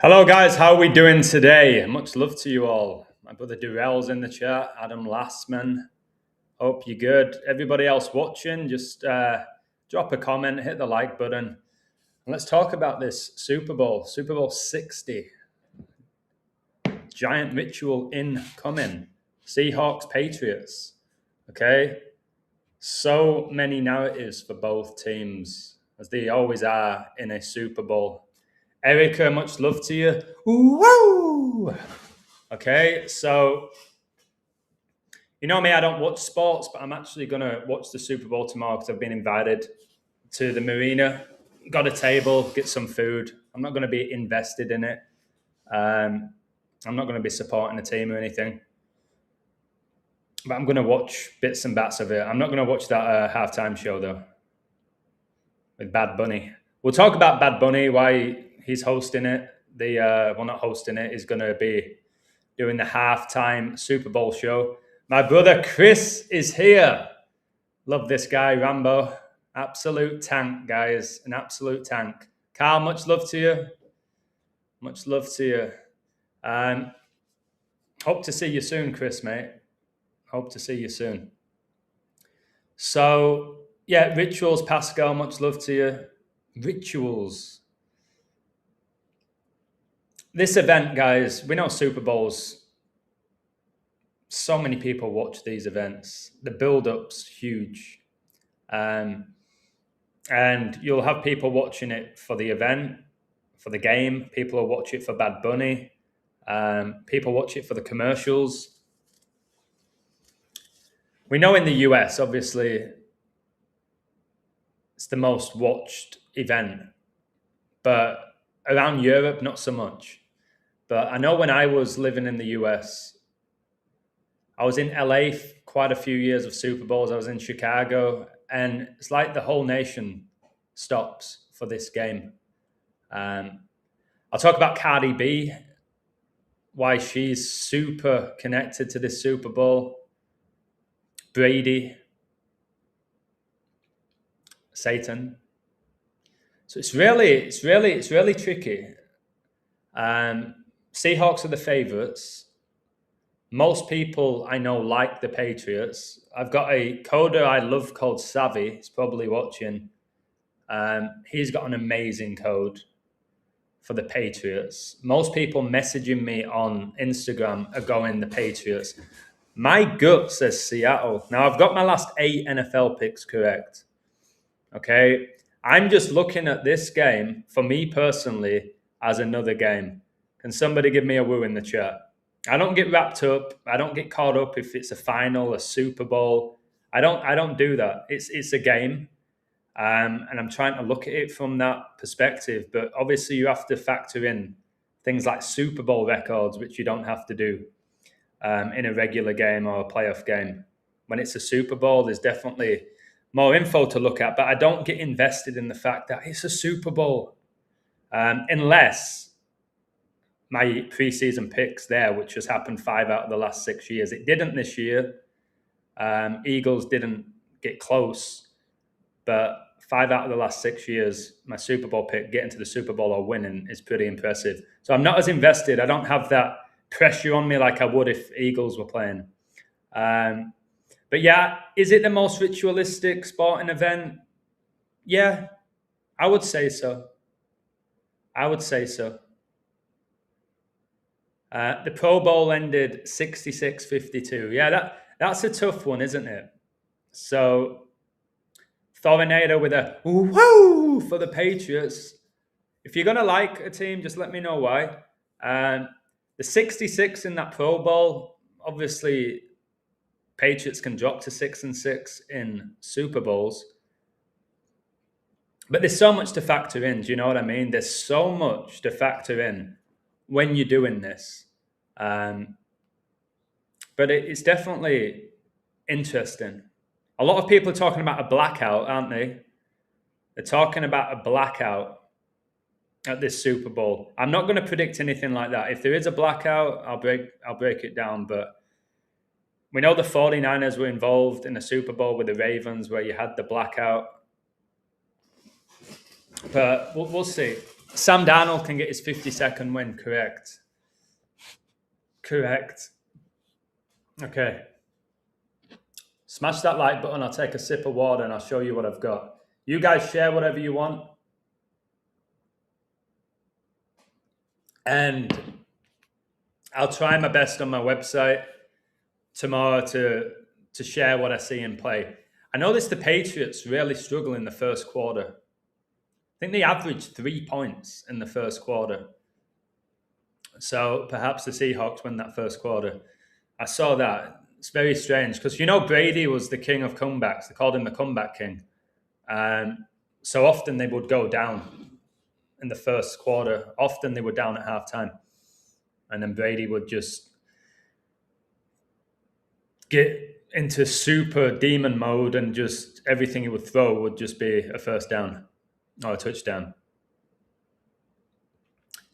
Hello, guys. How are we doing today? Much love to you all. My brother Durrell's in the chat. Adam Lastman. Hope you're good. Everybody else watching, just drop a comment, hit the like button. And let's talk about this Super Bowl, Super Bowl 60. Giant ritual incoming. Seahawks, Patriots. Okay. So many narratives for both teams, as they always are in a Super Bowl. Erica, much love to you. Woo! Okay, so you know me, I don't watch sports, but I'm actually going to watch the Super Bowl tomorrow because I've been invited to the marina, got a table, get some food. I'm not going to be invested in it. I'm not going to be supporting a team or anything. But I'm going to watch bits and bats of it. I'm not going to watch that halftime show, though, with Bad Bunny. We'll talk about Bad Bunny, why he's hosting it. Not hosting it, he's going to be doing the halftime Super Bowl show. My brother Chris is here. Love this guy, Rambo. Absolute tank, guys. An absolute tank. Carl, much love to you. Much love to you. Hope to see you soon, Chris, mate. Hope to see you soon. So, yeah, rituals, Pascal, much love to you. Rituals. This event, guys, we know Super Bowls. So many people watch these events. The build-up's huge. And you'll have people watching it for the event, for the game. People will watch it for Bad Bunny. People watch it for the commercials. We know in the US, obviously, it's the most watched event. But around Europe, not so much. But I know when I was living in the US, I was in LA quite a few years of Super Bowls. I was in Chicago. And it's like the whole nation stops for this game. I'll talk about Cardi B, why she's super connected to this Super Bowl. Brady, Satan. So it's really tricky. Seahawks are the favorites. Most people I know like the Patriots. I've got a coder I love called Savvy. He's probably watching. He's got an amazing code for the Patriots. Most people messaging me on Instagram are going the Patriots. My gut says Seattle. Now, I've got my last 8 NFL picks correct. Okay? I'm just looking at this game, for me personally, as another game. Can somebody give me a woo in the chat? I don't get wrapped up. I don't get caught up if it's a final, a Super Bowl. I don't do that. It's a game. And I'm trying to look at it from that perspective. But obviously, you have to factor in things like Super Bowl records, which you don't have to do in a regular game or a playoff game. When it's a Super Bowl, there's definitely more info to look at. But I don't get invested in the fact that it's a Super Bowl. Unless my preseason picks there, which has happened 5 out of the last 6 years. It didn't this year. Eagles didn't get close. But 5 out of the last 6 years, my Super Bowl pick, getting to the Super Bowl or winning, is pretty impressive. So I'm not as invested. I don't have that pressure on me like I would if Eagles were playing. But yeah, is it the most ritualistic sporting event? Yeah, I would say so. The Pro Bowl ended 66-52. Yeah, that's a tough one, isn't it? So Tornado with a woo for the Patriots. If you're going to like a team, just let me know why. The 66 in that Pro Bowl, obviously, Patriots can drop to 6-6 in Super Bowls. But there's so much to factor in. Do you know what I mean? There's so much to factor in when you're doing this. But it's definitely interesting. A lot of people are talking about a blackout, aren't they? They're talking about a blackout at this Super Bowl. I'm not going to predict anything like that. If there is a blackout, I'll break it down. But we know the 49ers were involved in a Super Bowl with the Ravens where you had the blackout. But we'll see. Sam Darnold can get his 50-second win. Correct. Okay. Smash that like button. I'll take a sip of water and I'll show you what I've got. You guys share whatever you want. And I'll try my best on my website tomorrow to share what I see in play. I noticed the Patriots really struggle in the first quarter. I think they averaged 3 points in the first quarter. So perhaps the Seahawks win that first quarter. I saw that. It's very strange because, Brady was the king of comebacks. They called him the comeback king. So often they would go down in the first quarter. Often they were down at halftime. And then Brady would just get into super demon mode and just everything he would throw would just be a first down or a touchdown.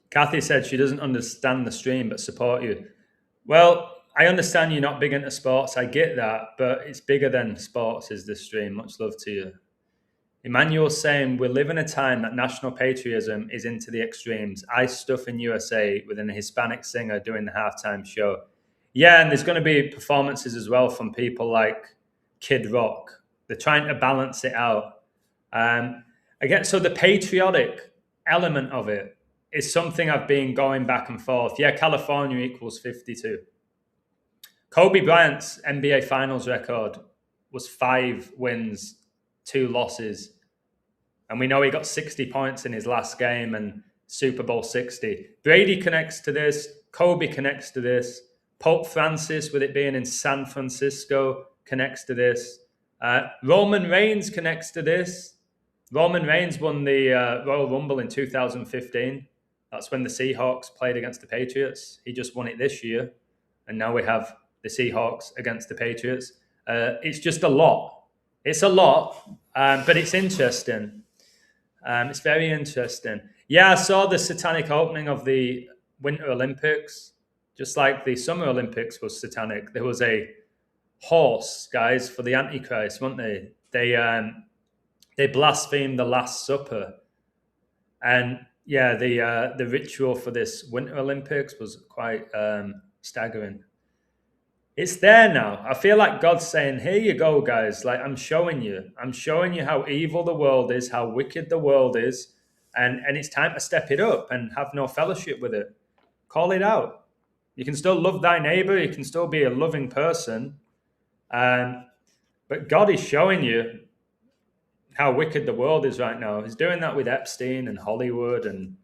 Kathy said she doesn't understand the stream but support you. Well, I understand you're not big into sports. I get that, but it's bigger than sports is this stream. Much love to you. Emmanuel's saying, we live in a time that national patriotism is into the extremes. Ice stuff in USA with an Hispanic singer doing the halftime show. Yeah, and there's going to be performances as well from people like Kid Rock. They're trying to balance it out. Again, so the patriotic element of it is something I've been going back and forth. Yeah, California equals 52. Kobe Bryant's NBA Finals record was 5 wins, 2 losses. And we know he got 60 points in his last game and Super Bowl 60. Brady connects to this. Kobe connects to this. Pope Francis, with it being in San Francisco, connects to this. Roman Reigns connects to this. Roman Reigns won the Royal Rumble in 2015. That's when the Seahawks played against the Patriots. He just won it this year. And now we have the Seahawks against the Patriots. It's just a lot. It's a lot, but it's interesting. It's very interesting. Yeah, I saw the satanic opening of the Winter Olympics, just like the Summer Olympics was satanic. There was a horse, guys, for the Antichrist, weren't they? They blasphemed the Last Supper. And yeah, the ritual for this Winter Olympics was quite staggering. It's there now. I feel like God's saying, here you go, guys. Like, I'm showing you how evil the world is, how wicked the world is. And it's time to step it up and have no fellowship with it. Call it out. You can still love thy neighbor. You can still be a loving person. But God is showing you how wicked the world is right now. He's doing that with Epstein and Hollywood and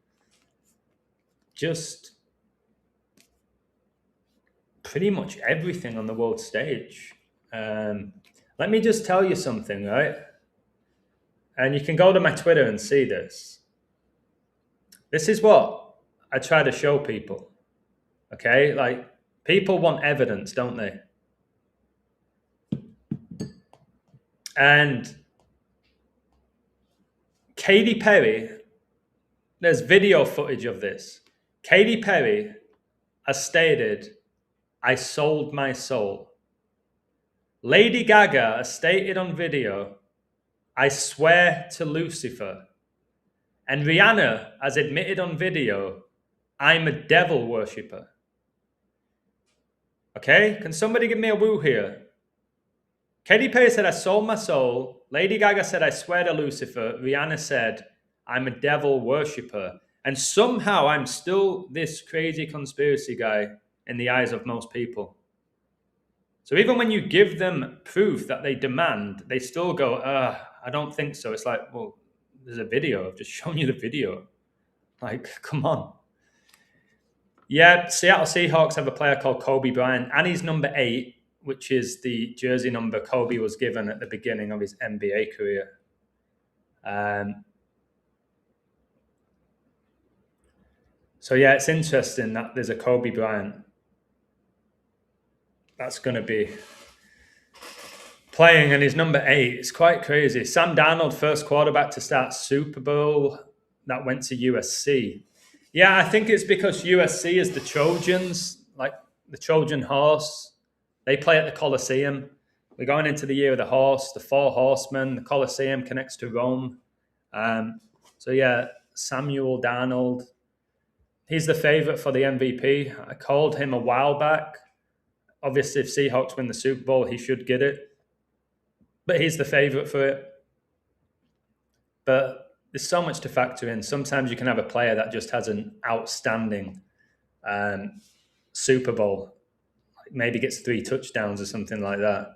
just pretty much everything on the world stage. Let me just tell you something, right? And you can go to my Twitter and see this. This is what I try to show people. Okay? Like, people want evidence, don't they? And Katy Perry, there's video footage of this. Katy Perry has stated, I sold my soul. Lady Gaga has stated on video, I swear to Lucifer. And Rihanna has admitted on video, I'm a devil worshipper. Okay? Can somebody give me a woo here? Katy Perry said, I sold my soul. Lady Gaga said, I swear to Lucifer. Rihanna said, I'm a devil worshipper. And somehow I'm still this crazy conspiracy guy in the eyes of most people. So even when you give them proof that they demand, they still go, I don't think so. It's like, well, there's a video. I've just shown you the video. Like, come on. Yeah, Seattle Seahawks have a player called Kobe Bryant, and he's number 8, which is the jersey number Kobe was given at the beginning of his NBA career. So yeah, it's interesting that there's a Kobe Bryant that's going to be playing, and he's number 8. It's quite crazy. Sam Darnold, first quarterback to start Super Bowl, that went to USC. Yeah, I think it's because USC is the Trojans, like the Trojan horse. They play at the Colosseum. We're going into the year of the horse, the 4 horsemen. The Colosseum connects to Rome. So yeah, Samuel Darnold. He's the favorite for the MVP. I called him a while back. Obviously, if Seahawks win the Super Bowl, he should get it. But he's the favorite for it. But there's so much to factor in. Sometimes you can have a player that just has an outstanding Super Bowl. Maybe gets 3 touchdowns or something like that.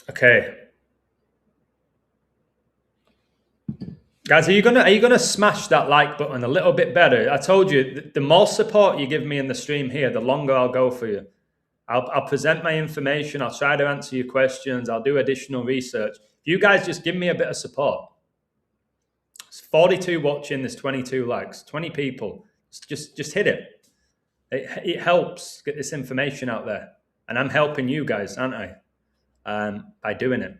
Okay. Guys, are you gonna smash that like button a little bit better? I told you, the more support you give me in the stream here, the longer I'll go for you. I'll present my information. I'll try to answer your questions. I'll do additional research. If you guys just give me a bit of support. It's 42 watching. There's 22 likes. 20 people. Just hit it. It helps get this information out there, and I'm helping you guys, aren't I? By doing it.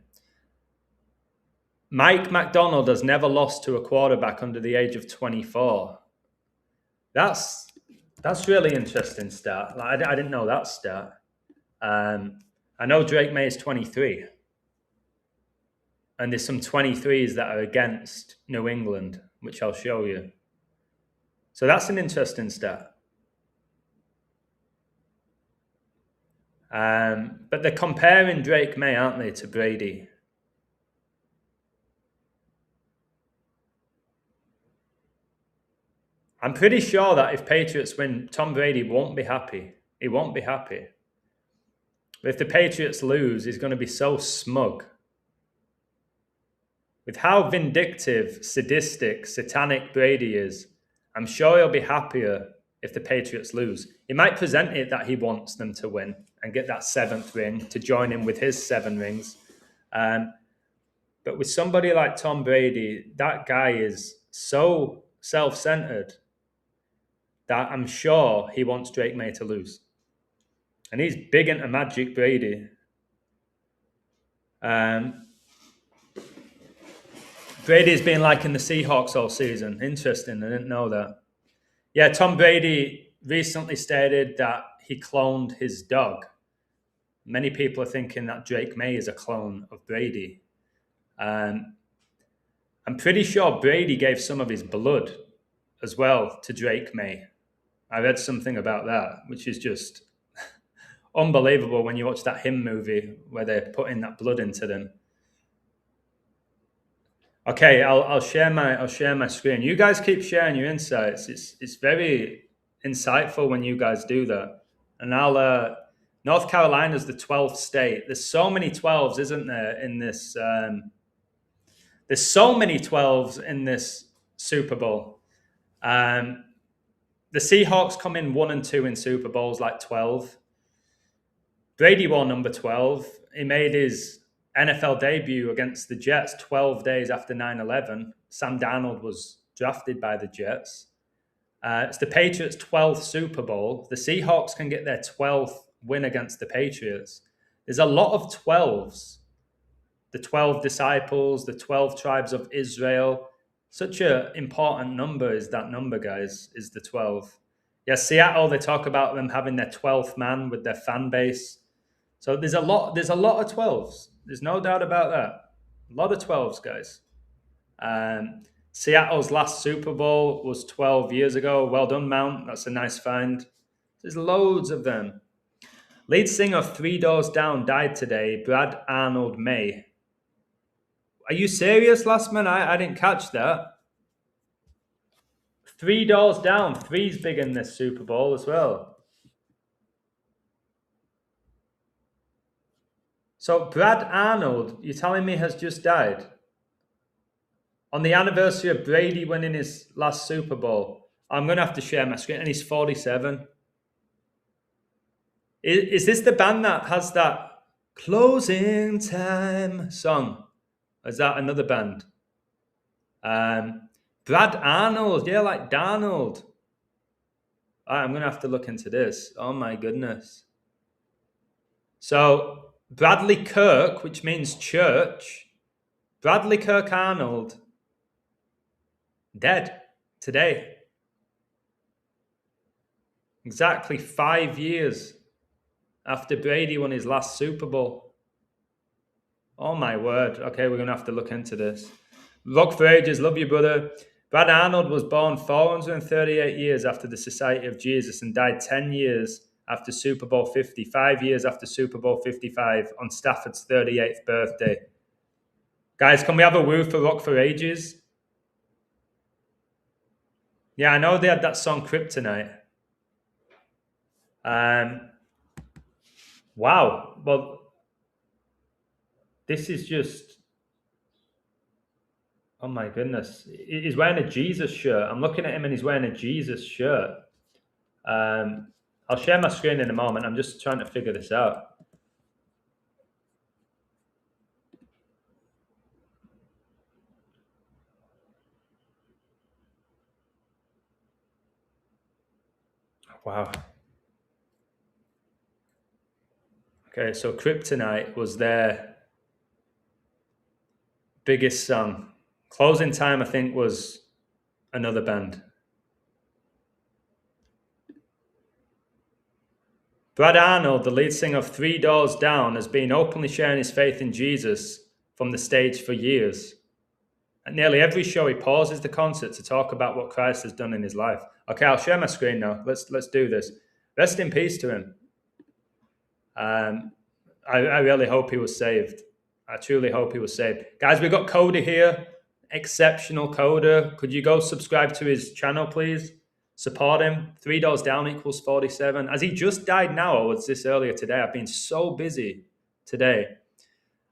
Mike McDonald has never lost to a quarterback under the age of 24. That's really interesting stat. Like, I didn't know that stat. I know Drake May is 23. And there's some 23s that are against New England, which I'll show you. So that's an interesting stat. But they're comparing Drake May, aren't they, to Brady? I'm pretty sure that if Patriots win, Tom Brady won't be happy. He won't be happy. But if the Patriots lose, he's going to be so smug. With how vindictive, sadistic, satanic Brady is, I'm sure he'll be happier if the Patriots lose. He might present it that he wants them to win and get that 7th ring to join him with his 7 rings. But with somebody like Tom Brady, that guy is so self-centered that I'm sure he wants Drake May to lose. And he's big into Magic Brady. Brady's been liking the Seahawks all season. Interesting, I didn't know that. Yeah, Tom Brady recently stated that he cloned his dog. Many people are thinking that Drake May is a clone of Brady. I'm pretty sure Brady gave some of his blood as well to Drake May. I read something about that, which is just unbelievable when you watch that Him movie where they're putting that blood into them. Okay, I'll share my screen. You guys keep sharing your insights. It's very insightful when you guys do that. And North Carolina's the 12th state. There's so many 12s, isn't there, in this? There's so many 12s in this Super Bowl. The Seahawks come in 1 and 2 in Super Bowls, like 12. Brady wore number 12. He made his NFL debut against the Jets 12 days after 9/11. Sam Darnold was drafted by the Jets. It's the Patriots' 12th Super Bowl. The Seahawks can get their 12th win against the Patriots. There's a lot of 12s. The 12 disciples, the 12 tribes of Israel. Such an important number is that number, guys, is the 12. Yeah, Seattle, they talk about them having their 12th man with their fan base. So there's a lot of 12s. There's no doubt about that. A lot of 12s, guys. Seattle's last Super Bowl was 12 years ago. Well done, Mount. That's a nice find. There's loads of them. Lead singer of 3 Doors Down died today, Brad Arnold May. Are you serious, last man? I didn't catch that. 3 Doors Down. 3's big in this Super Bowl as well. So Brad Arnold, you're telling me, has just died? On the anniversary of Brady winning his last Super Bowl. I'm going to have to share my screen. And he's 47. Is this the band that has that Closing Time song? Or is that another band? Brad Arnold. Yeah, like Darnold. All right, I'm going to have to look into this. Oh, my goodness. So Bradley Kirk, which means church. Bradley Kirk Arnold. Dead today. Exactly 5 years after Brady won his last Super Bowl. Oh my word. Okay, we're going to have to look into this. Rock for Ages, love you, brother. Brad Arnold was born 438 years after the Society of Jesus and died 10 years after Super Bowl 50, 5 years after Super Bowl 55 on Stafford's 38th birthday. Guys, can we have a woo for Rock for Ages? Yeah, I know they had that song Kryptonite. Wow. Well, this is just... Oh my goodness. He's wearing a Jesus shirt. I'm looking at him and he's wearing a Jesus shirt. I'll share my screen in a moment. I'm just trying to figure this out. Wow. Okay, so Kryptonite was their biggest song. Closing Time, I think, was another band. Brad Arnold, the lead singer of Three Doors Down, has been openly sharing his faith in Jesus from the stage for years. At nearly every show, he pauses the concert to talk about what Christ has done in his life. Okay, I'll share my screen now. Let's do this. Rest in peace to him. I really hope he was saved. I truly hope he was saved. Guys, we've got Coda here. Exceptional Coda. Could you go subscribe to his channel, please? Support him. 3 doors down equals 47. As he just died now, or was this earlier today? I've been so busy today.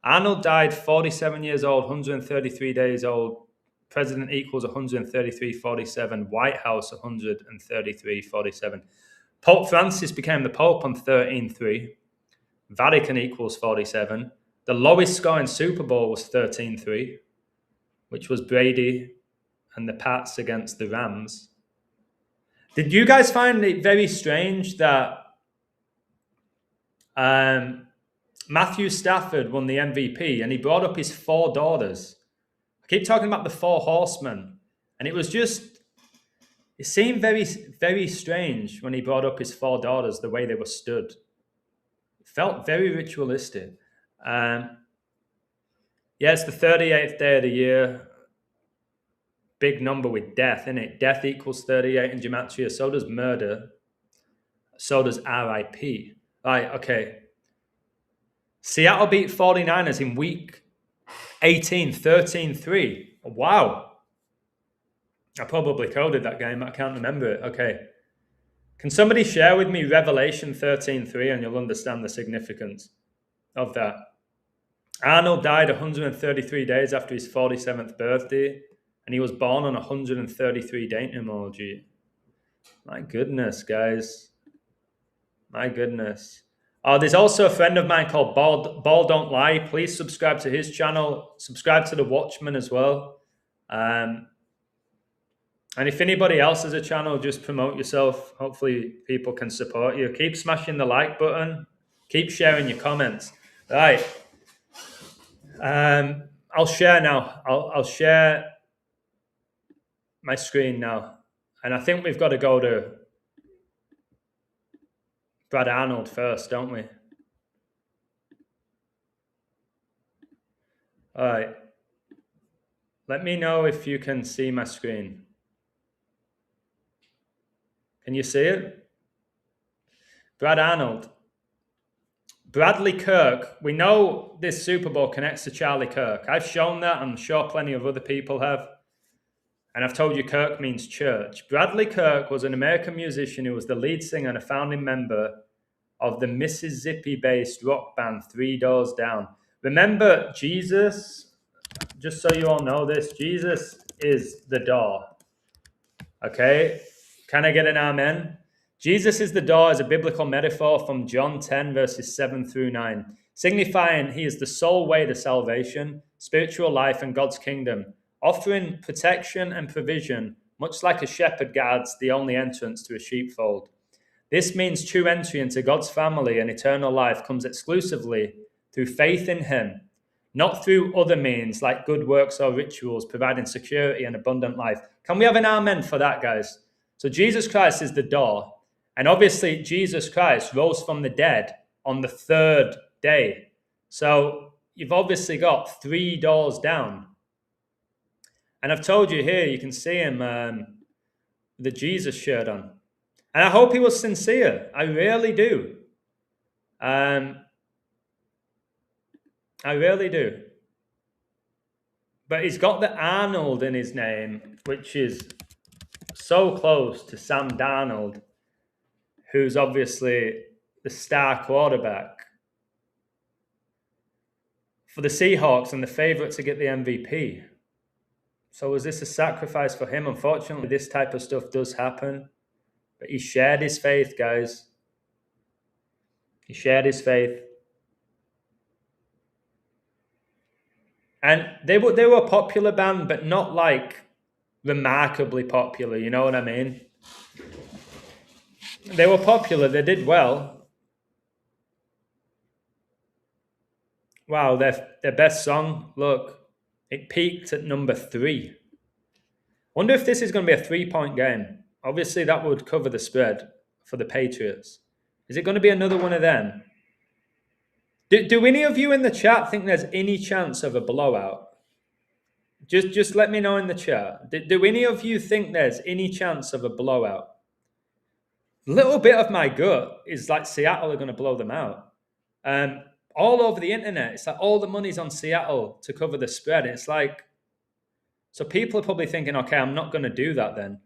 Arnold died 47 years old, 133 days old. President equals 133.47. White House 133.47. Pope Francis became the Pope on 13.3. Vatican equals 47. The lowest score in Super Bowl was 13-3, which was Brady and the Pats against the Rams. Did you guys find it very strange that Matthew Stafford won the MVP and he brought up his 4 daughters? I keep talking about the 4 horsemen, and it seemed very, very strange when he brought up his 4 daughters, the way they were stood. It felt very ritualistic. Yeah, it's the 38th day of the year. Big number with death, isn't it? Death equals 38 in Gematria. So does murder. So does RIP. Right, okay. Seattle beat 49ers in week 18, 13-3. Wow. I probably coded that game. I can't remember it. Okay. Can somebody share with me Revelation 13:3 and you'll understand the significance of that? Arnold died 133 days after his 47th birthday, and he was born on 133-day emoji. My goodness, guys. My goodness. There's also a friend of mine called Ball Don't Lie. Please subscribe to his channel. Subscribe to The Watchman as well. And if anybody else has a channel, just promote yourself. Hopefully people can support you. Keep smashing the like button. Keep sharing your comments. Right. I'll share now. I'll share my screen now. And I think we've got to go to Brad Arnold first, don't we? All right. Let me know if you can see my screen. Can you see it? Brad Arnold. Bradley Kirk. We know this Super Bowl connects to Charlie Kirk. I've shown that. I'm sure plenty of other people have. And I've told you Kirk means church. Bradley Kirk was an American musician who was the lead singer and a founding member of the Mississippi-based rock band 3 Doors Down. Remember, Jesus, just so you all know this, Jesus is the door. Okay? Can I get an amen? Jesus is the door is a biblical metaphor from John 10, verses 7 through 9, signifying he is the sole way to salvation, spiritual life, and God's kingdom, offering protection and provision, much like a shepherd guards the only entrance to a sheepfold. This means true entry into God's family and eternal life comes exclusively through faith in him, not through other means like good works or rituals providing security and abundant life. Can we have an amen for that, guys? So Jesus Christ is the door. And obviously, Jesus Christ rose from the dead on the 3rd day. So you've obviously got 3 doors down. And I've told you here, you can see him the Jesus shirt on. And I hope he was sincere. I really do. I really do. But he's got the Arnold in his name, which is so close to Sam Darnold, who's obviously the star quarterback for the Seahawks and the favorite to get the MVP. So was this a sacrifice for him? Unfortunately, this type of stuff does happen. But he shared his faith, guys. He shared his faith. And they were a popular band, but not like remarkably popular, you know what I mean? They were popular, they did well. Wow, their best song, look, it peaked at number 3. Wonder if this is going to be a 3-point game. Obviously, that would cover the spread for the Patriots. Is it going to be another one of them? Do any of you in the chat think there's any chance of a blowout? Just let me know in the chat. Do any of you think there's any chance of a blowout? A little bit of my gut is like Seattle are going to blow them out. All over the internet, it's like all the money's on Seattle to cover the spread. It's like, so people are probably thinking, okay, I'm not going to do that then.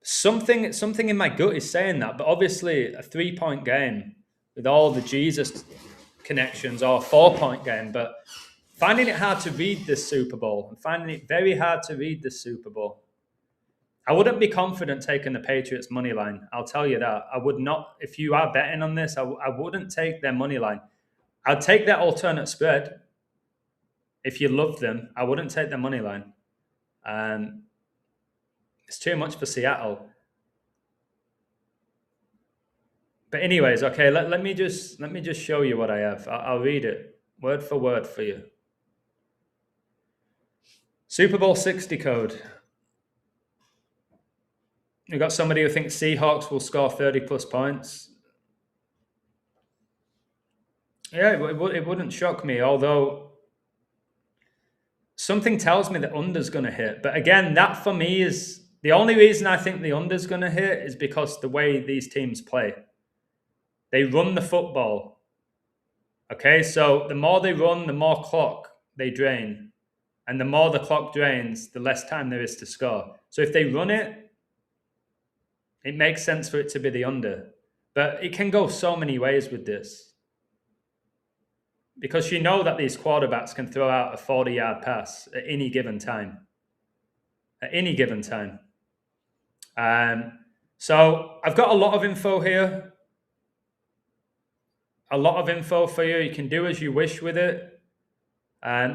Something in my gut is saying that, but obviously a 3-point game with all the Jesus connections, or a 4-point game, but finding it hard to read this Super Bowl. I'm finding it very hard to read this Super Bowl. I wouldn't be confident taking the Patriots money line. I'll tell you that. I would not. If you are betting on this, I wouldn't take their money line. I'd take their alternate spread. If you love them, I wouldn't take their money line. It's too much for Seattle. But anyways, okay, let me just show you what I have. I'll read it word for word for you. Super Bowl 60 code. We've got somebody who thinks Seahawks will score 30-plus points. Yeah, it wouldn't shock me, although something tells me the under's going to hit. But again, that for me is the only reason I think the under's going to hit is because the way these teams play. They run the football. Okay, so the more they run, the more clock they drain. And the more the clock drains, the less time there is to score. So if they run it, it makes sense for it to be the under. But it can go so many ways with this. Because you know that these quarterbacks can throw out a 40-yard pass at any given time. At any given time. So I've got a lot of info here. A lot of info for you. You can do as you wish with it.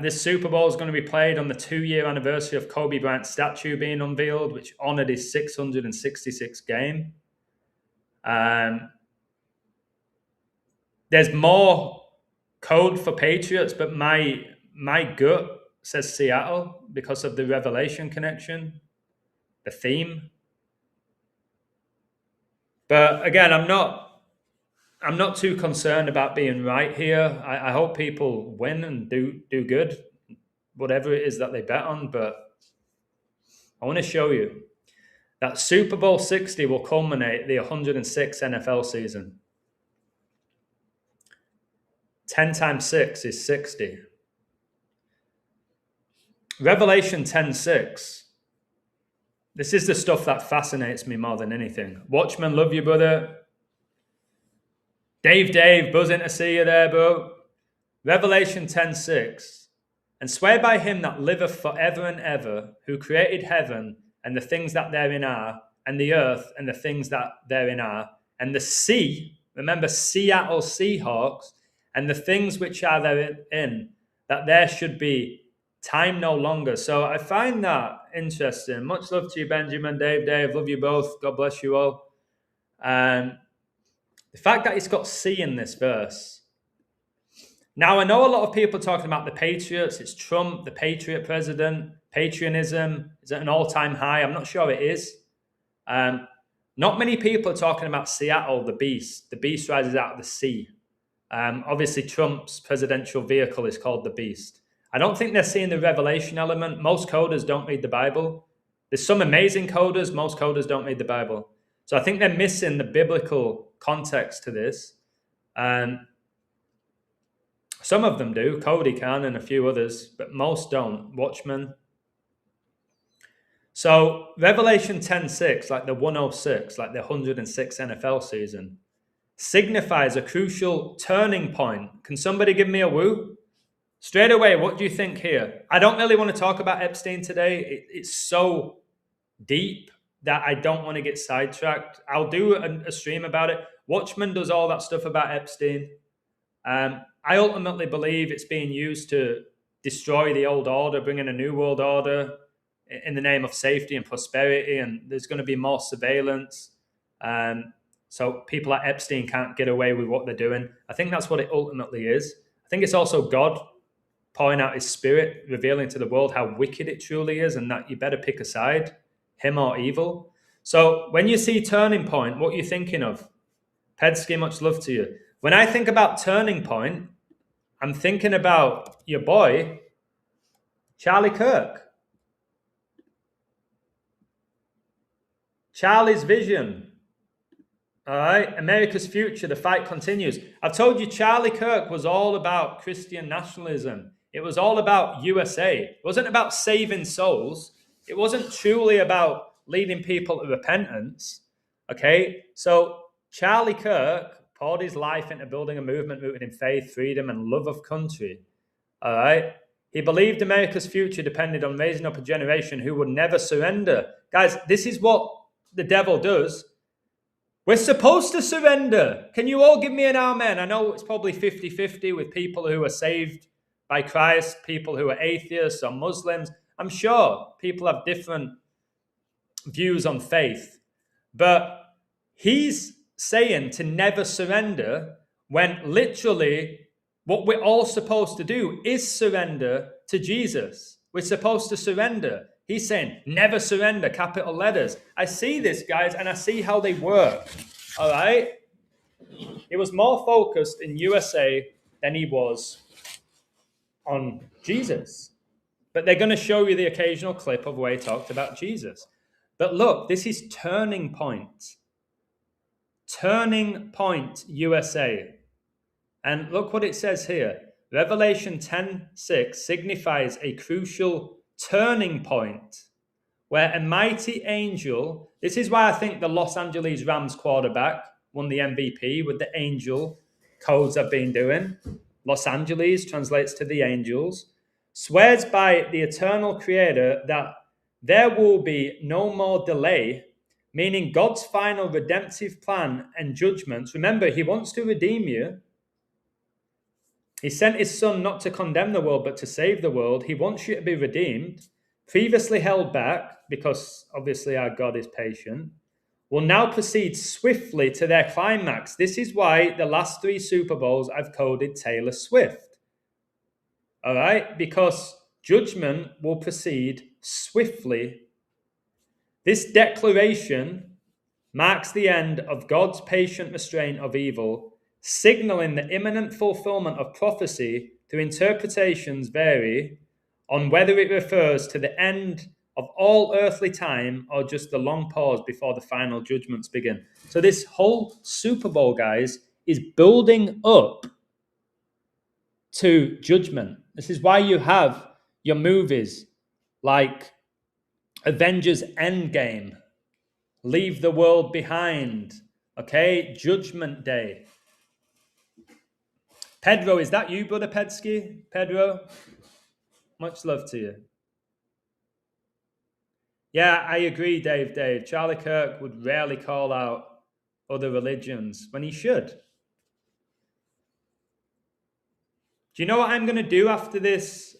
This Super Bowl is going to be played on the 2-year anniversary of Kobe Bryant's statue being unveiled, which honored his 666th game. There's more code for Patriots, but my gut says Seattle because of the Revelation connection, the theme. But again, I'm not too concerned about being right here. I hope people win and do good, whatever it is that they bet on. But I want to show you that Super Bowl 60 will culminate the 106th NFL season. 10 times 6 is 60. Revelation 10:6. This is the stuff that fascinates me more than anything. Watchman, love you, brother. Dave, buzzing to see you there, bro. Revelation 10:6. And swear by him that liveth forever and ever, who created heaven and the things that therein are, and the earth and the things that therein are, and the sea, remember Seattle Seahawks, and the things which are therein, that there should be time no longer. So I find that interesting. Much love to you, Benjamin, Dave, love you both. God bless you all. The fact that it's got C in this verse. Now, I know a lot of people are talking about the Patriots. It's Trump, the Patriot president. Patriotism is at an all-time high. I'm not sure it is. Not many people are talking about Seattle, the beast. The beast rises out of the sea. Obviously, Trump's presidential vehicle is called the Beast. I don't think they're seeing the revelation element. Most coders don't read the Bible. There's some amazing coders. Most coders don't read the Bible. So I think they're missing the biblical context to this. Some of them do. Cody can and a few others, but most don't. Watchmen. So Revelation 10:6, like the 106, like the 106 NFL season, signifies a crucial turning point. Can somebody give me a woo? Straight away, what do you think here? I don't really want to talk about Epstein today. It's so deep that I don't want to get sidetracked. I'll do a stream about it. Watchmen does all that stuff about Epstein. I ultimately believe it's being used to destroy the old order, bring in a new world order in the name of safety and prosperity, and there's going to be more surveillance. So people like Epstein can't get away with what they're doing. I think that's what it ultimately is. I think it's also God pouring out his spirit, revealing to the world how wicked it truly is and that you better pick a side, him or evil. So when you see Turning Point, what are you thinking of? Pedsky, much love to you. When I think about Turning Point, I'm thinking about your boy, Charlie Kirk. Charlie's vision. All right, America's future, the fight continues. I've told you Charlie Kirk was all about Christian nationalism. It was all about USA. It wasn't about saving souls. It wasn't truly about leading people to repentance. Okay, so Charlie Kirk poured his life into building a movement rooted in faith, freedom, and love of country. All right, he believed America's future depended on raising up a generation who would never surrender. Guys, this is what the devil does. We're supposed to surrender. Can you all give me an amen? I know it's probably 50-50 with people who are saved by Christ, people who are atheists or Muslims. I'm sure people have different views on faith. But he's saying to never surrender when literally what we're all supposed to do is surrender to Jesus. We're supposed to surrender. He's saying, never surrender, capital letters. I see this, guys, and I see how they work. All right? He was more focused in USA than he was on Jesus. But they're going to show you the occasional clip of where he talked about Jesus. But look, this is Turning Point. Turning Point USA. And look what it says here. Revelation 10:6 signifies a crucial turning point where a mighty angel, this is why I think the Los Angeles Rams quarterback won the MVP with the angel codes I've been doing. Los Angeles translates to the angels, swears by the eternal creator that there will be no more delay, meaning God's final redemptive plan and judgments. Remember, he wants to redeem you. He sent his son not to condemn the world, but to save the world. He wants you to be redeemed, previously held back, because obviously our God is patient, will now proceed swiftly to their climax. This is why the last 3 Super Bowls I've coded Taylor Swift. All right? Because judgment will proceed swiftly. This declaration marks the end of God's patient restraint of evil, signaling the imminent fulfillment of prophecy. Through interpretations vary on whether it refers to the end of all earthly time or just the long pause before the final judgments begin. So this whole Super Bowl, guys, is building up to judgment. This is why you have your movies like Avengers Endgame, Leave the World Behind, okay, Judgment Day. Pedro, is that you, Brother Pedsky? Pedro? Much love to you. Yeah, I agree, Dave. Charlie Kirk would rarely call out other religions when he should. Do you know what I'm going to do after this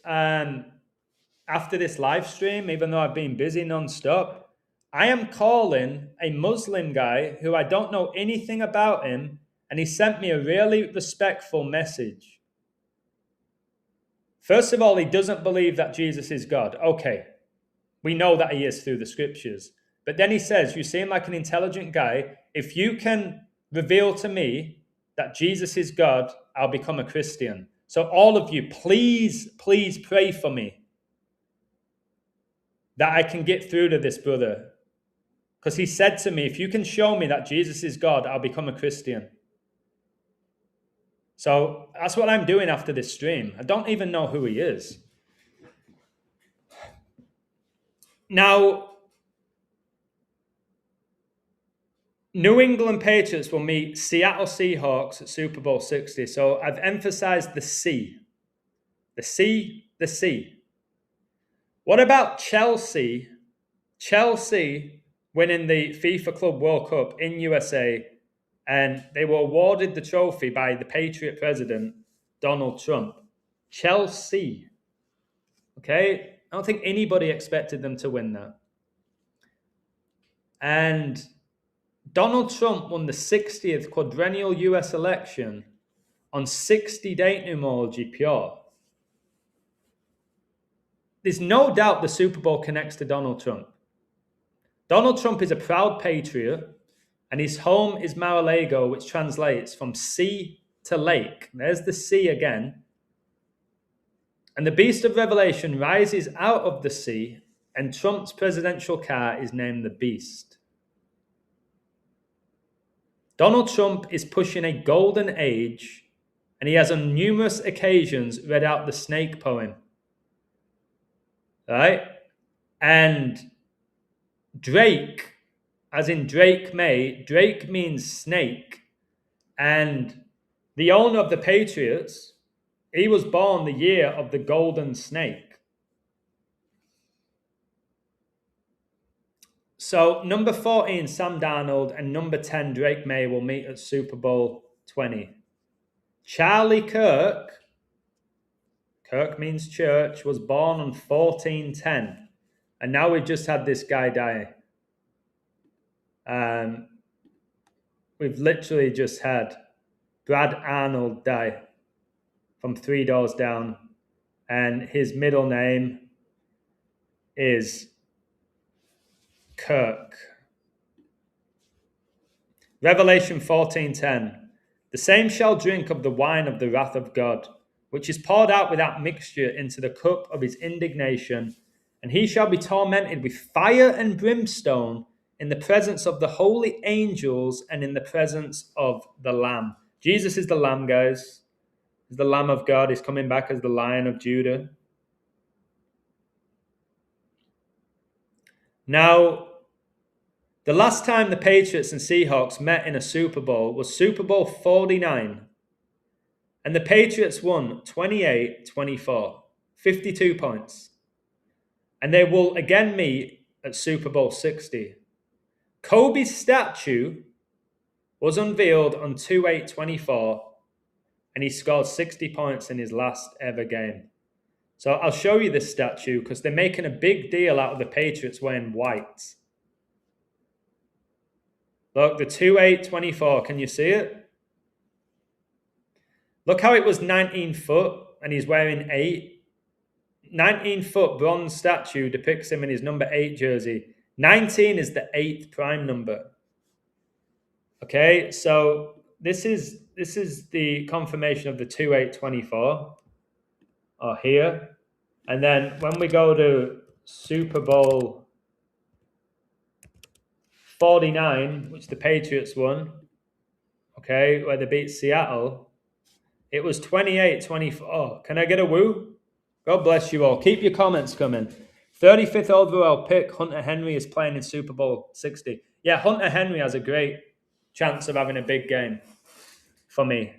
live stream, even though I've been busy nonstop? I am calling a Muslim guy who I don't know anything about him, and he sent me a really respectful message. First of all, he doesn't believe that Jesus is God. Okay, we know that he is through the scriptures. But then he says, you seem like an intelligent guy. If you can reveal to me that Jesus is God, I'll become a Christian. So all of you, please pray for me that I can get through to this brother. Because he said to me, if you can show me that Jesus is God, I'll become a Christian. So that's what I'm doing after this stream. I don't even know who he is. Now, New England Patriots will meet Seattle Seahawks at Super Bowl 60. So I've emphasized the C. The C, the C. What about Chelsea? Chelsea winning the FIFA Club World Cup in USA, and they were awarded the trophy by the Patriot president, Donald Trump. Chelsea. Okay? I don't think anybody expected them to win that. And Donald Trump won the 60th quadrennial US election on 60 date numerology pure. There's no doubt the Super Bowl connects to Donald Trump. Donald Trump is a proud patriot, and his home is Mar-a-Lago, which translates from sea to lake. There's the sea again. And the beast of Revelation rises out of the sea, and Trump's presidential car is named the Beast. Donald Trump is pushing a golden age, and he has on numerous occasions read out the snake poem. Right? And Drake, as in Drake May, Drake means snake. And the owner of the Patriots, he was born the year of the golden snake. So number 14, Sam Darnold, and number 10, Drake May, will meet at Super Bowl 20. Charlie Kirk means church, was born on 1410. And now we've just had this guy die. We've literally just had Brad Arnold die from 3 Doors Down. And his middle name is Kirk. Revelation 14:10. The same shall drink of the wine of the wrath of God, which is poured out without mixture into the cup of his indignation, and he shall be tormented with fire and brimstone in the presence of the holy angels and in the presence of the Lamb. Jesus is the Lamb, guys. He's the Lamb of God. He's coming back as the Lion of Judah. Now, the last time the Patriots and Seahawks met in a Super Bowl was Super Bowl 49. And the Patriots won 28-24, 52 points. And they will again meet at Super Bowl 60. Kobe's statue was unveiled on 2/8/24, and he scored 60 points in his last ever game. So I'll show you this statue because they're making a big deal out of the Patriots wearing white. Look, the 2/8/24, can you see it? Look how it was 19 foot and he's wearing 8. 19-foot bronze statue depicts him in his number 8 jersey. 19 is the 8th prime number. Okay, so this is the confirmation of the 2/8/24 here. And then when we go to Super Bowl 49, which the Patriots won, okay, where they beat Seattle, it was 28-24. Can I get a woo? God bless you all. Keep your comments coming. 35th overall pick, Hunter Henry, is playing in Super Bowl 60. Yeah, Hunter Henry has a great chance of having a big game for me.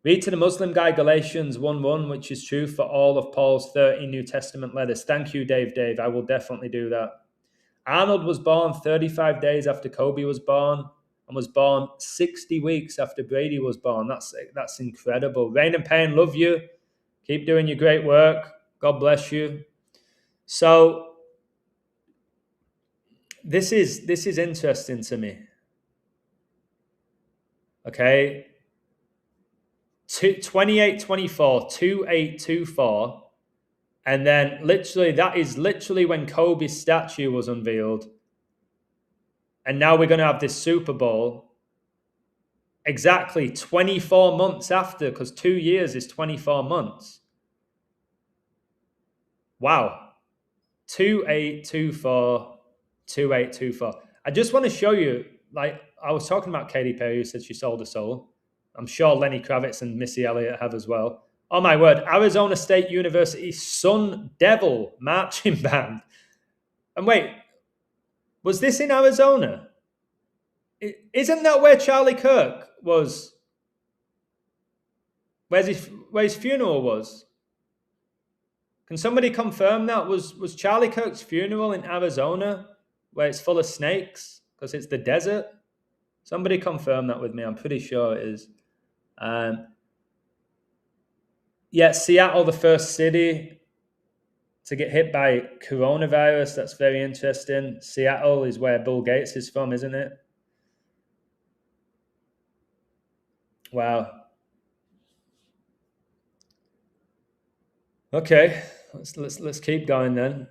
Read to the Muslim guy Galatians 1:1, which is true for all of Paul's 30 New Testament letters. Thank you, Dave. I will definitely do that. Arnold was born 35 days after Kobe was born and was born 60 weeks after Brady was born. That's incredible. Rain and Pain, love you. Keep doing your great work. God bless you. So this is interesting to me. Okay. 28-24, 2/8/24. And then that is literally when Kobe's statue was unveiled. And now we're going to have this Super Bowl. exactly 24 months after, because 2 years is 24 months. Wow. 2824, 2824. I just want to show you, like, I was talking about Katy Perry, who said she sold her soul. I'm sure Lenny Kravitz and Missy Elliott have as well. Oh my word, Arizona State University Sun Devil Marching Band. And wait, was this in Arizona? Isn't that where Charlie Kirk was? Where his funeral was? Can somebody confirm that? Was Charlie Kirk's funeral in Arizona, where it's full of snakes because it's the desert? Somebody confirm that with me. I'm pretty sure it is. Yeah, Seattle, the first city to get hit by coronavirus. That's very interesting. Seattle is where Bill Gates is from, isn't it? Wow. Okay, let's keep going then.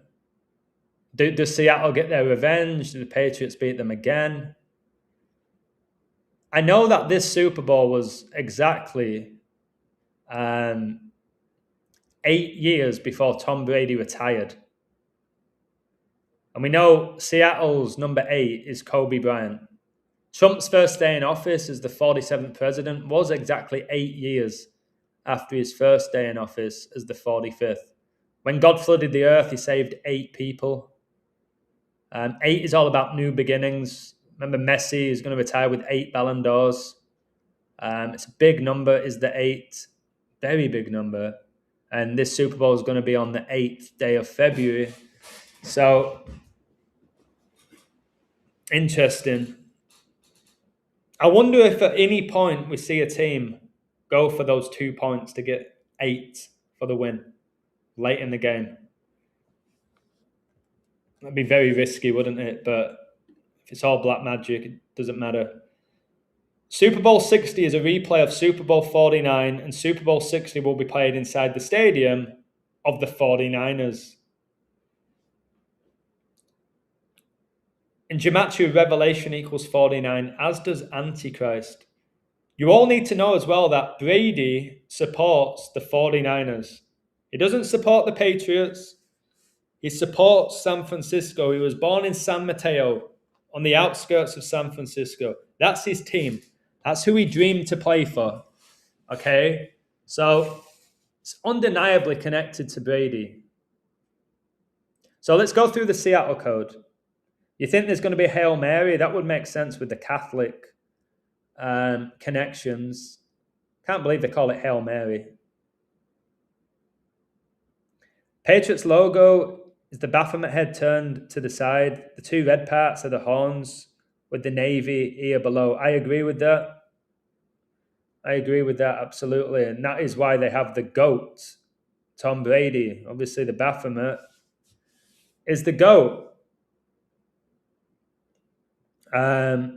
Does Seattle get their revenge? Do the Patriots beat them again? I know that this Super Bowl was exactly 8 years before Tom Brady retired. And we know Seattle's number 8 is Kobe Bryant. Trump's first day in office as the 47th president was exactly 8 years after his first day in office as the 45th. When God flooded the earth, he saved 8 people. 8 is all about new beginnings. Remember, Messi is going to retire with 8 Ballon d'Ors. It's a big number, is the 8. Very big number. And this Super Bowl is going to be on the 8th day of February. So, interesting. I wonder if at any point we see a team go for those 2 points to get 8 for the win late in the game. That'd be very risky, wouldn't it? But if it's all black magic, it doesn't matter. Super Bowl 60 is a replay of Super Bowl 49, and Super Bowl 60 will be played inside the stadium of the 49ers. In Gematria, Revelation equals 49, as does Antichrist. You all need to know as well that Brady supports the 49ers. He doesn't support the Patriots. He supports San Francisco. He was born in San Mateo, on the outskirts of San Francisco. That's his team. That's who he dreamed to play for. Okay? So it's undeniably connected to Brady. So let's go through the Seattle code. You think there's going to be a Hail Mary? That would make sense with the Catholic connections. Can't believe they call it Hail Mary. Patriots logo is the Baphomet head turned to the side. The 2 red parts are the horns with the navy ear below. I agree with that. I agree with that, absolutely. And that is why they have the GOAT, Tom Brady. Obviously, the Baphomet is the GOAT. Klay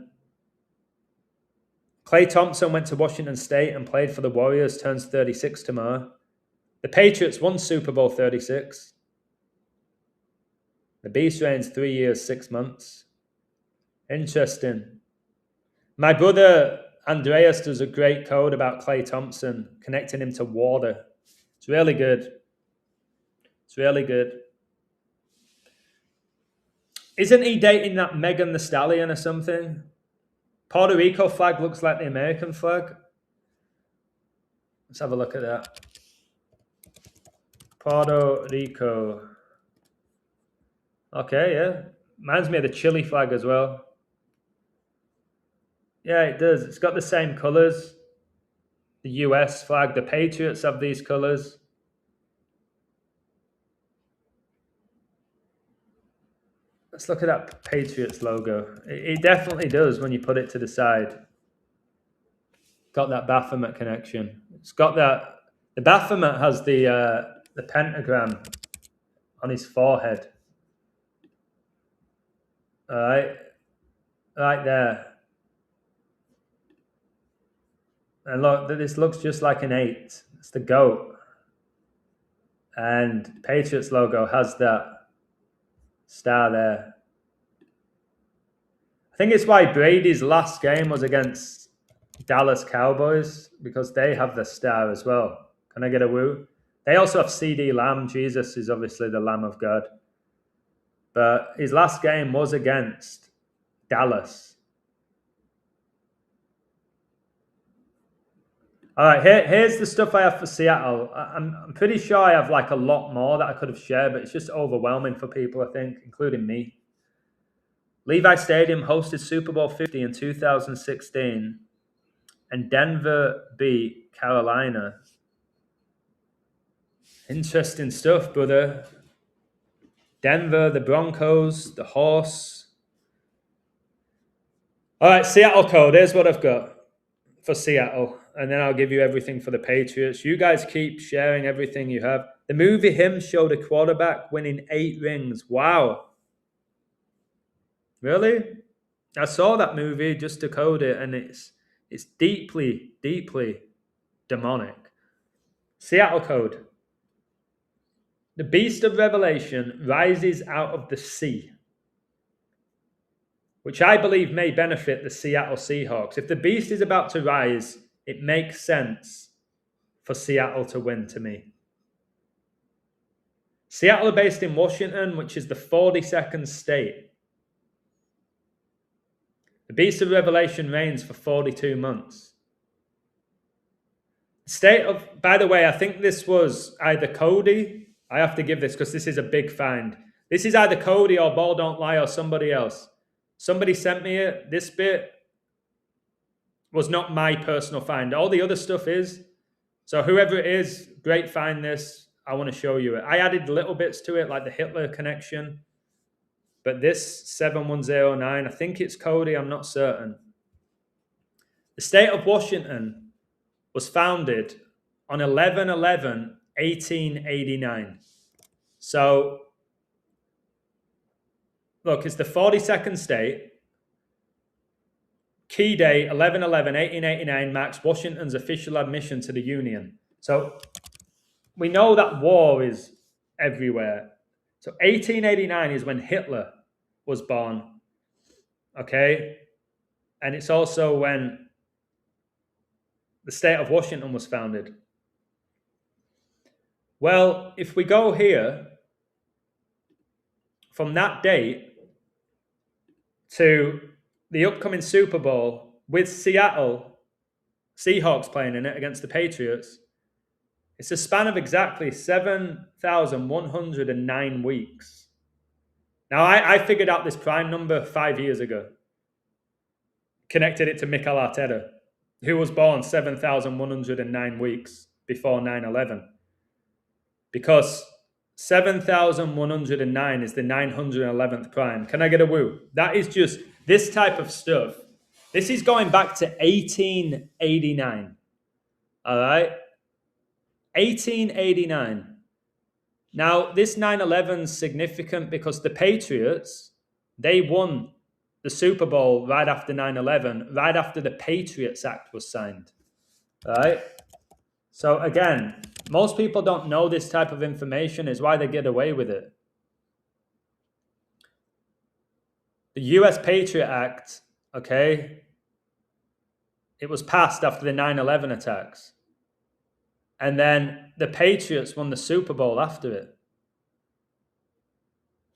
Thompson went to Washington State and played for the Warriors, turns 36 tomorrow. The Patriots won Super Bowl 36. The Beast reigns 3 years, 6 months. Interesting. My brother Andreas does a great code about Klay Thompson, connecting him to water. It's really good. It's really good. Isn't he dating that Megan Thee Stallion or something? Puerto Rico flag looks like the American flag. Let's have a look at that. Puerto Rico. Okay, yeah. Reminds me of the Chile flag as well. Yeah, it does. It's got the same colours. The US flag. The Patriots have these colours. Let's look at that Patriots logo. It definitely does when you put it to the side. Got that Baphomet connection. It's got that. The Baphomet has the pentagram on his forehead. All right, right there. And look, this looks just like an 8. It's the GOAT. And Patriots logo has that star there. I think it's why Brady's last game was against Dallas Cowboys, because they have the star as well. Can I get a woo? They also have CD Lamb. Jesus is obviously the Lamb of God. But his last game was against Dallas. All right, here's the stuff I have for Seattle. I'm pretty sure I have like a lot more that I could have shared, but it's just overwhelming for people, I think, including me. Levi Stadium hosted Super Bowl 50 in 2016, and Denver beat Carolina. Interesting stuff, brother. Denver, the Broncos, the horse. All right, Seattle code. Here's what I've got for Seattle, and then I'll give you everything for the Patriots. You guys keep sharing everything you have. The movie Him showed a quarterback winning 8 rings. Wow. Really? I saw that movie, just Decode it, and it's deeply, deeply demonic. Seattle code. The beast of Revelation rises out of the sea, which I believe may benefit the Seattle Seahawks. If the beast is about to rise, it makes sense for Seattle to win to me. Seattle are based in Washington, which is the 42nd state. The beast of Revelation reigns for 42 months. State of, by the way, I think this was either Cody. I have to give this because this is a big find. This is either Cody or Ball Don't Lie or somebody else. Somebody sent me it. This bit was not my personal find. All the other stuff is. So whoever it is, great find this. I want to show you it. I added little bits to it, like the Hitler connection. But this 7109, I think it's Cody, I'm not certain. The state of Washington was founded on 11/11/1889. So, look, it's the 42nd state. Key date 11/11/1889 marks Washington's official admission to the Union. So, we know that war is everywhere. So 1889 is when Hitler was born, okay? And it's also when the state of Washington was founded. Well, if we go here, from that date to the upcoming Super Bowl with Seattle Seahawks playing in it against the Patriots, it's a span of exactly 7,109 weeks. Now, I figured out this prime number 5 years ago. Connected it to Mikel Arteta, who was born 7,109 weeks before 9/11. Because 7,109 is the 911th prime. Can I get a woo? That is just this type of stuff. This is going back to 1889. All right? 1889. Now, this 9/11 is significant because the Patriots, they won the Super Bowl right after 9/11, right after the Patriots Act was signed. All right? So again, most people don't know this type of information, is why they get away with it. The US Patriot Act, okay, it was passed after the 9/11 attacks. And then the Patriots won the Super Bowl after it,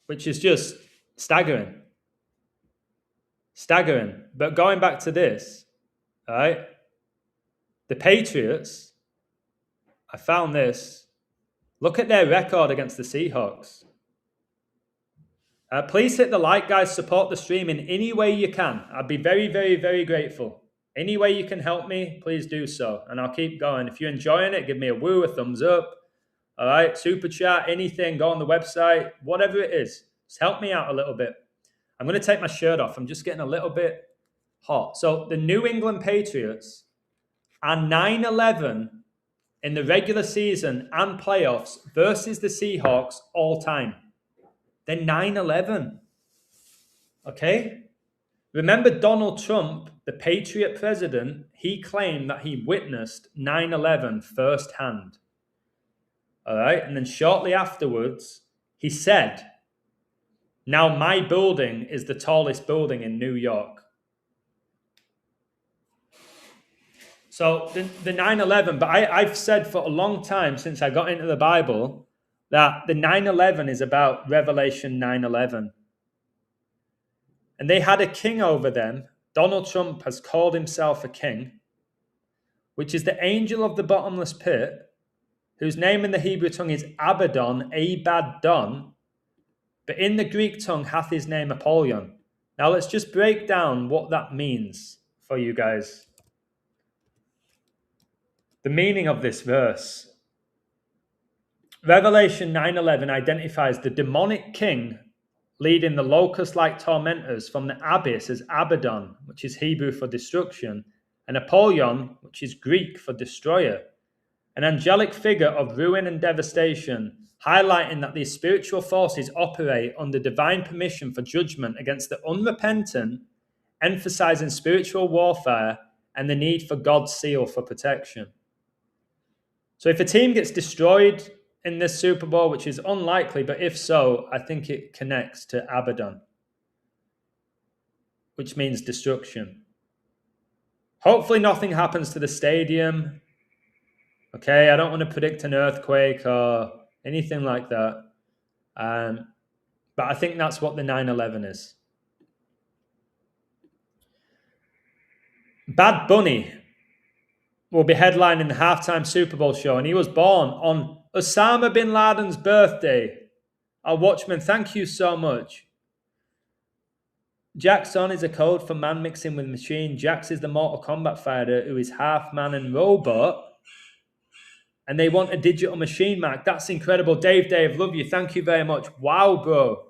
which is just staggering. Staggering. But going back to this, all right, the Patriots, I found this. Look at their record against the Seahawks. Please hit the like, guys. Support the stream in any way you can. I'd be very, very, very grateful. Any way you can help me, please do so. And I'll keep going. If you're enjoying it, give me a woo, a thumbs up. All right, super chat, anything. Go on the website, whatever it is. Just help me out a little bit. I'm going to take my shirt off. I'm just getting a little bit hot. So the New England Patriots are 9/11 in the regular season and playoffs versus the Seahawks all time. They're 9/11. Okay? Remember Donald Trump, the Patriot president, he claimed that he witnessed 9/11 firsthand. All right? And then shortly afterwards, he said, now my building is the tallest building in New York. So the 9/11, but I've said for a long time since I got into the Bible that the 9/11 is about Revelation 9/11. And they had a king over them. Donald Trump has called himself a king, which is the angel of the bottomless pit, whose name in the Hebrew tongue is Abaddon, Abaddon, but in the Greek tongue hath his name Apollyon. Now let's just break down what that means for you guys. The meaning of this verse. Revelation 9/11 identifies the demonic king leading the locust-like tormentors from the abyss as Abaddon, which is Hebrew for destruction, and Apollyon, which is Greek for destroyer, an angelic figure of ruin and devastation, highlighting that these spiritual forces operate under divine permission for judgment against the unrepentant, emphasizing spiritual warfare and the need for God's seal for protection. So if a team gets destroyed in this Super Bowl, which is unlikely, but if so, I think it connects to Abaddon, which means destruction. Hopefully nothing happens to the stadium. Okay, I don't want to predict an earthquake or anything like that. But I think that's what the 9/11 is. Bad Bunny will be headlining the halftime Super Bowl show, and he was born on Osama bin Laden's birthday. Our Watchman, thank you so much. Jackson is a code for man mixing with machine. Jax is the Mortal Kombat fighter who is half man and robot. And they want a digital machine, Mac. That's incredible. Dave, love you. Thank you very much. Wow, bro.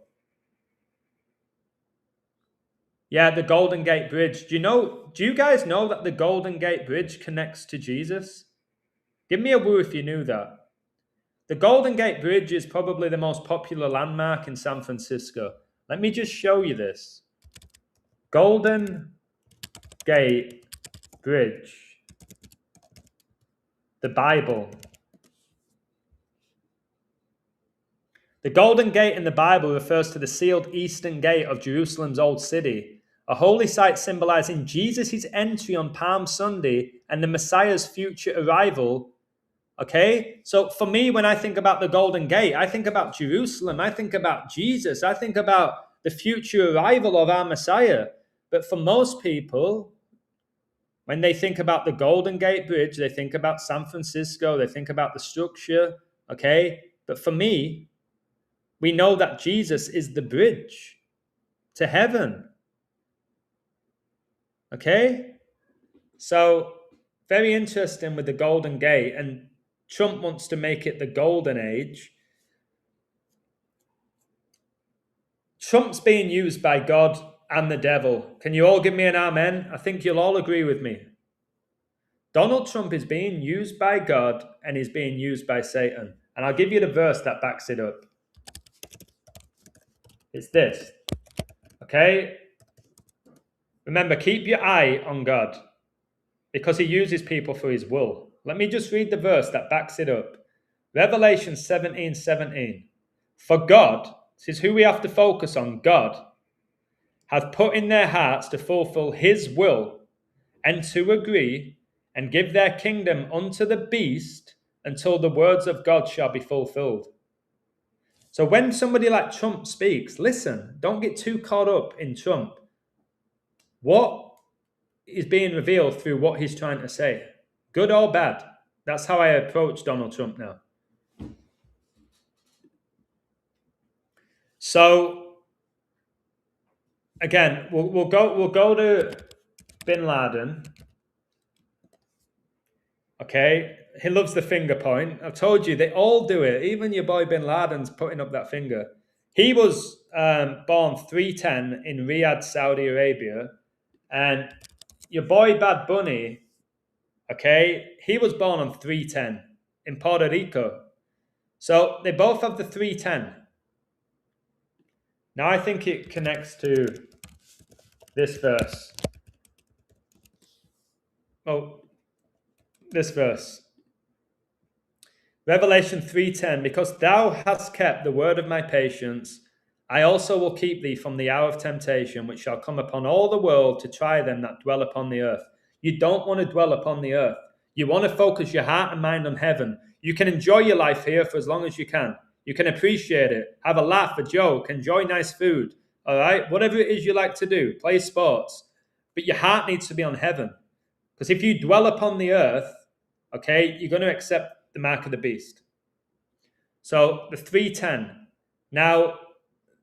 Yeah, the Golden Gate Bridge. Do you guys know that the Golden Gate Bridge connects to Jesus? Give me a woo if you knew that. The Golden Gate Bridge is probably the most popular landmark in San Francisco. Let me just show you this. Golden Gate Bridge. The Bible. The Golden Gate in the Bible refers to the sealed eastern gate of Jerusalem's old city, a holy site symbolizing Jesus' entry on Palm Sunday and the Messiah's future arrival. Okay, so for me, when I think about the Golden Gate, I think about Jerusalem, I think about Jesus, I think about the future arrival of our Messiah. But for most people, when they think about the Golden Gate Bridge, they think about San Francisco, they think about the structure, okay? But for me, we know that Jesus is the bridge to heaven, okay? So, very interesting with the Golden Gate, and Trump wants to make it the Golden Age. Trump's being used by God and the devil. Can you all give me an amen? I think you'll all agree with me. Donald Trump is being used by God and is being used by Satan. And I'll give you the verse that backs it up. It's this. Okay? Remember, keep your eye on God because he uses people for his will. Let me just read the verse that backs it up. Revelation 17:17. For God, this is who we have to focus on, God, hath put in their hearts to fulfill his will and to agree and give their kingdom unto the beast until the words of God shall be fulfilled. So when somebody like Trump speaks, listen, don't get too caught up in Trump. What is being revealed through what he's trying to say? Good or bad? That's how I approach Donald Trump now. So again, we'll go to Bin Laden. Okay, he loves the finger point. I've told you, they all do it. Even your boy Bin Laden's putting up that finger. He was born 310 in Riyadh, Saudi Arabia. And your boy Bad Bunny, okay, he was born on 310 in Puerto Rico. So they both have the 310. Now I think it connects to this verse. Oh, this verse. Revelation 3:10, because thou hast kept the word of my patience, I also will keep thee from the hour of temptation, which shall come upon all the world to try them that dwell upon the earth. You don't want to dwell upon the earth. You want to focus your heart and mind on heaven. You can enjoy your life here for as long as you can. You can appreciate it, have a laugh, a joke, enjoy nice food, all right? Whatever it is you like to do, play sports. But your heart needs to be on heaven. Because if you dwell upon the earth, okay, you're going to accept the mark of the beast. So the 310. Now,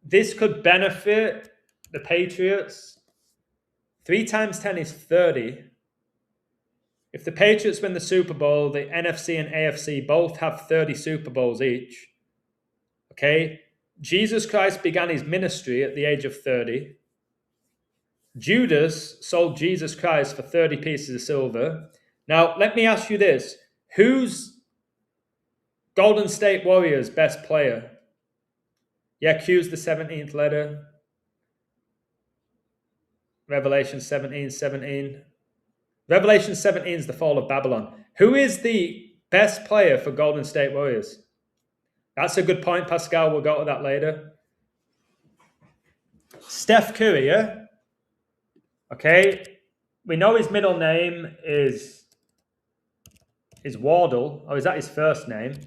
this could benefit the Patriots. 3 times 10 is 30. If the Patriots win the Super Bowl, the NFC and AFC both have 30 Super Bowls each. Okay? Jesus Christ began his ministry at the age of 30. Judas sold Jesus Christ for 30 pieces of silver. Now, let me ask you this. Who's Golden State Warriors' best player? Yeah, Q's the 17th letter. Revelation 17:17. Revelation 17 is the fall of Babylon. Who is the best player for Golden State Warriors? That's a good point, Pascal. We'll go to that later. Steph Curry, yeah? Okay. We know his middle name is Wardle. Or is that his first name?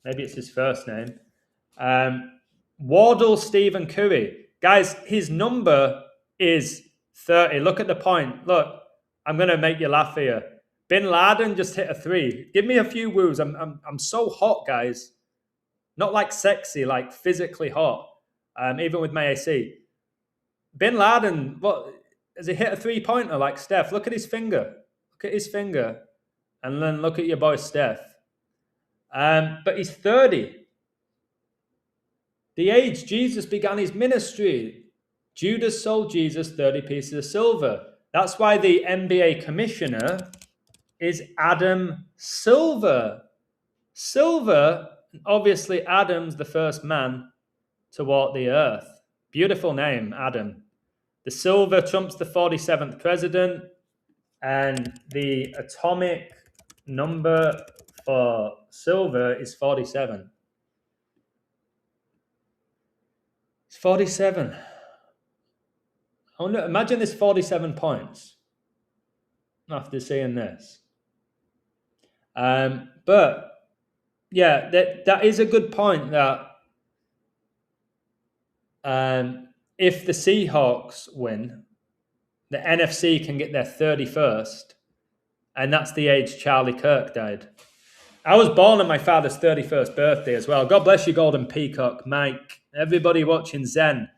Maybe it's his first name. Wardle Stephen Curry. Guys, his number is 30. Look at the point. Look, I'm going to make you laugh here. Bin Laden just hit a 3. Give me a few woos. I'm so hot, guys. Not like sexy, like physically hot. Even with my AC. Bin Laden, what has he hit a 3-pointer like Steph? Look at his finger. Look at his finger. And then look at your boy Steph. But he's 30. The age Jesus began his ministry. Judas sold Jesus 30 pieces of silver. That's why the NBA commissioner is Adam Silver. Silver, obviously Adam's the first man to walk the earth. Beautiful name, Adam. The silver trumps the 47th president, and the atomic number for silver is 47. It's 47. I wonder, imagine this 47 points after seeing this. But yeah, that is a good point that if the Seahawks win, the NFC can get their 31st, and that's the age Charlie Kirk died. I was born on my father's 31st birthday as well. God bless you, Golden Peacock, Mike, everybody watching Zen.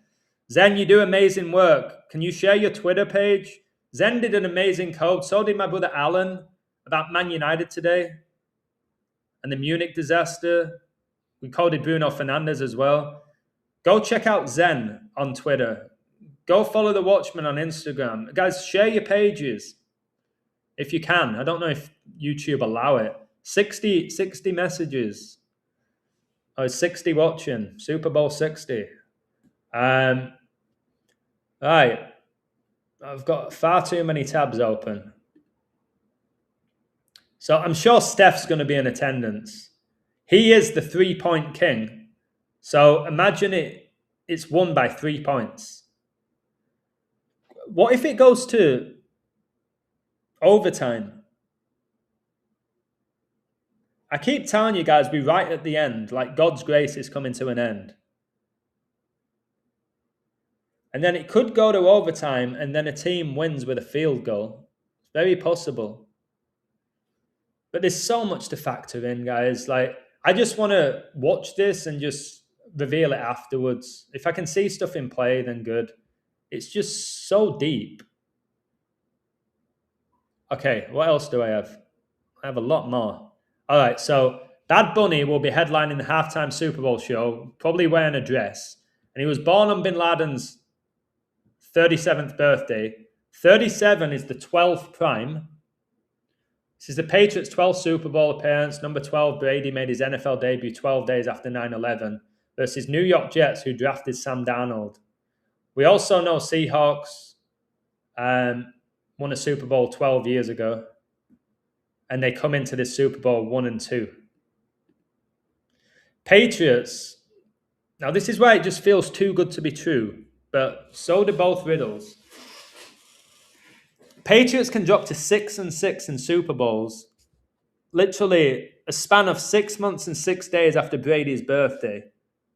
Zen, you do amazing work. Can you share your Twitter page? Zen did an amazing code. So did my brother Alan about Man United today and the Munich disaster. We coded Bruno Fernandes as well. Go check out Zen on Twitter. Go follow the Watchman on Instagram. Guys, share your pages if you can. I don't know if YouTube allow it. 60 messages. Oh, 60 watching. Super Bowl 60. Right. I've got far too many tabs open. So I'm sure Steph's going to be in attendance. He is the 3-point king. So imagine it's won by 3 points. What if it goes to overtime? I keep telling you guys, we're right at the end. Like God's grace is coming to an end. And then it could go to overtime and then a team wins with a field goal. It's very possible. But there's so much to factor in, guys. Like, I just want to watch this and just reveal it afterwards. If I can see stuff in play, then good. It's just so deep. Okay, what else do I have? I have a lot more. All right, so Bad Bunny will be headlining the halftime Super Bowl show, probably wearing a dress. And he was born on Bin Laden's 37th birthday. 37 is the 12th prime. This is the Patriots' 12th Super Bowl appearance. Number 12, Brady made his NFL debut 12 days after 9/11 versus New York Jets, who drafted Sam Darnold. We also know Seahawks won a Super Bowl 12 years ago, and they come into this Super Bowl 1-2. Patriots. Now, this is where it just feels too good to be true, but so do both riddles. Patriots can drop to 6-6 in Super Bowls, literally a span of 6 months and 6 days after Brady's birthday.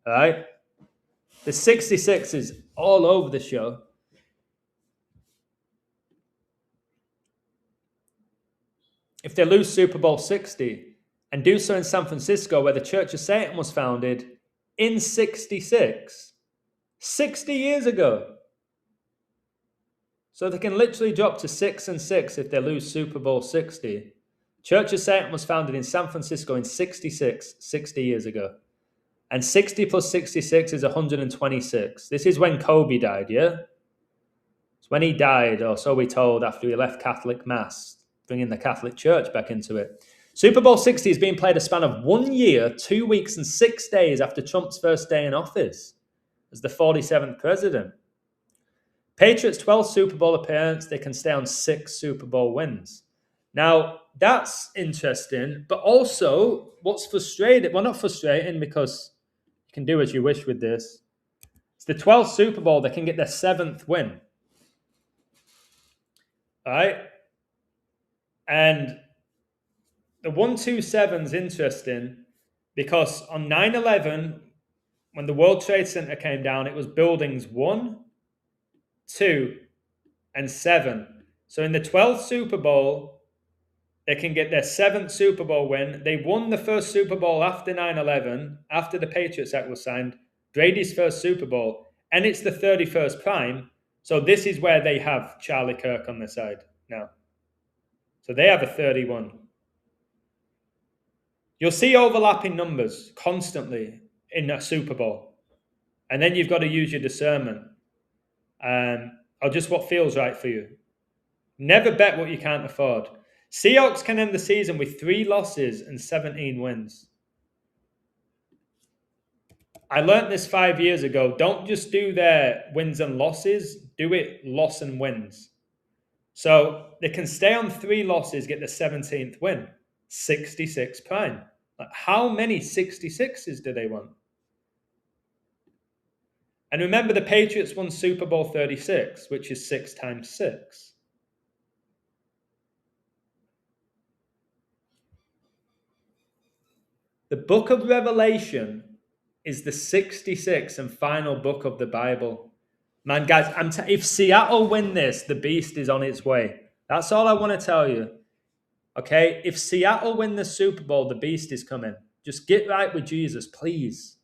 All right? The 66 is all over the show. If they lose Super Bowl 60 and do so in San Francisco, where the Church of Satan was founded in 66, 60 years ago. So they can literally drop to 6-6 if they lose Super Bowl 60. Church of Satan was founded in San Francisco in 66, 60 years ago. And 60 plus 66 is 126. This is when Kobe died, yeah? It's when he died, or so we're told, after he left Catholic Mass, bringing the Catholic Church back into it. Super Bowl 60 is being played a span of 1 year, 2 weeks, and 6 days after Trump's first day in office as the 47th president. Patriots' 12th Super Bowl appearance, they can stay on 6 Super Bowl wins. Now, that's interesting, but also what's frustrating, well, not frustrating because you can do as you wish with this. It's the 12th Super Bowl, they can get their 7th win. All right? And the 127 is interesting because on 9/11, when the World Trade Center came down, it was buildings 1, 2, and 7. So in the 12th Super Bowl, they can get their 7th Super Bowl win. They won the first Super Bowl after 9/11, after the Patriots Act was signed, Brady's first Super Bowl, and it's the 31st prime. So this is where they have Charlie Kirk on their side now. So they have a 31. You'll see overlapping numbers constantly in a Super Bowl. And then you've got to use your discernment. Or just what feels right for you. Never bet what you can't afford. Seahawks can end the season with 3 losses and 17 wins. I learned this 5 years ago. Don't just do their wins and losses. Do it loss and wins. So they can stay on 3 losses, get the 17th win. 66 prime. Like, how many 66s do they want? And remember, the Patriots won Super Bowl 36, which is 6 times 6. The book of Revelation is the 66th and final book of the Bible. Man, guys, if Seattle win this, the beast is on its way. That's all I want to tell you. Okay? If Seattle win the Super Bowl, the beast is coming. Just get right with Jesus, please.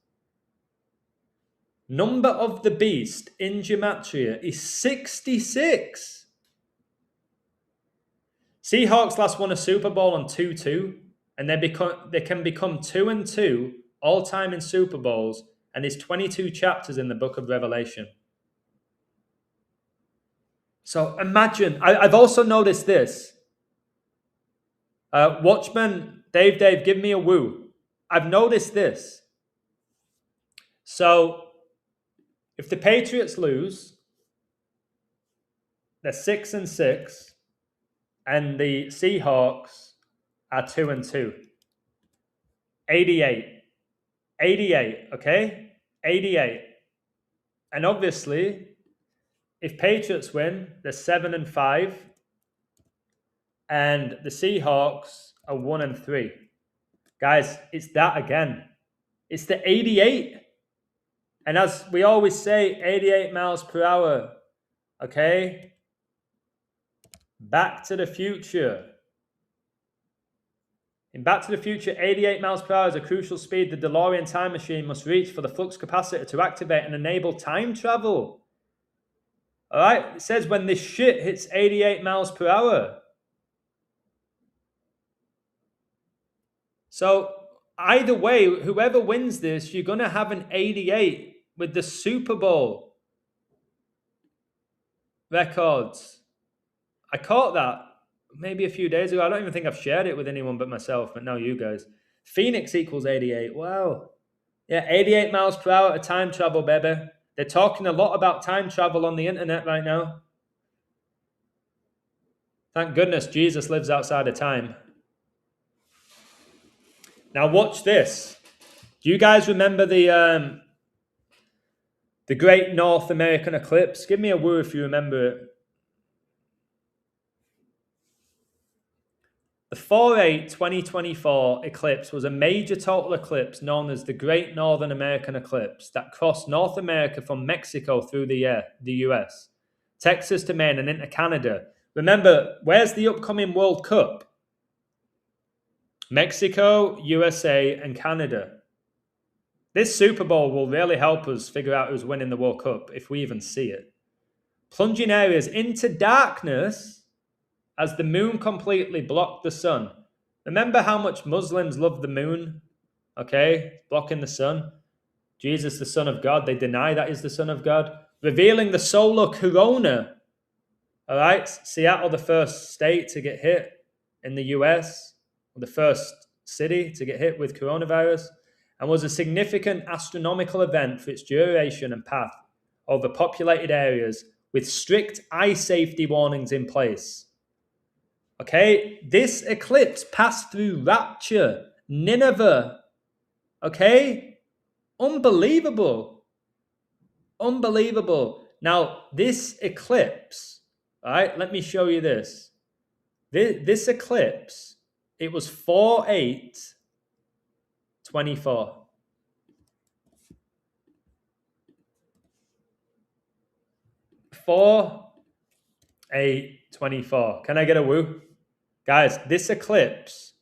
Number of the beast in Gematria is 66. Seahawks last won a Super Bowl on 2-2, and they can become 2-2 all time in Super Bowls, and there's 22 chapters in the book of Revelation. So imagine, I've also noticed this. Watchman, Dave, give me a woo. I've noticed this. So if the Patriots lose, they're 6-6, and the Seahawks are 2-2. 88, okay? 88. And obviously, if Patriots win, they're 7-5, and the Seahawks are 1-3. Guys, it's that again. It's the 88. And as we always say, 88 miles per hour, okay? Back to the Future. In Back to the Future, 88 miles per hour is a crucial speed the DeLorean time machine must reach for the flux capacitor to activate and enable time travel. All right? It says when this shit hits 88 miles per hour. So either way, whoever wins this, you're going to have an 88 with the Super Bowl records. I caught that maybe a few days ago. I don't even think I've shared it with anyone but myself, but now you guys. Phoenix equals 88. Wow. Yeah, 88 miles per hour of time travel, baby. They're talking a lot about time travel on the internet right now. Thank goodness Jesus lives outside of time. Now watch this. Do you guys remember the Great North American Eclipse? Give me a woo if you remember it. The 4/8/2024 eclipse was a major total eclipse known as the Great Northern American Eclipse that crossed North America from Mexico through the US, Texas to Maine, and into Canada. Remember, where's the upcoming World Cup? Mexico, USA, and Canada. This Super Bowl will really help us figure out who's winning the World Cup, if we even see it. Plunging areas into darkness as the moon completely blocked the sun. Remember how much Muslims love the moon? Okay, blocking the sun. Jesus, the Son of God, they deny that is the Son of God. Revealing the solar corona. All right, Seattle, the first state to get hit in the US, the first city to get hit with coronavirus, and was a significant astronomical event for its duration and path over populated areas with strict eye safety warnings in place. Okay, this eclipse passed through Rapture, Nineveh. Okay, unbelievable. Unbelievable. Now, this eclipse, all right, let me show you this. This eclipse, it was 4/8/24. 4/8/24. Can I get a woo? Guys, this eclipse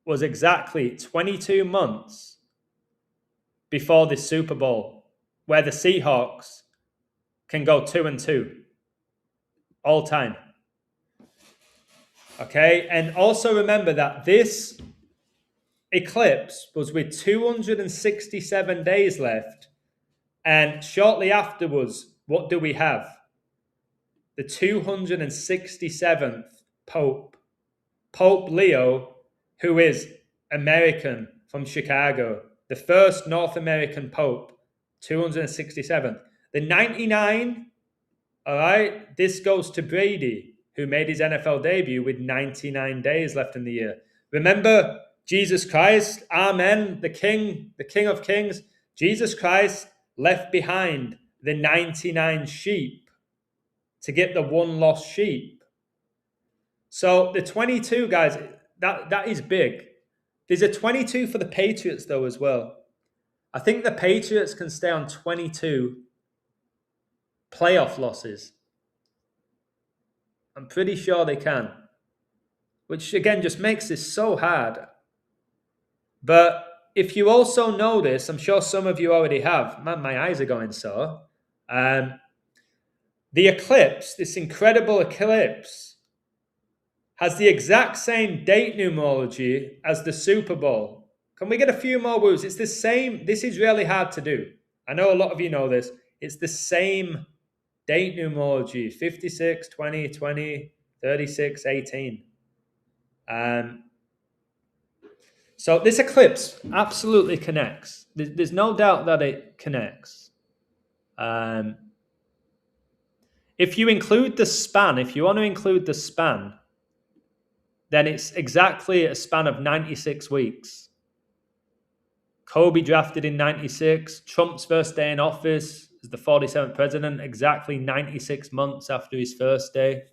was exactly 22 months before this Super Bowl, where the Seahawks can go 2-2 all time. Okay, and also remember that this eclipse was with 267 days left, and shortly afterwards, what do we have? The 267th Pope, Pope Leo, who is American from Chicago, the first North American Pope, 267th. The 99, all right, this goes to Brady, who made his NFL debut with 99 days left in the year. Remember Jesus Christ, Amen, the King of Kings. Jesus Christ left behind the 99 sheep to get the one lost sheep. So the 22, guys, that is big. There's a 22 for the Patriots, though, as well. I think the Patriots can stay on 22 playoff losses. I'm pretty sure they can. Which, again, just makes this so hard. But if you also notice, I'm sure some of you already have. Man, my eyes are going sore. The eclipse, this incredible eclipse, has the exact same date numerology as the Super Bowl. Can we get a few more woos? It's the same. This is really hard to do. I know a lot of you know this. It's the same date numerology, 56, 20, 20, 36, 18. So this eclipse absolutely connects. There's no doubt that it connects. If you include the span, if you want to include the span, then it's exactly a span of 96 weeks. Kobe drafted in 96. Trump's first day in office as the 47th president, exactly 96 months after his first day.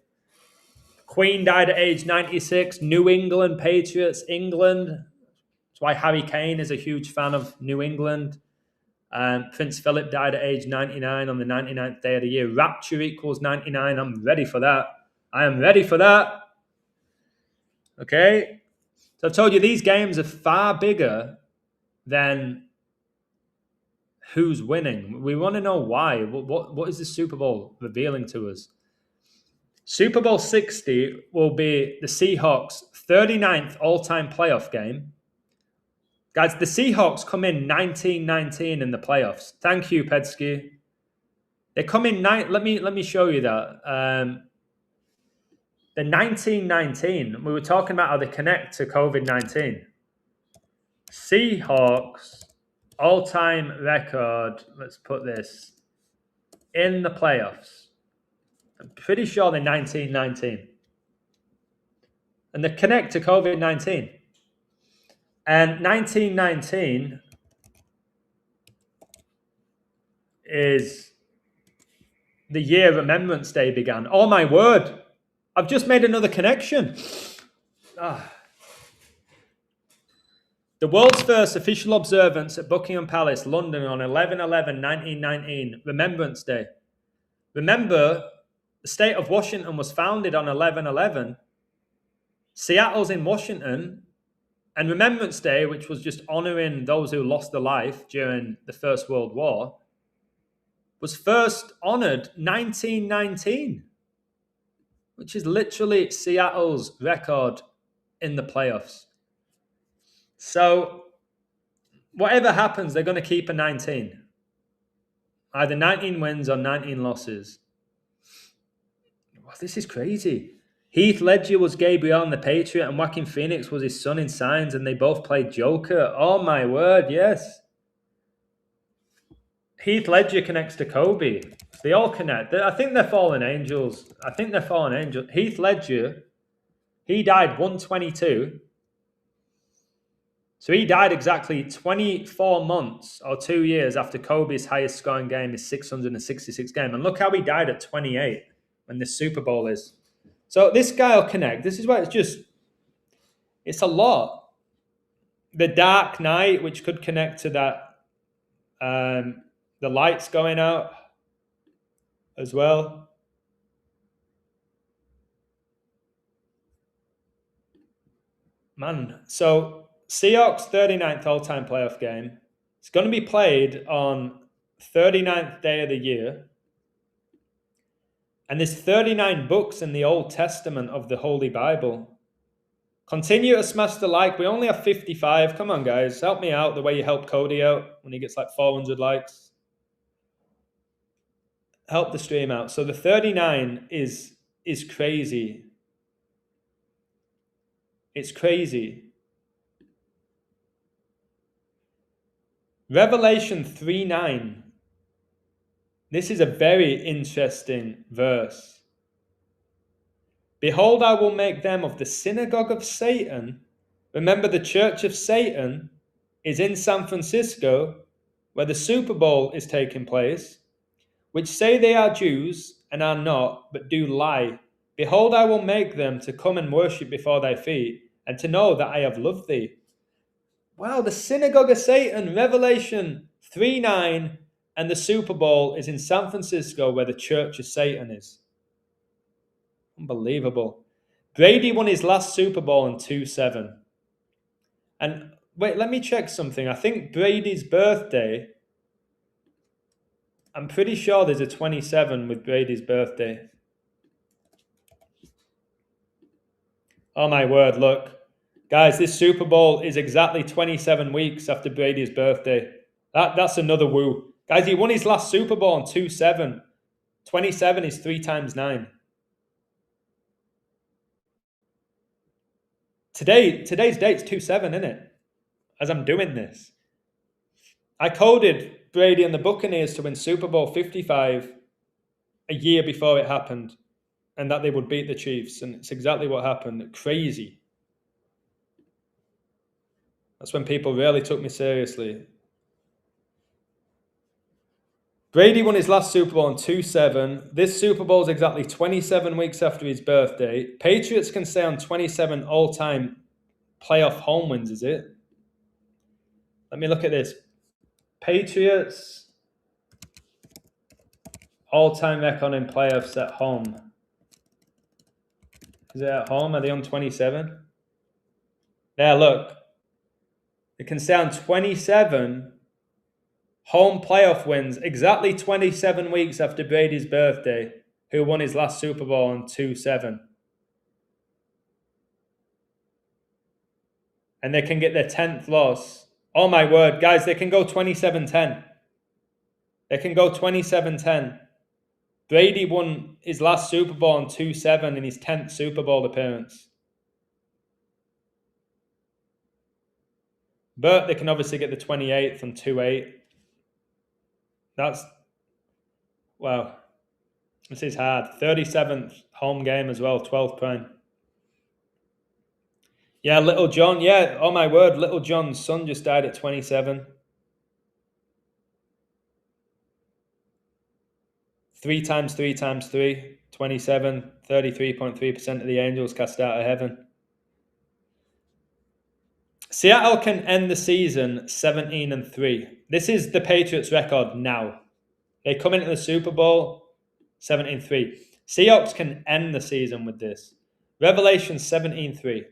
Queen died at age 96. New England Patriots, England. That's why Harry Kane is a huge fan of New England. Prince Philip died at age 99 on the 99th day of the year. Rapture equals 99. I'm ready for that. I am ready for that. Okay? So I've told you these games are far bigger than who's winning. We want to know why. What is the Super Bowl revealing to us? Super Bowl 60 will be the Seahawks' 39th all-time playoff game. Guys, the Seahawks come in 19-19 in the playoffs. Thank you, Pedsky. They come in let me show you that. The 19-19, we were talking about how they connect to COVID-19. Seahawks all-time record, let's put this, in the playoffs. I'm pretty sure they're 19-19. And they connect to COVID-19. And 1919 is the year Remembrance Day began. Oh my word! I've just made another connection. The world's first official observance at Buckingham Palace, London, on 11/11/1919, Remembrance Day. Remember, the state of Washington was founded on 11/11. Seattle's in Washington, and Remembrance Day, which was just honoring those who lost their life during the First World War, was first honored 1919, which is literally Seattle's record in the playoffs. So whatever happens, they're going to keep a 19. Either 19 wins or 19 losses. Well, this is crazy. Heath Ledger was Gabriel in the Patriot, and Joaquin Phoenix was his son in Signs, and they both played Joker. Oh my word, yes. Heath Ledger connects to Kobe. They all connect. I think they're fallen angels. Heath Ledger, he died 122. So he died exactly 24 months or 2 years after Kobe's highest scoring game, his 666 game. And look how he died at 28 when the Super Bowl is. So this guy will connect. This is why it's a lot. The Dark Knight, which could connect to that, the lights going out as well. Man, so Seahawks 39th all-time playoff game. It's going to be played on 39th day of the year. And there's 39 books in the Old Testament of the Holy Bible. Continue to smash the like. We only have 55. Come on, guys. Help me out the way you help Cody out when he gets like 400 likes. Help the stream out. So the 39 is crazy. It's crazy. Revelation 3:9. This is a very interesting verse. Behold, I will make them of the synagogue of Satan. Remember, the church of Satan is in San Francisco, where the Super Bowl is taking place, which say they are Jews and are not, but do lie. Behold, I will make them to come and worship before thy feet, and to know that I have loved thee. Wow, the synagogue of Satan, Revelation 3:9, and the Super Bowl is in San Francisco, where the church of Satan is. Unbelievable. Brady won his last Super Bowl in 2-7. And wait, let me check something. I think Brady's birthday, I'm pretty sure there's a 27 with Brady's birthday. Oh my word, look. Guys, this Super Bowl is exactly 27 weeks after Brady's birthday. That's another woo. Guys, he won his last Super Bowl in 2-7. 27 is 3 times 9. Today's date's 2-7, isn't it? As I'm doing this. I coded Brady and the Buccaneers to win Super Bowl 55 a year before it happened, and that they would beat the Chiefs, and it's exactly what happened. Crazy. That's when people really took me seriously. Brady won his last Super Bowl in 2-7. This Super Bowl is exactly 27 weeks after his birthday. Patriots can stay on 27 all-time playoff home wins, is it? Let me look at this. Patriots all-time record in playoffs at home. Is it at home? Are they on 27? There, look. It can stay on 27 home playoff wins exactly 27 weeks after Brady's birthday, who won his last Super Bowl in 2-7. And they can get their 10th loss. Oh my word, guys, they can go 27-10. They can go 27-10. Brady won his last Super Bowl in 2-7 in his 10th Super Bowl appearance. But they can obviously get the 28th and 2-8. That's, wow. This is hard. 37th home game as well, 12th prime. Yeah, Little John. Yeah, oh my word, Little John's son just died at 27. 3 times 3 times 3, 27, 33.3% of the angels cast out of heaven. Seattle can end the season 17-3. This is the Patriots' record now. They come into the Super Bowl 17-3. Seahawks can end the season with this. Revelation 17-3.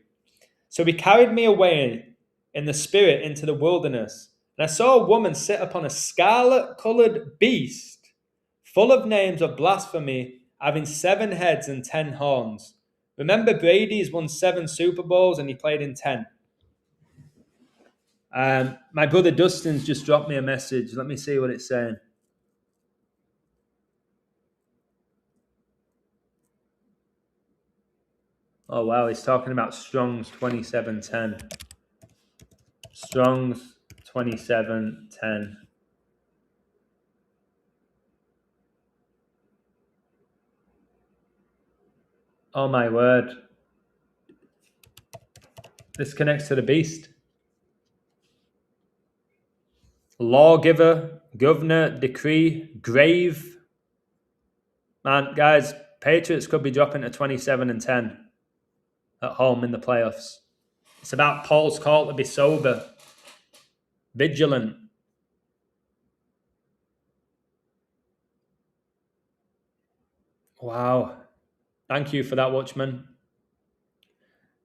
So he carried me away in the spirit into the wilderness, and I saw a woman sit upon a scarlet-colored beast, full of names of blasphemy, having 7 heads and 10 horns. Remember, Brady's won 7 Super Bowls and he played in 10. My brother Dustin's just dropped me a message. Let me see what it's saying. Oh, wow. He's talking about Strong's 2710. Strong's 2710. Oh, my word. This connects to the beast. Lawgiver, governor, decree, grave. Man, guys, Patriots could be dropping to 27-10 at home in the playoffs. It's about Paul's call to be sober, vigilant. Wow. Thank you for that, Watchman.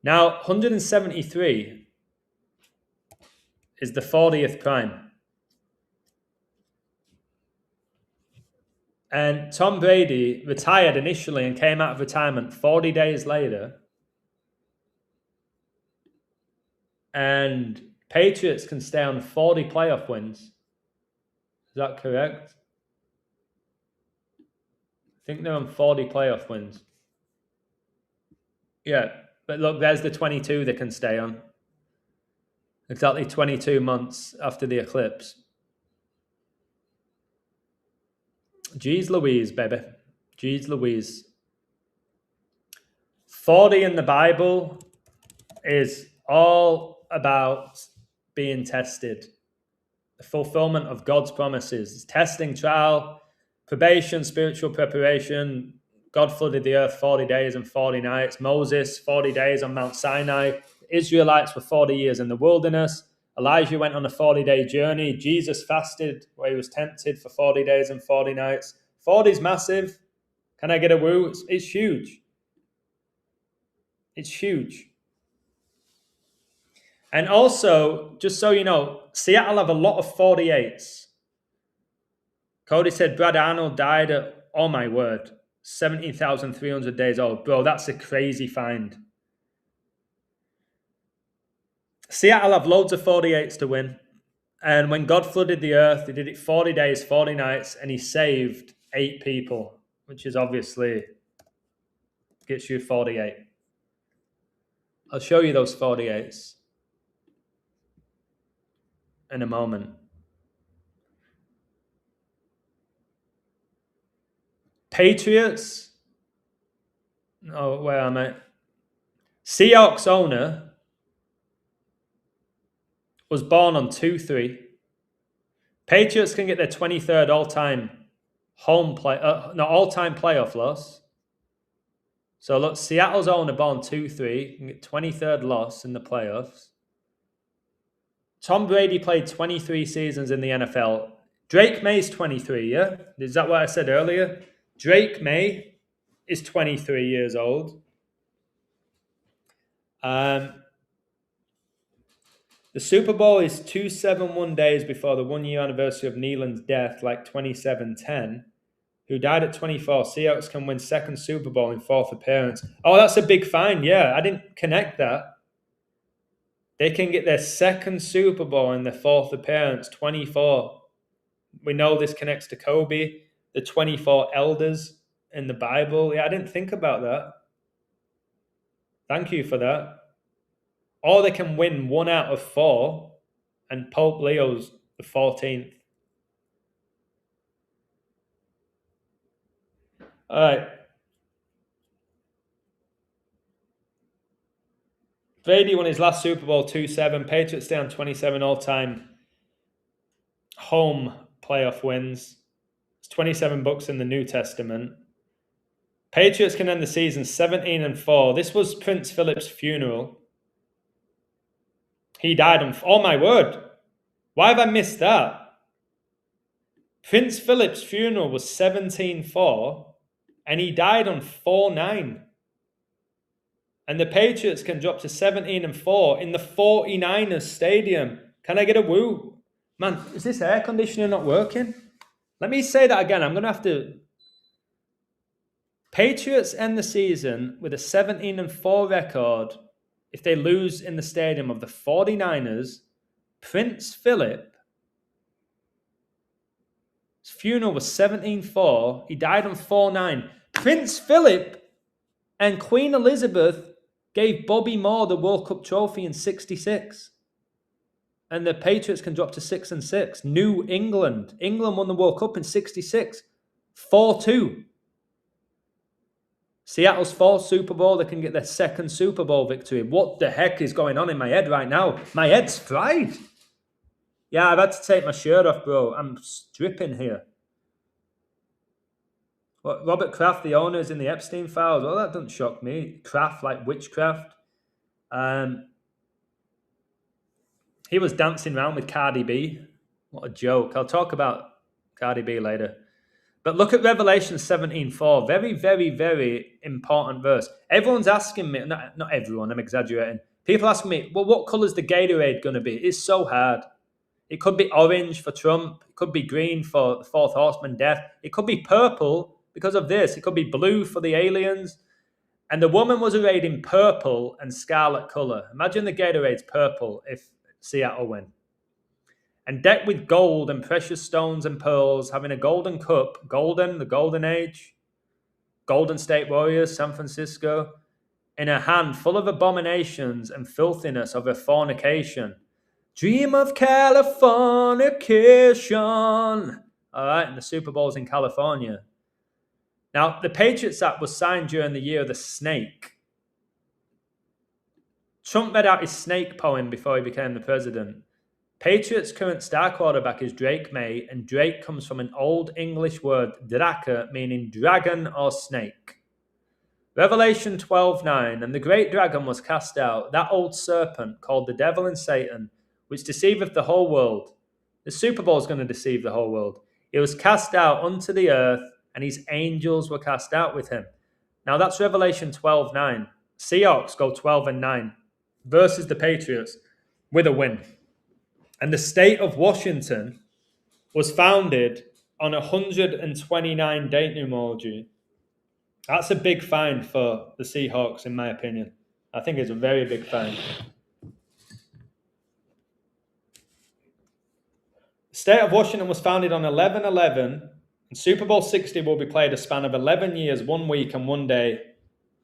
Now, 173 is the 40th prime. And Tom Brady retired initially and came out of retirement 40 days later. And Patriots can stay on 40 playoff wins. Is that correct? I think they're on 40 playoff wins. Yeah, but look, there's the 22 they can stay on. Exactly 22 months after the eclipse. Jeez Louise, baby. Jeez Louise. 40 in the Bible is all about being tested. The fulfillment of God's promises. Testing, trial, probation, spiritual preparation. God flooded the earth 40 days and 40 nights. Moses, 40 days on Mount Sinai. The Israelites were 40 years in the wilderness. Elijah went on a 40-day journey. Jesus fasted where he was tempted for 40 days and 40 nights. 40 is massive. Can I get a woo? It's huge. It's huge. And also, just so you know, Seattle have a lot of 48s. Cody said Brad Arnold died at, oh my word, 17,300 days old. Bro, that's a crazy find. Seattle have loads of 48s to win. And when God flooded the earth, he did it 40 days, 40 nights, and he saved 8 people, which is obviously gets you 48. I'll show you those 48s in a moment. Patriots. Oh, where am I? Seahawks owner was born on 2-3. Patriots can get their 23rd all-time all-time playoff loss. So look, Seattle's owner born 2-3 can get 23rd loss in the playoffs. Tom Brady played 23 seasons in the NFL. Drake May's 23, yeah? Is that what I said earlier? Drake May is 23 years old. The Super Bowl is 271 days before the 1-year anniversary of Nealon's death, like 2710, who died at 24. Seahawks can win 2nd Super Bowl in 4th appearance. Oh, that's a big find. Yeah, I didn't connect that. They can get their 2nd Super Bowl in their 4th appearance, 24. We know this connects to Kobe, the 24 elders in the Bible. Yeah, I didn't think about that. Thank you for that. Or they can win 1 out of 4, and Pope Leo's the 14th. All right. Brady won his last Super Bowl 2-7. Patriots stay on 27 all-time home playoff wins. It's 27 books in the New Testament. Patriots can end the season 17-4. This was Prince Philip's funeral. He died on... Oh my word. Why have I missed that? Prince Philip's funeral was 17-4 and he died on 4-9. And the Patriots can drop to 17-4 in the 49ers stadium. Can I get a woo? Man, is this air conditioner not working? Let me say that again. I'm going to have to... Patriots end the season with a 17-4 record if they lose in the stadium of the 49ers. Prince Philip... His funeral was 17-4. He died on 4-9. Prince Philip and Queen Elizabeth gave Bobby Moore the World Cup trophy in 66. And the Patriots can drop to 6-6. New England. England won the World Cup in 66. 4-2. Seattle's fourth Super Bowl. They can get their second Super Bowl victory. What the heck is going on in my head right now? My head's fried. Yeah, I've had to take my shirt off, bro. I'm stripping here. What, Robert Kraft, the owner, is in the Epstein files. Well, that doesn't shock me. Kraft, like witchcraft. He was dancing around with Cardi B. What a joke. I'll talk about Cardi B later. But look at Revelation 17:4. Very, very, very important verse. Everyone's asking me, not everyone, I'm exaggerating. People asking me, well, what colour is the Gatorade going to be? It's so hard. It could be orange for Trump. It could be green for the fourth horseman death. It could be purple because of this. It could be blue for the aliens. And the woman was arrayed in purple and scarlet colour. Imagine the Gatorade's purple if Seattle win. And decked with gold and precious stones and pearls, having a golden cup, golden, the golden age, Golden State Warriors, San Francisco, in a hand full of abominations and filthiness of her fornication. Dream of Californication. All right, and the Super Bowl's in California. Now, the Patriots Act was signed during the year of the snake. Trump read out his snake poem before he became the president. Patriots' current star quarterback is Drake May, and Drake comes from an Old English word, draka, meaning dragon or snake. Revelation 12:9, and the great dragon was cast out, that old serpent called the devil and Satan, which deceiveth the whole world. The Super Bowl is going to deceive the whole world. He was cast out unto the earth, and his angels were cast out with him. Now that's Revelation 12:9. Seahawks go 12-9 versus the Patriots with a win. And the state of Washington was founded on 129 date numerology. That's a big find for the Seahawks, in my opinion. I think it's a very big find. The state of Washington was founded on 11/11, and Super Bowl 60 will be played a span of 11 years, 1 week and 1 day,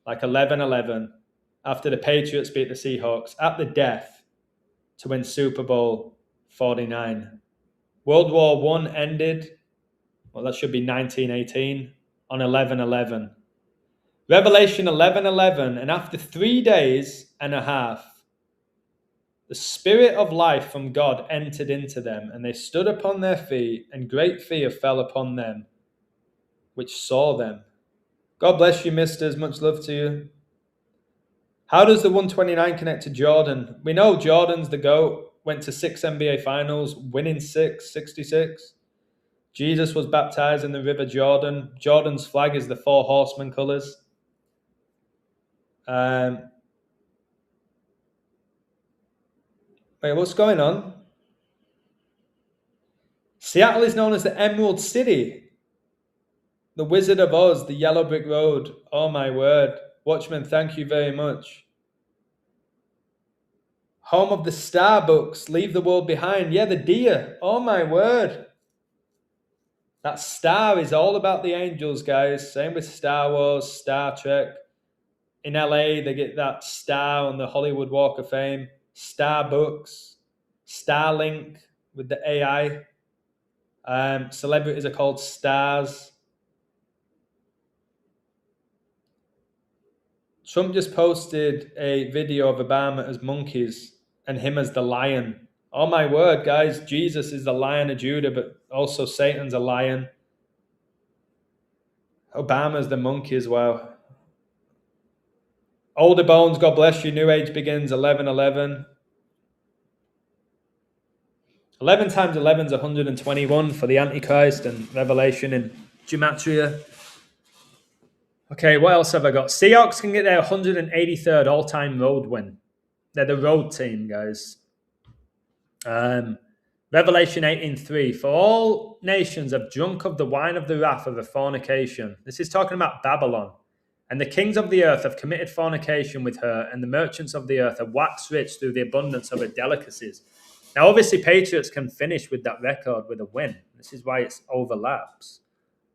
like 11/11, after the Patriots beat the Seahawks at the death to win Super Bowl 49. World War I ended, well, that should be 1918, on 11/11. Revelation 11:11, and after 3 days and a half, the Spirit of life from God entered into them, and they stood upon their feet, and great fear fell upon them which saw them. God bless you, misters. Much love to you. How does the 129 connect to Jordan? We know Jordan's the GOAT. Went to 6 NBA finals, winning 6, 66. Jesus was baptized in the River Jordan. Jordan's flag is the 4 horsemen colors. Wait, what's going on? Seattle is known as the Emerald City. The Wizard of Oz, the Yellow Brick Road. Oh my word. Watchmen, thank you very much. Home of the Starbooks, Leave the World Behind. Yeah, the deer. Oh my word. That star is all about the angels, guys. Same with Star Wars, Star Trek. In LA, they get that star on the Hollywood Walk of Fame. Starbooks, Starlink with the AI. Celebrities are called stars. Trump just posted a video of Obama as monkeys and him as the lion. Oh my word, guys. Jesus is the Lion of Judah, but also Satan's a lion. Obama's the monkey as well. Older Bones, God bless you. New Age begins 11:11. 11 times 11 is 121 for the Antichrist and Revelation in Gematria. Okay, what else have I got? Seahawks can get their 183rd all-time road win. They're the road team, guys. Revelation 18:3. For all nations have drunk of the wine of the wrath of the fornication. This is talking about Babylon. And the kings of the earth have committed fornication with her, and the merchants of the earth have waxed rich through the abundance of her delicacies. Now, obviously, Patriots can finish with that record with a win. This is why it overlaps.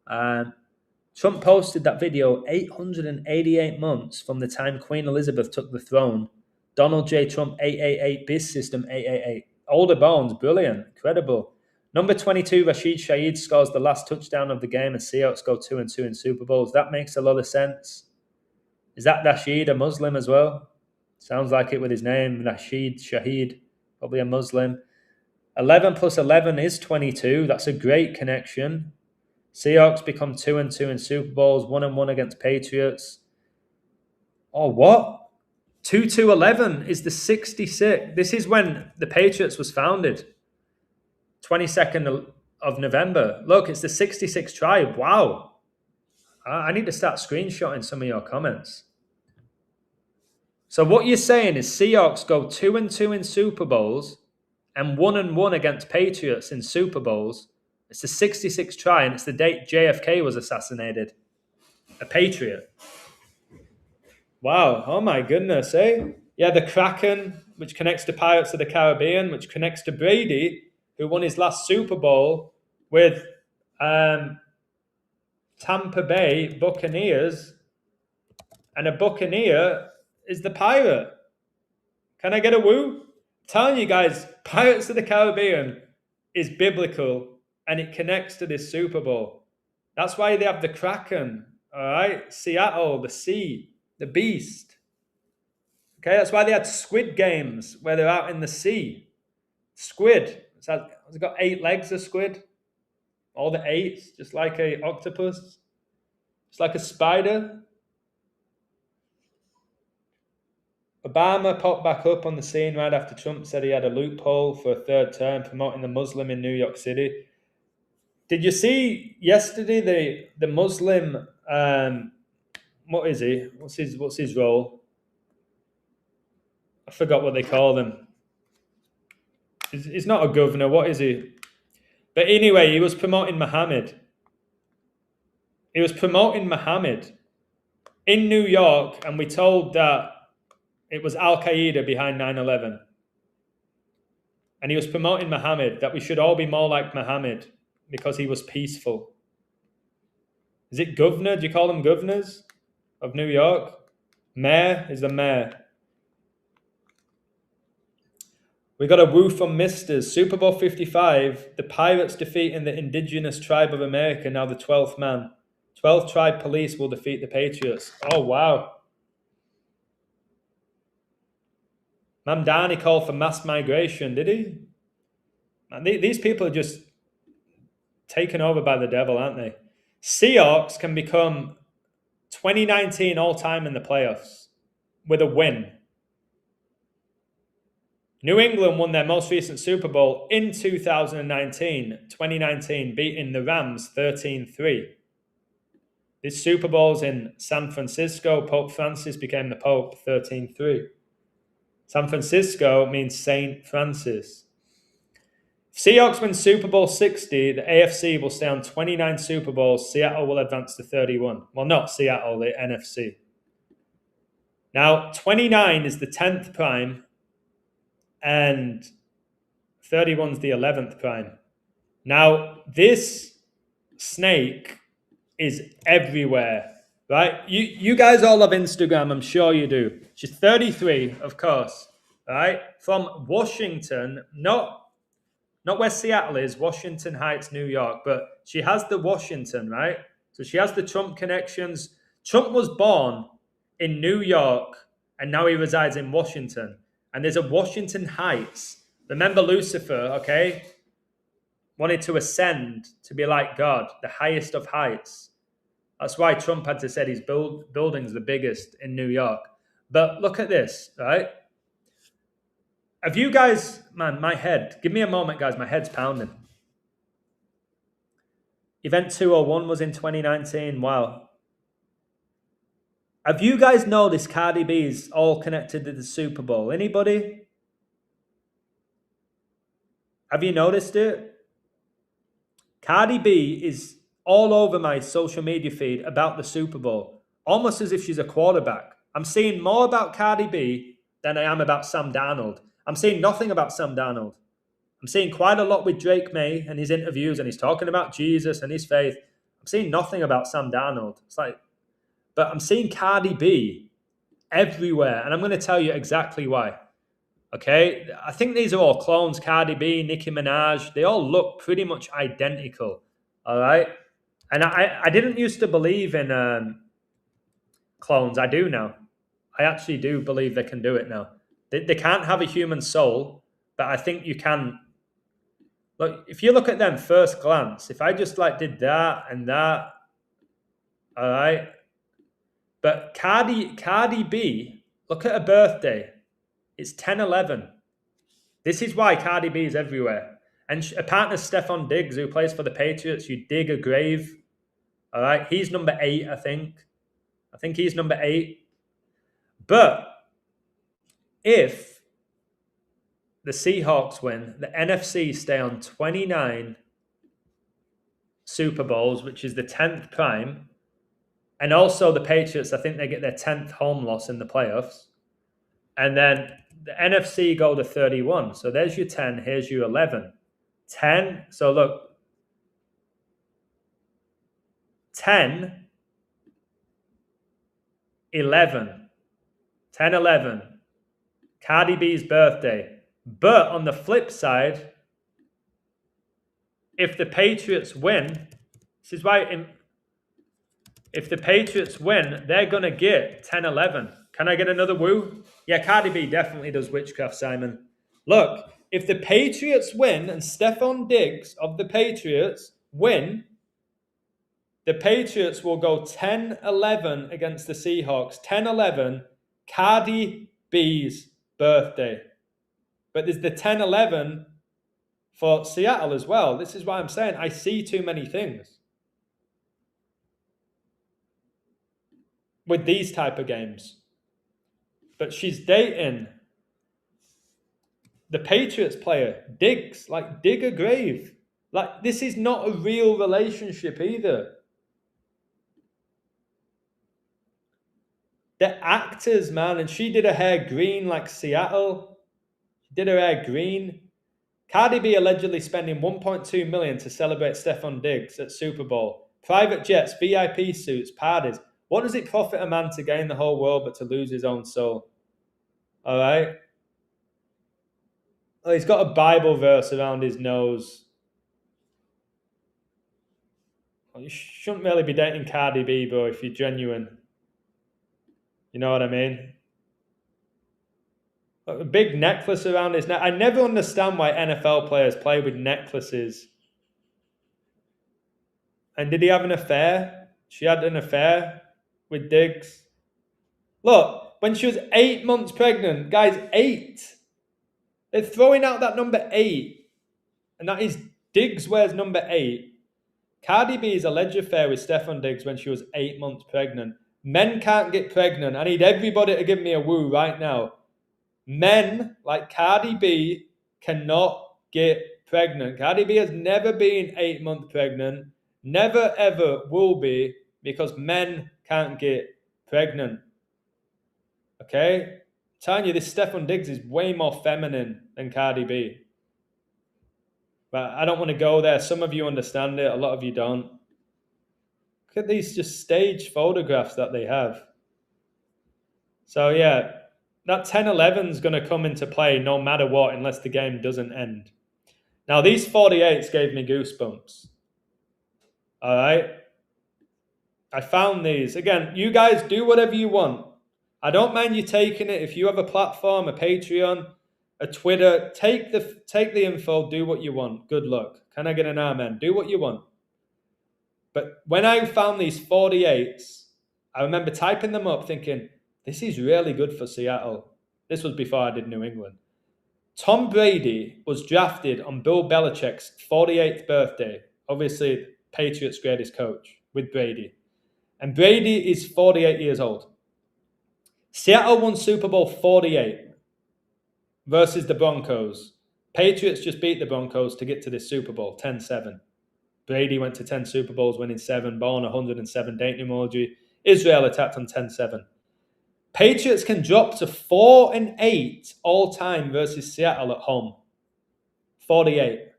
Trump posted that video 888 months from the time Queen Elizabeth took the throne. Donald J. Trump 888, Biz System 888. Older Bones, brilliant, incredible. Number 22, Rashid Shaheed scores the last touchdown of the game, and Seahawks go 2-2 in Super Bowls. That makes a lot of sense. Is that Rashid a Muslim as well? Sounds like it with his name, Rashid Shaheed, probably a Muslim. 11 plus 11 is 22. That's a great connection. Seahawks become 2-2 in Super Bowls, 1-1 against Patriots. Oh, what? 2-2-11 is the 66. This is when the Patriots was founded. 22nd of November. Look, it's the 66 tribe. Wow. I need to start screenshotting some of your comments. So what you're saying is Seahawks go 2-2 in Super Bowls and 1-1 against Patriots in Super Bowls. It's the 66 try, and it's the date JFK was assassinated. A Patriot. Wow. Oh my goodness, eh? Yeah, the Kraken, which connects to Pirates of the Caribbean, which connects to Brady, who won his last Super Bowl with Tampa Bay Buccaneers. And a Buccaneer is the pirate. Can I get a woo? I'm telling you guys, Pirates of the Caribbean is biblical, and it connects to this Super Bowl. That's why they have the Kraken, all right? Seattle, the sea, the beast. Okay, that's why they had squid games where they're out in the sea. Squid. Has it got 8 legs, a squid? All the 8, just like an octopus. Just like a spider. Obama popped back up on the scene right after Trump said he had a loophole for a 3rd term promoting the Muslim in New York City. Did you see yesterday the Muslim? What is he? What's his role? I forgot what they call him. He's not a governor. What is he? But anyway, he was promoting Muhammad. He was promoting Muhammad in New York, and we told that it was Al-Qaeda behind 9/11. And he was promoting Muhammad, that we should all be more like Muhammad because he was peaceful. Is it governor? Do you call them governors of New York? Mayor is the mayor. We got a woo from Misters. Super Bowl 55, the Pirates defeating the indigenous tribe of America, now the 12th man. 12th tribe police will defeat the Patriots. Oh, wow. Mamdani called for mass migration, did he? Man, these people are just taken over by the devil, aren't they? Seahawks can become 2019 all-time in the playoffs with a win. New England won their most recent Super Bowl in 2019, beating the Rams 13-3. This Super Bowl's in San Francisco. Pope Francis became the Pope 13-3. San Francisco means Saint Francis. If Seahawks win Super Bowl 60, the AFC will stay on 29 Super Bowls. Seattle will advance to 31. Well, not Seattle, the NFC. Now, 29 is the 10th prime, and 31 is the 11th prime. Now, this snake is everywhere, right? You guys all have Instagram, I'm sure you do. She's 33, of course, right? From Washington, not where Seattle is, Washington Heights, New York, but she has the Washington, right? So she has the Trump connections. Trump was born in New York, and now he resides in Washington. And there's a Washington Heights. Remember Lucifer, okay? Wanted to ascend to be like God, the highest of heights. That's why Trump had to say his building's the biggest in New York. But look at this, right? Have you guys, man, my head, give me a moment, guys, my head's pounding. Event 201 was in 2019. Wow. Have you guys noticed Cardi B's all connected to the Super Bowl? Anybody? Have you noticed it? Cardi B is all over my social media feed about the Super Bowl, almost as if she's a quarterback. I'm seeing more about Cardi B than I am about Sam Darnold. I'm seeing nothing about Sam Darnold. I'm seeing quite a lot with Drake May and his interviews, and he's talking about Jesus and his faith. I'm seeing nothing about Sam Darnold. It's like, but I'm seeing Cardi B everywhere, and I'm going to tell you exactly why. Okay, I think these are all clones. Cardi B, Nicki Minaj, they all look pretty much identical. All right, and I didn't used to believe in clones. I do now. I actually do believe they can do it now. They can't have a human soul, but I think you can. Look, if you look at them first glance, if I just like did that and that, all right. But Cardi B, look at her birthday. It's 10/11. This is why Cardi B is everywhere. And her partner Stephon Diggs, who plays for the Patriots, you dig a grave. All right, he's number 8, I think. I think he's number 8. But if the Seahawks win, the NFC stay on 29 Super Bowls, which is the 10th prime. And also the Patriots, I think they get their 10th home loss in the playoffs. And then the NFC go to 31. So there's your 10. Here's your 11. 10. So look. 10, 11. 10, 11. Cardi B's birthday. But on the flip side, if the Patriots win, this is why if the Patriots win, they're going to get 10, 11. Can I get another woo? Yeah, Cardi B definitely does witchcraft, Simon. Look, if the Patriots win and Stephon Diggs of the Patriots win, the Patriots will go 10-11 against the Seahawks. 10-11, Cardi B's birthday. But there's the 10-11 for Seattle as well. This is why I'm saying I see too many things with these type of games. But she's dating the Patriots player, Diggs. Like, dig a grave. Like, this is not a real relationship either. They're actors, man. And she did her hair green like Seattle. She did her hair green. Cardi B allegedly spending $1.2 million to celebrate Stephon Diggs at Super Bowl. Private jets, VIP suits, parties. What does it profit a man to gain the whole world but to lose his own soul? All right. Oh, he's got a Bible verse around his nose. Well, you shouldn't really be dating Cardi B, bro, if you're genuine. You know what I mean? A big necklace around his neck. I never understand why NFL players play with necklaces. And did he have an affair? She had an affair with Diggs. Look, when she was 8 months pregnant, guys, 8. They're throwing out that number 8. And that is Diggs wears number 8. Cardi B's alleged affair with Stephon Diggs when she was 8 months pregnant. Men can't get pregnant. I need everybody to give me a woo right now. Men like Cardi B cannot get pregnant. Cardi B has never been 8 months pregnant. Never ever will be, because men can't get pregnant. Okay? I'm telling you, this Stephon Diggs is way more feminine than Cardi B. But I don't want to go there. Some of you understand it. A lot of you don't. Look at these just staged photographs that they have. So yeah, that 10-11 is going to come into play no matter what, unless the game doesn't end. Now, these 48s gave me goosebumps. All right? I found these. Again, you guys do whatever you want. I don't mind you taking it. If you have a platform, a Patreon, a Twitter, take the info, do what you want. Good luck. Can I get an amen? Do what you want. But when I found these 48s, I remember typing them up thinking, this is really good for Seattle. This was before I did New England. Tom Brady was drafted on Bill Belichick's 48th birthday. Obviously, Patriots' greatest coach with Brady. And Brady is 48 years old. Seattle won Super Bowl 48 versus the Broncos. Patriots just beat the Broncos to get to this Super Bowl, 10-7. Brady went to 10 Super Bowls, winning 7, born 107, date emoji. Israel attacked on 10-7. Patriots can drop to 4-8 all time versus Seattle at home. 48.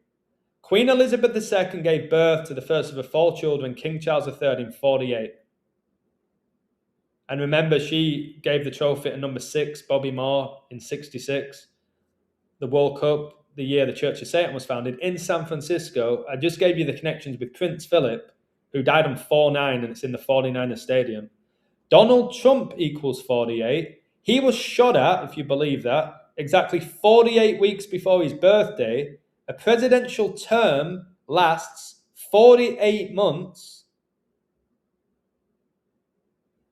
Queen Elizabeth II gave birth to the first of her 4 children, King Charles III, in 48. And remember, she gave the trophy to number 6, Bobby Moore, in 66. The World Cup, the year the Church of Satan was founded, in San Francisco. I just gave you the connections with Prince Philip, who died on 4/9, and it's in the 49ers Stadium. Donald Trump equals 48. He was shot at, if you believe that, exactly 48 weeks before his birthday. A presidential term lasts 48 months.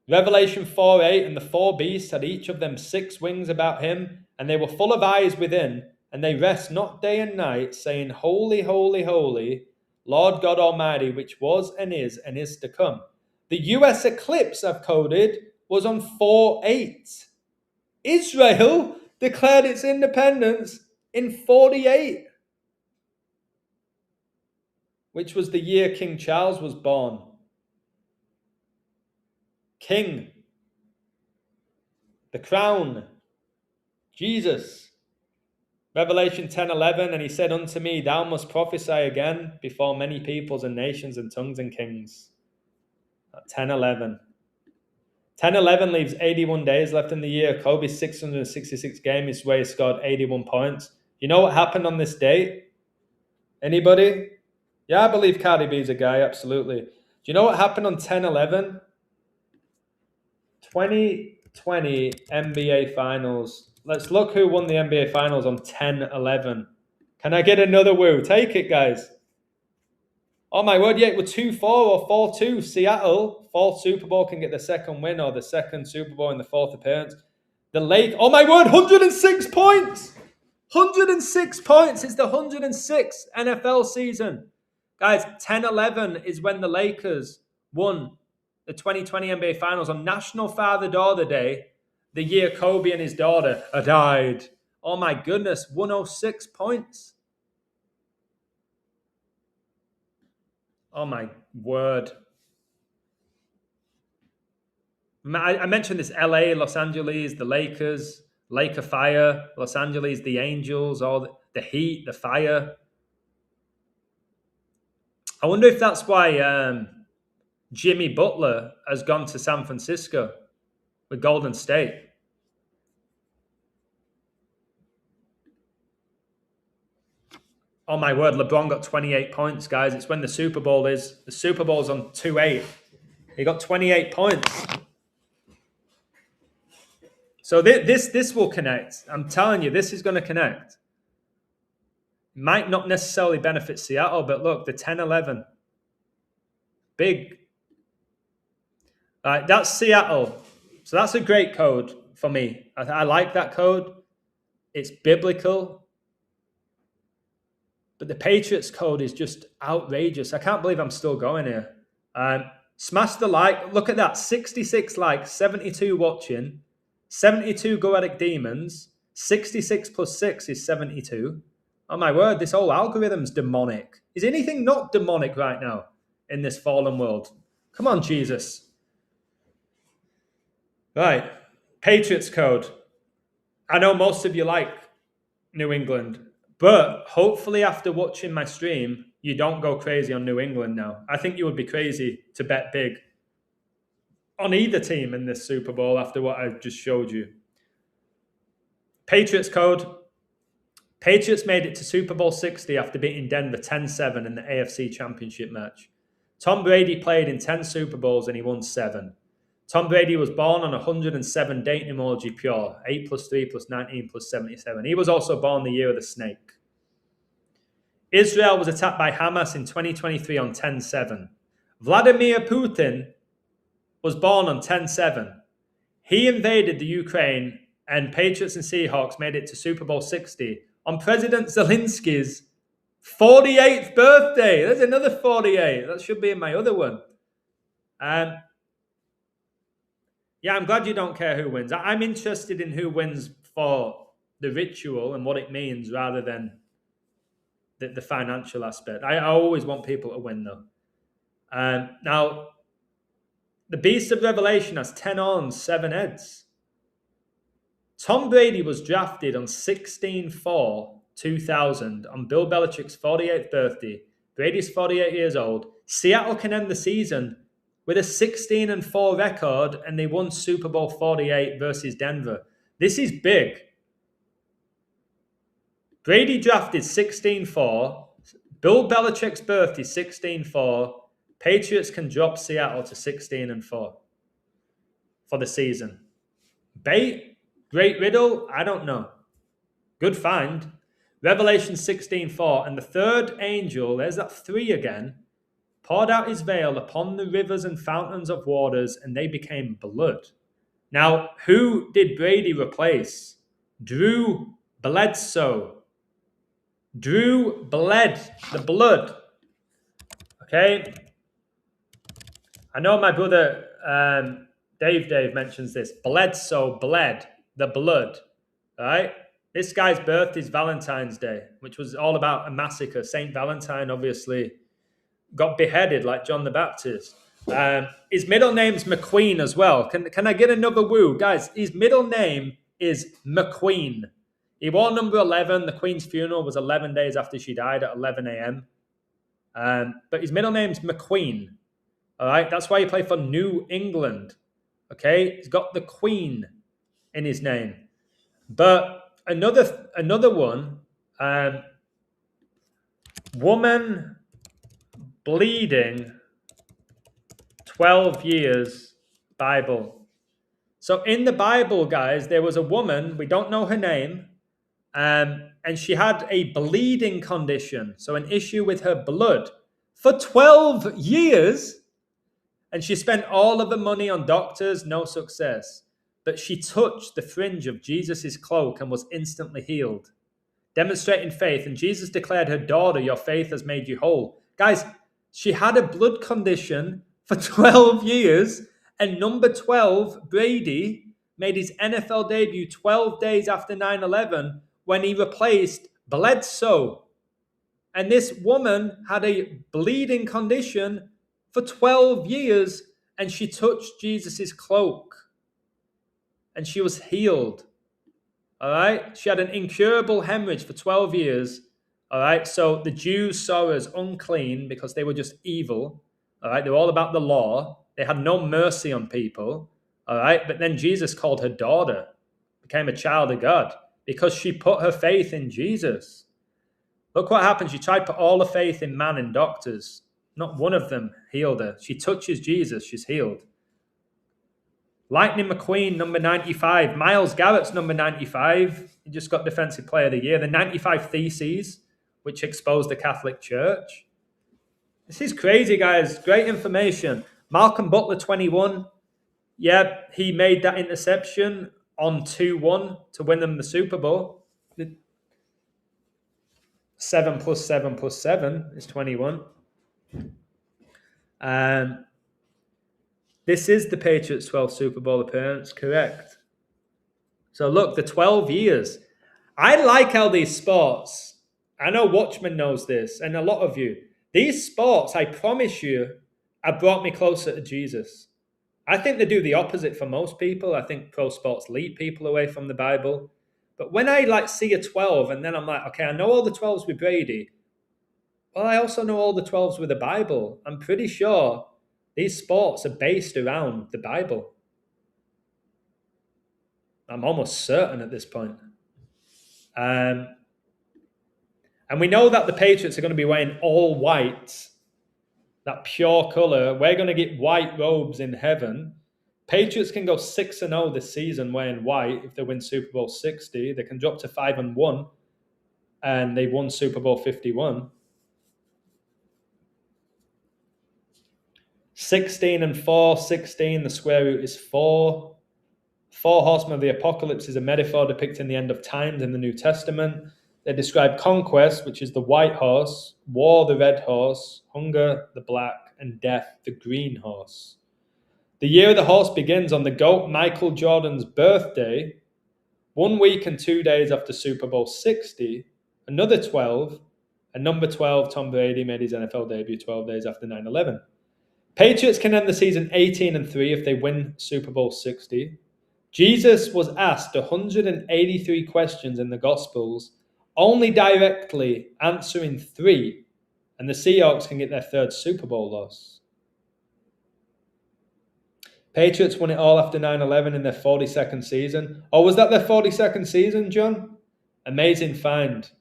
Revelation 4:8, and the 4 beasts had each of them 6 wings about him, and they were full of eyes within, and they rest not day and night, saying, Holy, holy, holy, Lord God Almighty, which was and is to come. The US eclipse I've coded was on 4/8. Israel declared its independence in 48, which was the year King Charles was born. King, the crown, Jesus. Revelation 10:11, and he said unto me, Thou must prophesy again before many peoples and nations and tongues and kings. 10:11. 10:11 leaves 81 days left in the year. Kobe's 666 game is where he scored 81 points. You know what happened on this date? Anybody? Yeah, I believe Cardi B's a guy, absolutely. Do you know what happened on 10/11? 2020 NBA Finals. Let's look who won the NBA Finals on 10/11. Can I get another woo? Take it, guys. Oh my word, yeah, it was 2-4 or 4-2. Seattle, 4th Super Bowl, can get the second win or the second Super Bowl in the 4th appearance. The Lake, oh my word, 106 points. 106 points. It's the 106th NFL season. Guys, 10/11 is when the Lakers won the 2020 NBA Finals on National Father-Daughter Day, the year Kobe and his daughter died. Oh my goodness, 106 points. Oh my word. I mentioned this LA, Los Angeles, the Lakers, Laker Fire, Los Angeles, the Angels, all the Heat, the Fire. I wonder if that's why Jimmy Butler has gone to San Francisco with Golden State. Oh my word, LeBron got 28 points, guys. It's when the Super Bowl is. The Super Bowl's on 2/8. He got 28 points. So this will connect. I'm telling you, this is going to connect. Might not necessarily benefit Seattle, but look, the 10/11. Big. That's Seattle. So that's a great code for me. I like that code. It's biblical. But the Patriots code is just outrageous. I can't believe I'm still going here. Smash the like. Look at that. 66 likes, 72 watching, 72 goetic demons. 66 plus 6 is 72. Oh my word, this whole algorithm's demonic. Is anything not demonic right now in this fallen world? Come on, Jesus. Right. Patriots code. I know most of you like New England. But hopefully after watching my stream, you don't go crazy on New England now. I think you would be crazy to bet big on either team in this Super Bowl after what I just showed you. Patriots code. Patriots made it to Super Bowl 60 after beating Denver 10-7 in the AFC Championship match. Tom Brady played in 10 Super Bowls and he won 7. Tom Brady was born on 107 dating emoji pure, 8 plus 3 plus 19 plus 77. He was also born the year of the snake. Israel was attacked by Hamas in 2023 on 10-7. Vladimir Putin was born on 10/7. He invaded the Ukraine, and Patriots and Seahawks made it to Super Bowl 60 on President Zelensky's 48th birthday. There's another 48. That should be in my other one. Yeah, I'm glad you don't care who wins. I'm interested in who wins for the ritual and what it means rather than the financial aspect. I always want people to win, though. Now, the Beast of Revelation has 10 horns, 7 heads. Tom Brady was drafted on 16/4/2000 on Bill Belichick's 48th birthday. Brady's 48 years old. Seattle can end the season with a 16-4 record, and they won Super Bowl 48 versus Denver. This is big. Brady drafted 16/4. Bill Belichick's birthday, 16/4. Patriots can drop Seattle to 16-4 for the season. Bait? Great riddle? I don't know. Good find. Revelation 16:4. And the third angel, there's that 3 again, poured out his veil upon the rivers and fountains of waters, and they became blood. Now, who did Brady replace? Drew Bledsoe. Drew bled the blood. Okay? I know my brother Dave mentions this. Bledsoe bled the blood. All right? This guy's birthday is Valentine's Day, which was all about a massacre. Saint Valentine, obviously, got beheaded like John the Baptist. His middle name's McQueen as well. Can I get another woo? Guys, his middle name is McQueen. He wore number 11. The Queen's funeral was 11 days after she died at 11 a.m. But his middle name's McQueen. All right? That's why he played for New England. Okay? He's got the Queen in his name. But another one, woman bleeding 12 years Bible. So in the Bible, guys, there was a woman, we don't know her name, and she had a bleeding condition, so an issue with her blood, for 12 years. And she spent all of the money on doctors, no success. But she touched the fringe of Jesus' cloak and was instantly healed, demonstrating faith. And Jesus declared her, daughter, your faith has made you whole. Guys, she had a blood condition for 12 years. And number 12, Brady, made his NFL debut 12 days after 9/11 when he replaced Bledsoe. And this woman had a bleeding condition for 12 years, and she touched Jesus' cloak, and she was healed. All right? She had an incurable hemorrhage for 12 years. All right? So the Jews saw her as unclean because they were just evil. All right? They were all about the law. They had no mercy on people. All right? But then Jesus called her daughter, became a child of God because she put her faith in Jesus. Look what happened. She tried to put all her faith in man and doctors. Not one of them healed her. She touches Jesus, she's healed. Lightning McQueen, number 95. Myles Garrett's number 95. He just got Defensive Player of the Year. The 95 Theses, which exposed the Catholic Church. This is crazy, guys. Great information. Malcolm Butler, 21. Yeah, he made that interception on 2-1 to win them the Super Bowl. 7 plus 7 plus 7 is 21. This is the Patriots' 12th Super Bowl appearance, correct? So look, the 12 years. I like how these sports, I know Watchman knows this, and a lot of you, these sports, I promise you, have brought me closer to Jesus. I think they do the opposite for most people. I think pro sports lead people away from the Bible. But when I see a 12 and then I'm like, okay, I know all the 12s with Brady. Well, I also know all the 12s with the Bible. I'm pretty sure these sports are based around the Bible. I'm almost certain at this point. And we know that the Patriots are going to be wearing all white, that pure color. We're going to get white robes in heaven. Patriots can go 6-0 this season wearing white if they win Super Bowl 60. They can drop to 5-1, and they won Super Bowl 51. 16 and 4, 16, the square root is 4. 4 horsemen of the apocalypse is a metaphor depicting the end of times in the New Testament. They describe conquest, which is the white horse, war, the red horse, hunger, the black, and death, the green horse. The year of the horse begins on the GOAT Michael Jordan's birthday, 1 week and 2 days after Super Bowl 60, another 12, and number 12, Tom Brady, made his NFL debut 12 days after 9/11. Patriots can end the season 18 and 3 if they win Super Bowl 60. Jesus was asked 183 questions in the Gospels, only directly answering 3, and the Seahawks can get their 3rd Super Bowl loss. Patriots won it all after 9/11 in their 42nd season. Or was that their 42nd season, John? Amazing find.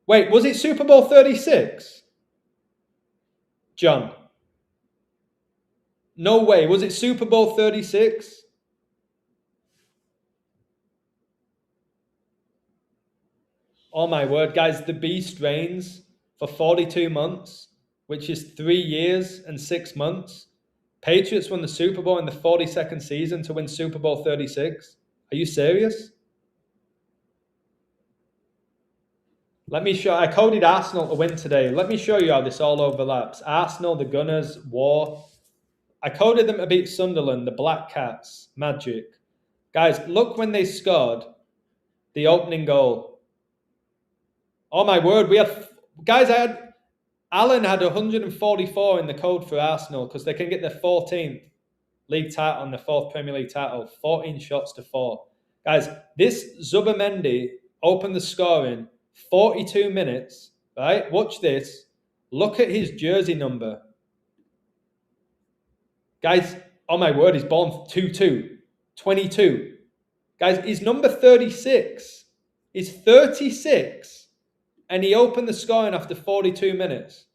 Wait, was it Super Bowl 36? John. No way. Was it Super Bowl 36? Oh my word, guys, the beast reigns for 42 months, which is 3 years and 6 months. Patriots won the Super Bowl in the 42nd season to win Super Bowl 36. Are you serious? Let me show. I coded Arsenal to win today. Let me show you how this all overlaps. Arsenal, the Gunners, war. I coded them to beat Sunderland, the Black Cats, magic. Guys, look when they scored the opening goal. Oh my word, Alan had 144 in the code for Arsenal because they can get their 14th league title and the 4th Premier League title, 14 shots to 4. Guys, this Zubamendi opened the scoring 42 minutes, right? Watch this. Look at his jersey number. Guys, oh my word, he's born 2-2, 22. Guys, he's number 36. He's 36. And he opened the scoring after 42 minutes.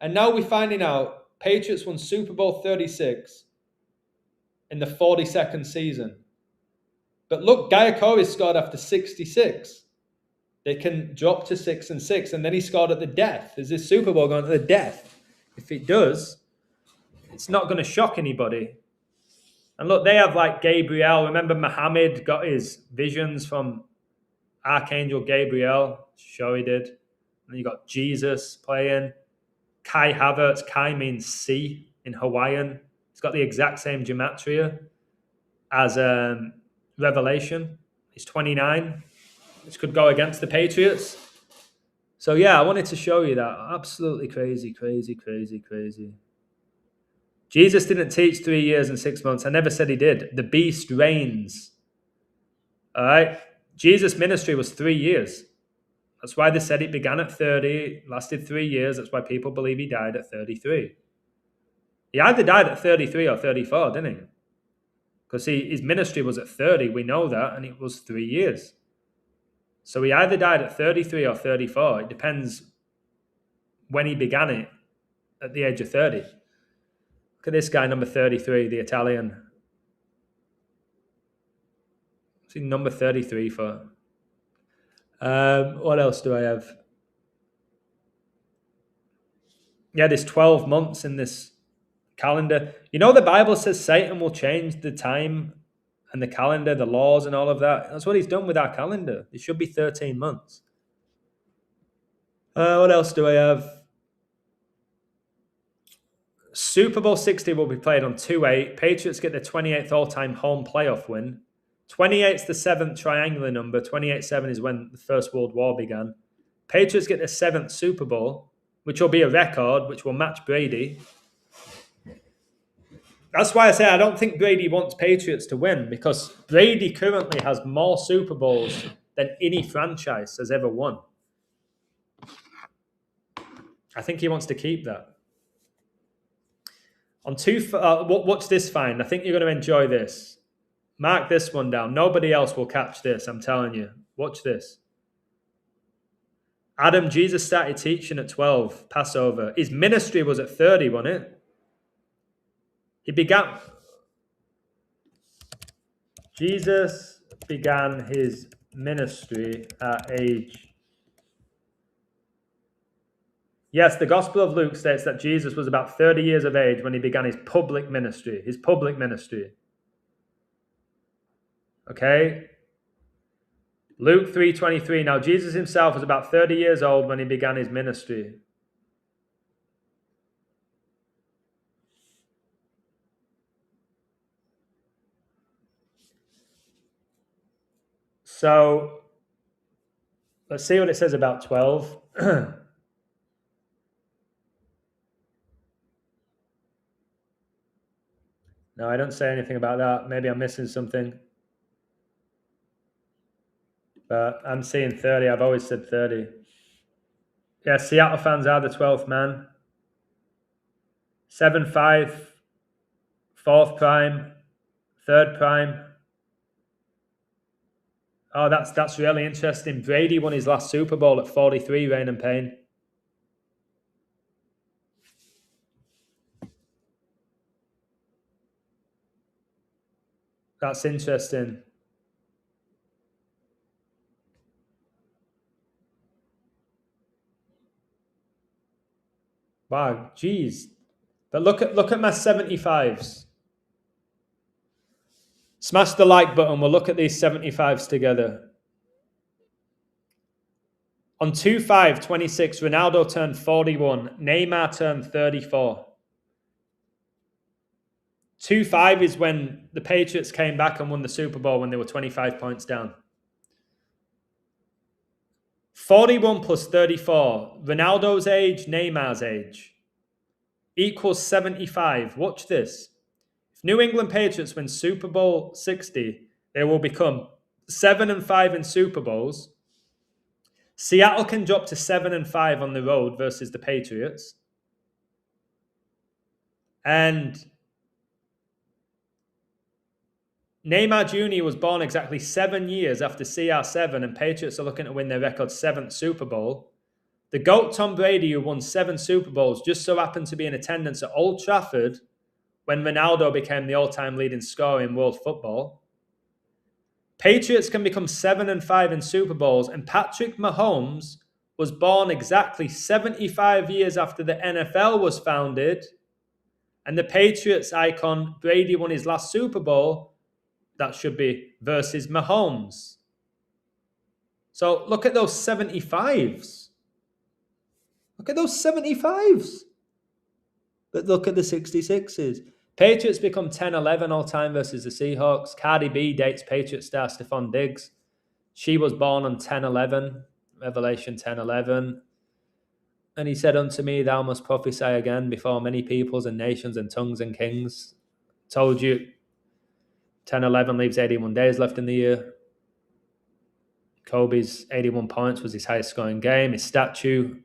And now we're finding out Patriots won Super Bowl 36 in the 42nd season. But look, Gayakoris scored after 66. They can drop to 6-6, and then he scored at the death. Is this Super Bowl going to the death? If it does, it's not going to shock anybody. And look, they have like Gabriel. Remember Muhammad got his visions from Archangel Gabriel? Sure he did. And you got Jesus playing. Kai Havertz. Kai means sea in Hawaiian. It's got the exact same gematria as Revelation. He's 29. Which could go against the Patriots. So yeah, I wanted to show you that. Absolutely crazy, crazy, crazy, crazy. Jesus didn't teach 3 years and 6 months. I never said he did. The beast reigns. All right? Jesus' ministry was 3 years. That's why they said it began at 30, lasted 3 years. That's why people believe he died at 33. He either died at 33 or 34, didn't he? Because his ministry was at 30. We know that, and it was 3 years. So he either died at 33 or 34. It depends when he began it at the age of 30. Look at this guy, number 33, the Italian. What's he number 33 for? What else do I have? Yeah, there's 12 months in this calendar. You know, the Bible says Satan will change the time and the calendar, the laws and all of that. That's what he's done with our calendar. It should be 13 months. What else do I have? Super Bowl 60 will be played on 2/8. Patriots get their 28th all-time home playoff win. 28 is the 7th triangular number. 28-7 is when the First World War began. Patriots get their 7th Super Bowl, which will be a record, which will match Brady. That's why I say I don't think Brady wants Patriots to win, because Brady currently has more Super Bowls than any franchise has ever won. I think he wants to keep that. What's this find? I think you're going to enjoy this. Mark this one down. Nobody else will catch this, I'm telling you. Watch this. Adam, Jesus started teaching at 12, Passover. His ministry was at 30, wasn't it? Jesus began his ministry at age Yes, the Gospel of Luke states that Jesus was about 30 years of age when he began his public ministry. Okay? Luke 3:23. Now Jesus himself was about 30 years old when he began his ministry. So let's see what it says about 12. No, I don't say anything about that. Maybe I'm missing something. But I'm seeing 30. I've always said 30. Yeah, Seattle fans are the 12th man. 7-5, 4th prime, 3rd prime. Oh, that's really interesting. Brady won his last Super Bowl at 43, Reign and Pain. That's interesting. Wow, geez. But look at my 75s. Smash the like button. We'll look at these 75s together. On 2/5/26, Ronaldo turned 41. Neymar turned 34. 2/5 is when the Patriots came back and won the Super Bowl when they were 25 points down. 41 plus 34, Ronaldo's age, Neymar's age, equals 75. Watch this. If New England Patriots win Super Bowl 60, they will become 7-5 in Super Bowls. Seattle can drop to 7-5 on the road versus the Patriots. And Neymar Jr. was born exactly 7 years after CR7, and Patriots are looking to win their record 7th Super Bowl. The GOAT Tom Brady, who won 7 Super Bowls, just so happened to be in attendance at Old Trafford when Ronaldo became the all-time leading scorer in world football. Patriots can become 7-5 in Super Bowls, and Patrick Mahomes was born exactly 75 years after the NFL was founded, and the Patriots icon Brady won his last Super Bowl. That should be versus Mahomes. So look at those 75s. Look at those 75s. But look at the 66s. Patriots become 10-11 all-time versus the Seahawks. Cardi B dates Patriot star Stephon Diggs. She was born on 10-11, Revelation 10-11. And he said unto me, thou must prophesy again before many peoples and nations and tongues and kings. Told you, 10-11 leaves 81 days left in the year. Kobe's 81 points was his highest scoring game. His statue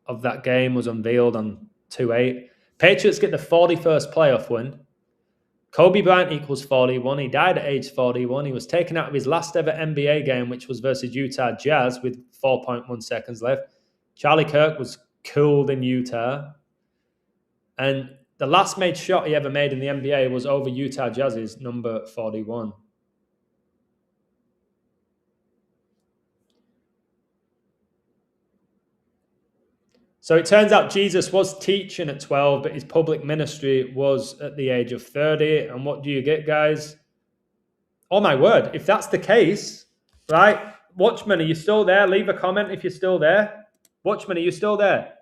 of that game was unveiled on 2/8. Patriots get the 41st playoff win. Kobe Bryant equals 41. He died at age 41. He was taken out of his last ever NBA game, which was versus Utah Jazz with 4.1 seconds left. Charlie Kirk was cooled in Utah. And the last made shot he ever made in the NBA was over Utah Jazz's number 41. So it turns out Jesus was teaching at 12, but his public ministry was at the age of 30. And what do you get, guys? Oh, my word. If that's the case, right? Watchmen, are you still there? Leave a comment if you're still there. Watchmen, are you still there?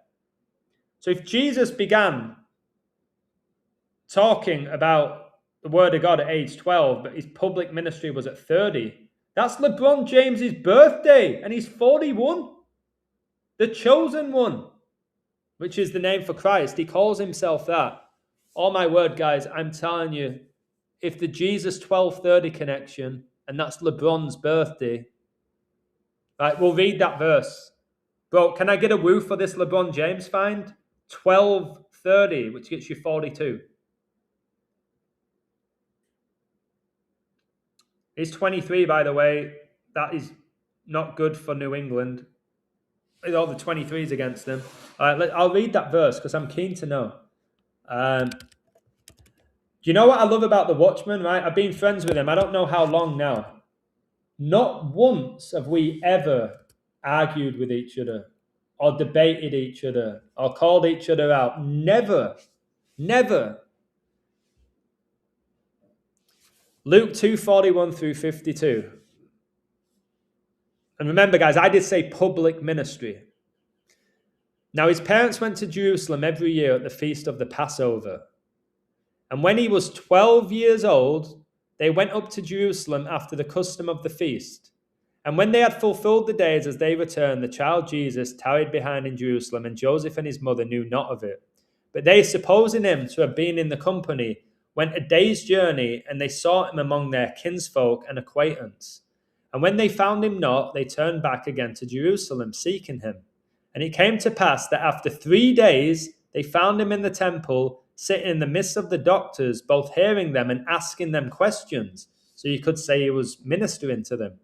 So if Jesus began talking about the word of God at age 12, but his public ministry was at 30, that's LeBron James's birthday, and he's 41. The chosen one, which is the name for Christ. He calls himself that. Oh, my word, guys, I'm telling you, if the Jesus 1230 connection, and that's LeBron's birthday, right, we'll read that verse. Bro, can I get a woo for this LeBron James find? 1230, which gets you 42. He's 23, by the way. That is not good for New England. With all the 23s against them. All right, I'll read that verse because I'm keen to know. Do you know what I love about the Watchman, right? I've been friends with him. I don't know how long now. Not once have we ever argued with each other. or debated each other or called each other out. Never. Never. Luke 2:41 through 52. And remember, guys, I did say public ministry. Now, his parents went to Jerusalem every year at the feast of the Passover. And when he was 12 years old, they went up to Jerusalem after the custom of the feast. And when they had fulfilled the days as they returned, the child Jesus tarried behind in Jerusalem, and Joseph and his mother knew not of it. But they, supposing him to have been in the company, went a day's journey, and they sought him among their kinsfolk and acquaintance. And when they found him not, they turned back again to Jerusalem, seeking him. And it came to pass that after 3 days they found him in the temple, sitting in the midst of the doctors, both hearing them and asking them questions. So you could say he was ministering to them.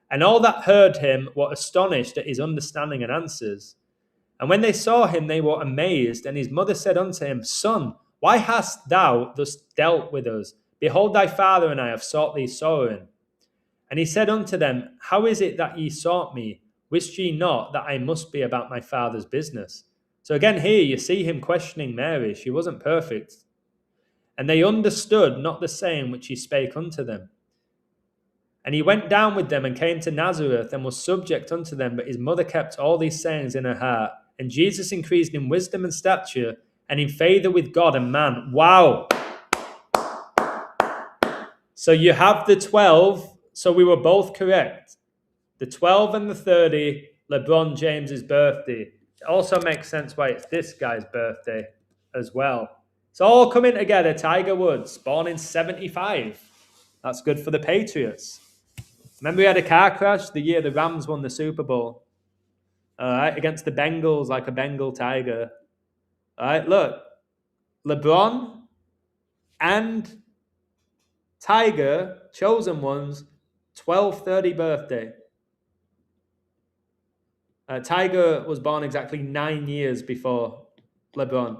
And all that heard him were astonished at his understanding and answers. And when they saw him, they were amazed. And his mother said unto him, Son, why hast thou thus dealt with us? Behold, thy father and I have sought thee sorrowing. And he said unto them, How is it that ye sought me? Wist ye not that I must be about my father's business? So again here you see him questioning Mary. She wasn't perfect. And they understood not the saying which he spake unto them. And he went down with them and came to Nazareth and was subject unto them, but his mother kept all these sayings in her heart. And Jesus increased in wisdom and stature and in favor with God and man. Wow. So you have the 12. So we were both correct. The 12 and the 30, LeBron James's birthday. It also makes sense why it's this guy's birthday as well. It's all coming together. Tiger Woods, born in 75. That's good for the Patriots. Remember we had a car crash the year the Rams won the Super Bowl? All right, against the Bengals, like a Bengal tiger. All right, look. LeBron and Tiger, chosen ones, 12/30 birthday. Tiger was born exactly 9 years before LeBron.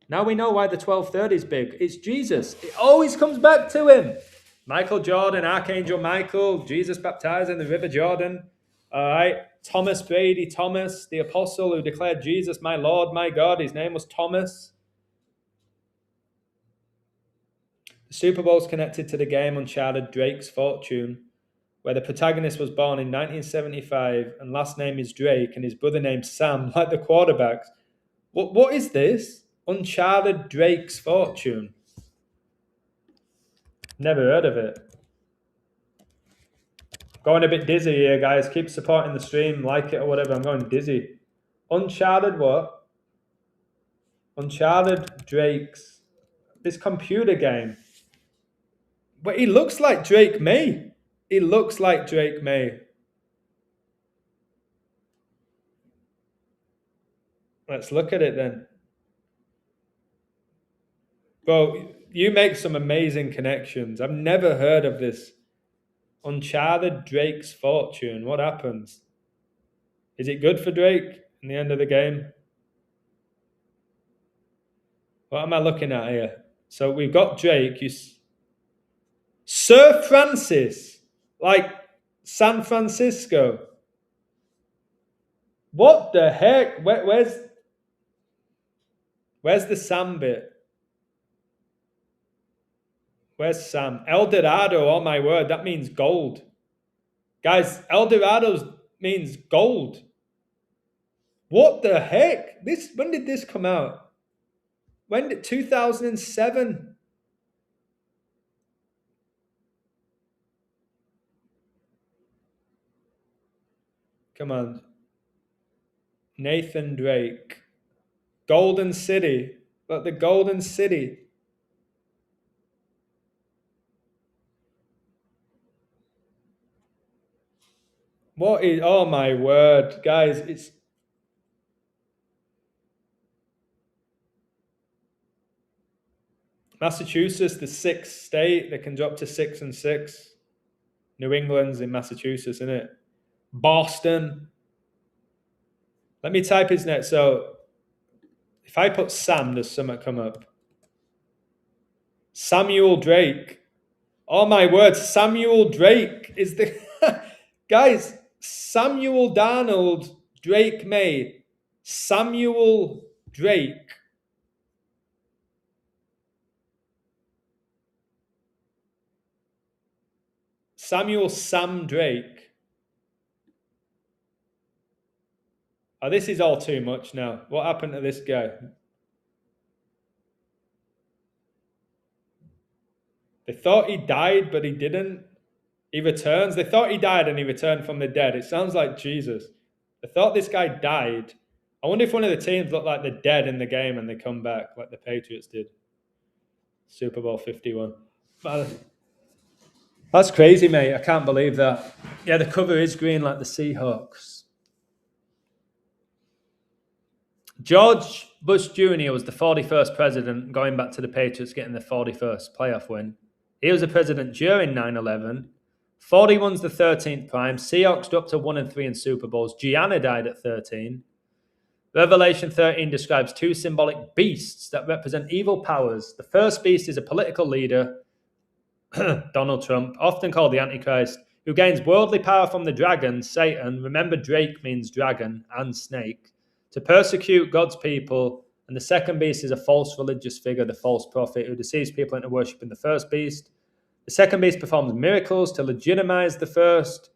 Now we know why the 12/30 is big. It's Jesus. It always comes back to him. Michael Jordan, Archangel Michael, Jesus baptized in the River Jordan. All right. Thomas Brady, Thomas, the apostle who declared Jesus, my Lord, my God. His name was Thomas. The Super Bowl is connected to the game Uncharted Drake's Fortune, where the protagonist was born in 1975 and last name is Drake and his brother named Sam, like the quarterbacks. What is this? Uncharted Drake's Fortune. Never heard of it. Going a bit dizzy here, guys. Keep supporting the stream, like it or whatever. I'm going dizzy. Uncharted what? Uncharted Drake's. This computer game. But he looks like Drake May. He looks like Drake May. Let's look at it then. Bro, you make some amazing connections. I've never heard of this. Uncharted Drake's Fortune. What happens? Is it good for Drake in the end of the game? What am I looking at here? So we've got Drake. Sir Francis. Like San Francisco. What the heck? Where's the Sam bit? Where's Sam? El Dorado, oh my word, that means gold. Guys, El Dorado means gold. What the heck? When did this come out? 2007? Come on. Nathan Drake. Golden City. Look, the Golden City. What is, oh my word, guys, it's Massachusetts, the 6th state that can drop to 6 and 6. New England's in Massachusetts, isn't it? Boston. Let me type his name. So if I put Sam, does something come up? Samuel Drake. Oh my word, Samuel Drake is the guys. Samuel Darnold Drake May. Samuel Drake. Samuel Sam Drake. Oh, this is all too much now. What happened to this guy? They thought he died, but he didn't. He returns. They thought he died and he returned from the dead. It sounds like Jesus. They thought this guy died. I wonder if one of the teams looked like they're dead in the game and they come back like the Patriots did. Super Bowl 51. That's crazy, mate. I can't believe that. Yeah, the cover is green like the Seahawks. George Bush Jr. was the 41st president, going back to the Patriots getting the 41st playoff win. He was the president during 9/11. 41's the 13th prime. Seahawks dropped to 1-3 in Super Bowls. Gianna died at 13. Revelation 13 describes two symbolic beasts that represent evil powers. The first beast is a political leader, Donald Trump, often called the Antichrist, who gains worldly power from the dragon, Satan. Remember, Drake means dragon and snake, to persecute God's people. And the second beast is a false religious figure, the false prophet, who deceives people into worshiping the first beast. The second beast performs miracles to legitimize the first,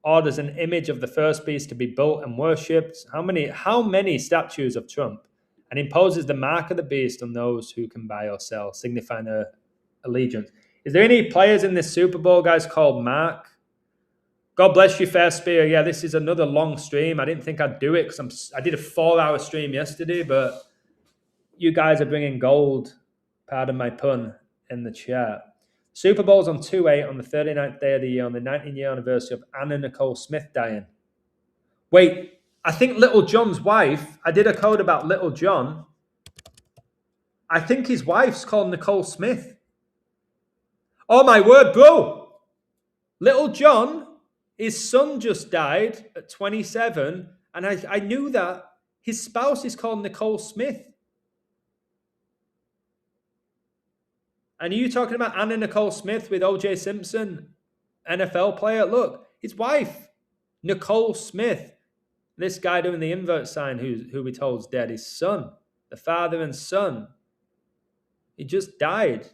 orders an image of the first beast to be built and worshipped. How many statues of Trump? And imposes the mark of the beast on those who can buy or sell, signifying their allegiance. Is there any players in this Super Bowl, guys, called Mark? God bless you, Fair Spear. Yeah, this is another long stream. I didn't think I'd do it because I did a 4-hour stream yesterday, but you guys are bringing gold, pardon my pun, in the chat. Super Bowl's on 2/8 on the 39th day of the year on the 19th-year anniversary of Anna Nicole Smith dying. Wait, I think Little John's wife, I did a code about Little John. I think his wife's called Nicole Smith. Oh my word, bro. Little John, his son just died at 27, and I knew that. His spouse is called Nicole Smith. And are you talking about Anna Nicole Smith with O.J. Simpson, NFL player? Look, his wife, Nicole Smith. This guy doing the invert sign who we told is dead, his son, the father and son. He just died.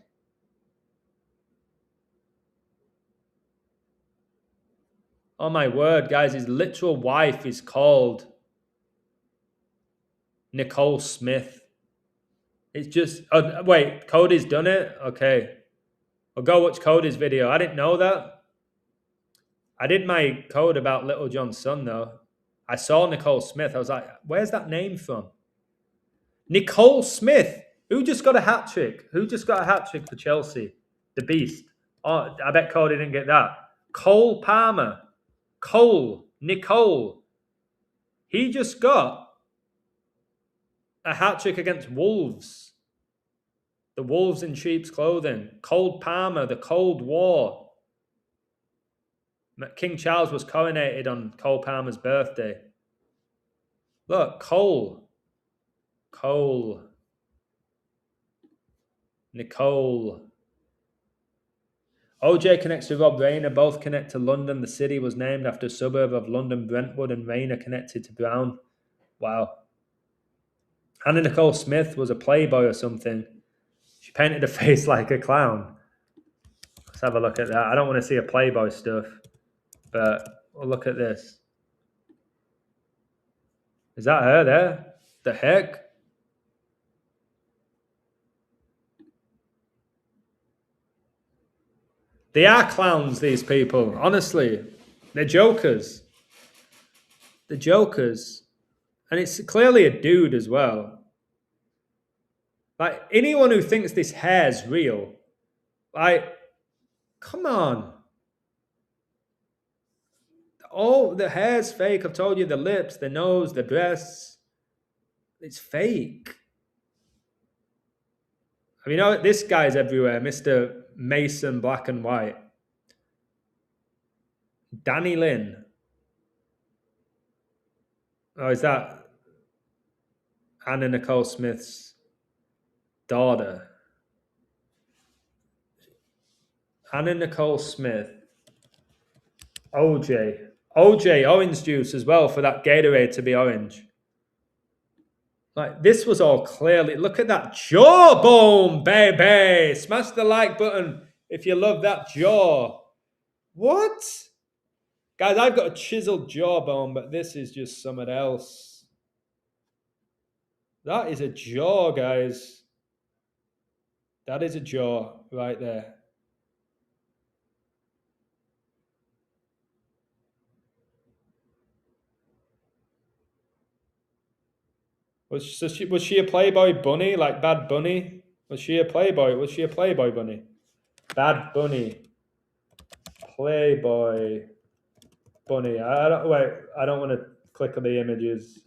Oh my word, guys, his literal wife is called Nicole Smith. It's just, oh, wait, Cody's done it? Okay. I'll go watch Cody's video. I didn't know that. I did my code about Little John's son, though. I saw Nicole Smith. I was like, where's that name from? Nicole Smith. Who just got a hat trick? Who just got a hat trick for Chelsea? The Beast. Oh, I bet Cody didn't get that. Cole Palmer. Nicole. He just got a hat trick against Wolves. The Wolves in sheep's clothing. Cole Palmer, the Cold War. King Charles was coronated on Cole Palmer's birthday. Look, Cole. Nicole. OJ connects to Rob Rayner. Both connect to London. The city was named after a suburb of London, Brentwood, and Rayner connected to Brown. Wow. Anna Nicole Smith was a playboy or something. She painted her face like a clown. Let's have a look at that. I don't want to see a playboy stuff, but we'll look at this. Is that her there? The heck? They are clowns, these people. Honestly, they're jokers. They're jokers. And it's clearly a dude as well. Like, anyone who thinks this hair's real, like, come on. Oh, the hair's fake. I've told you, the lips, the nose, the breasts. It's fake. I mean, this guy's everywhere. Mr. Mason, black and white. Danny Lynn. Oh, is that Anna Nicole Smith's daughter? Anna Nicole Smith. OJ. OJ, orange juice as well for that Gatorade to be orange. Like, this was all clearly... Look at that jawbone, baby! Smash the like button if you love that jaw. What? Guys, I've got a chiseled jawbone, but this is just something else. That is a jaw, guys. That is a jaw right there. Was she a Playboy bunny, like Bad Bunny? Was she a Playboy? Was she a Playboy bunny? Bad Bunny. Playboy bunny. I don't want to click on the images.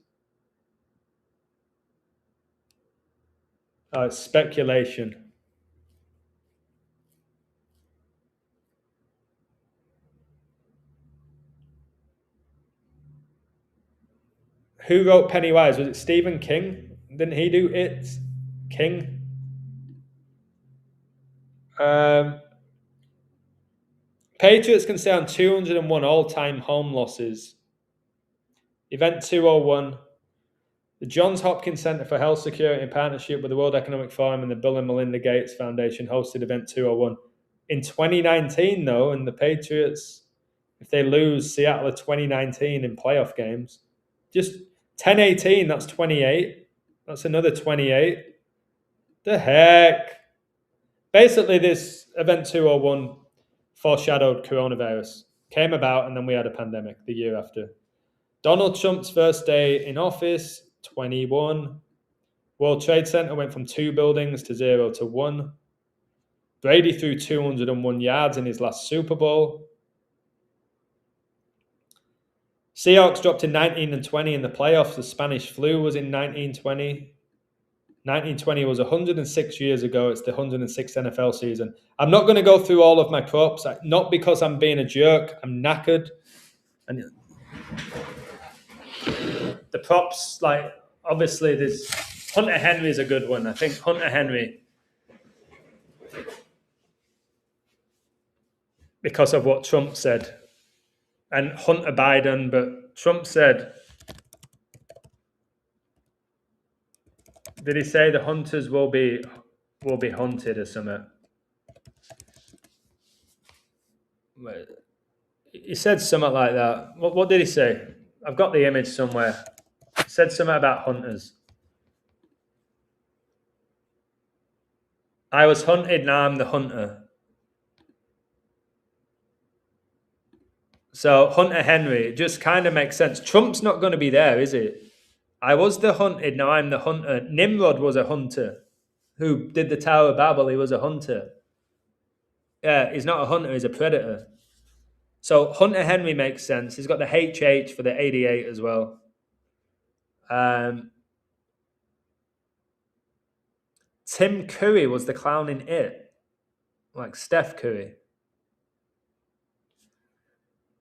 Oh, it's speculation. Who wrote Pennywise? Was it Stephen King? Didn't he do it? King? Patriots can stay on 201 all-time home losses. Event 201. The Johns Hopkins Center for Health Security in partnership with the World Economic Forum and the Bill and Melinda Gates Foundation hosted Event 201. In 2019, though, and the Patriots, if they lose Seattle 2019 in playoff games, just 10-18, that's 28. That's another 28. The heck? Basically, this Event 201 foreshadowed coronavirus. Came about, and then we had a pandemic the year after. Donald Trump's first day in office, 21. World Trade Center went from 2 buildings to 0 to 1. Brady threw 201 yards in his last Super Bowl. Seahawks dropped to 19-20 in the playoffs. The Spanish flu was in 1920. 1920 was 106 years ago. It's the 106th NFL season. I'm not going to go through all of my props, not because I'm being a jerk. I'm knackered. And the props, like, obviously, there's Hunter Henry is a good one. I think Hunter Henry, because of what Trump said, and Hunter Biden, but Trump said, did he say the hunters will be hunted or something? He said something like that. What did he say? I've got the image somewhere. He said something about hunters. I was hunted, now I'm the hunter. So Hunter Henry just kind of makes sense. Trump's not going to be there, is it? I was the hunted, now I'm the hunter. Nimrod was a hunter. Who did the Tower of Babel? He was a hunter. Yeah, he's not a hunter, he's a predator. So Hunter Henry makes sense. He's got the HH for the 88 as well. Tim Curry was the clown in It. Like Steph Curry.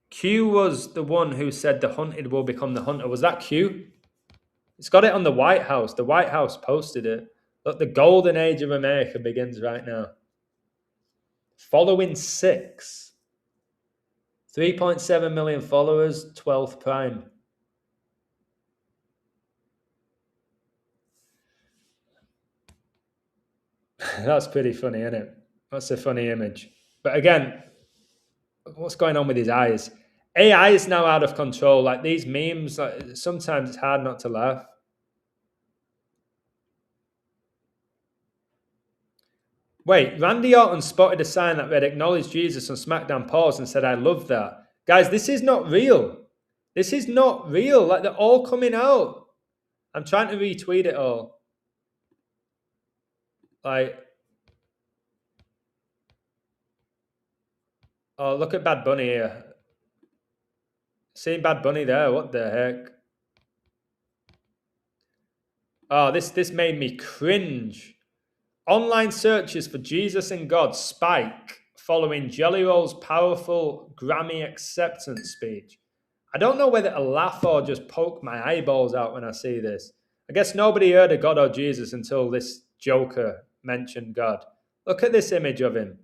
Q was the one who said the hunted will become the hunter. Was that Q? It's got it on the White House. The White House posted it. Look, the golden age of America begins right now. Following 6. 3.7 million followers, 12th prime. That's pretty funny, isn't it? That's a funny image. But again, what's going on with his eyes? AI is now out of control. Like these memes, like, sometimes it's hard not to laugh. Wait, Randy Orton spotted a sign that read "Acknowledge Jesus" on SmackDown Pause and said, "I love that." Guys, this is not real. This is not real. Like, they're all coming out. I'm trying to retweet it all. Like, oh, look at Bad Bunny here. Seeing Bad Bunny there, what the heck? Oh, this made me cringe. Online searches for Jesus and God spike following Jelly Roll's powerful Grammy acceptance speech. I don't know whether to laugh or just poke my eyeballs out when I see this. I guess nobody heard of God or Jesus until this joker mentioned God. Look at this image of him.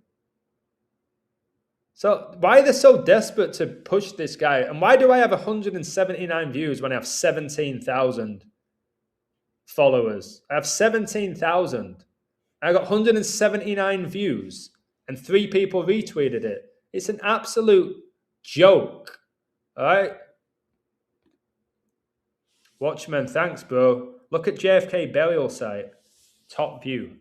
So why are they so desperate to push this guy? And why do I have 179 views when I have 17,000 followers? I have 17,000. I got 179 views and 3 people retweeted it. It's an absolute joke. All right? Watchman, thanks, bro. Look at JFK burial site. Top view.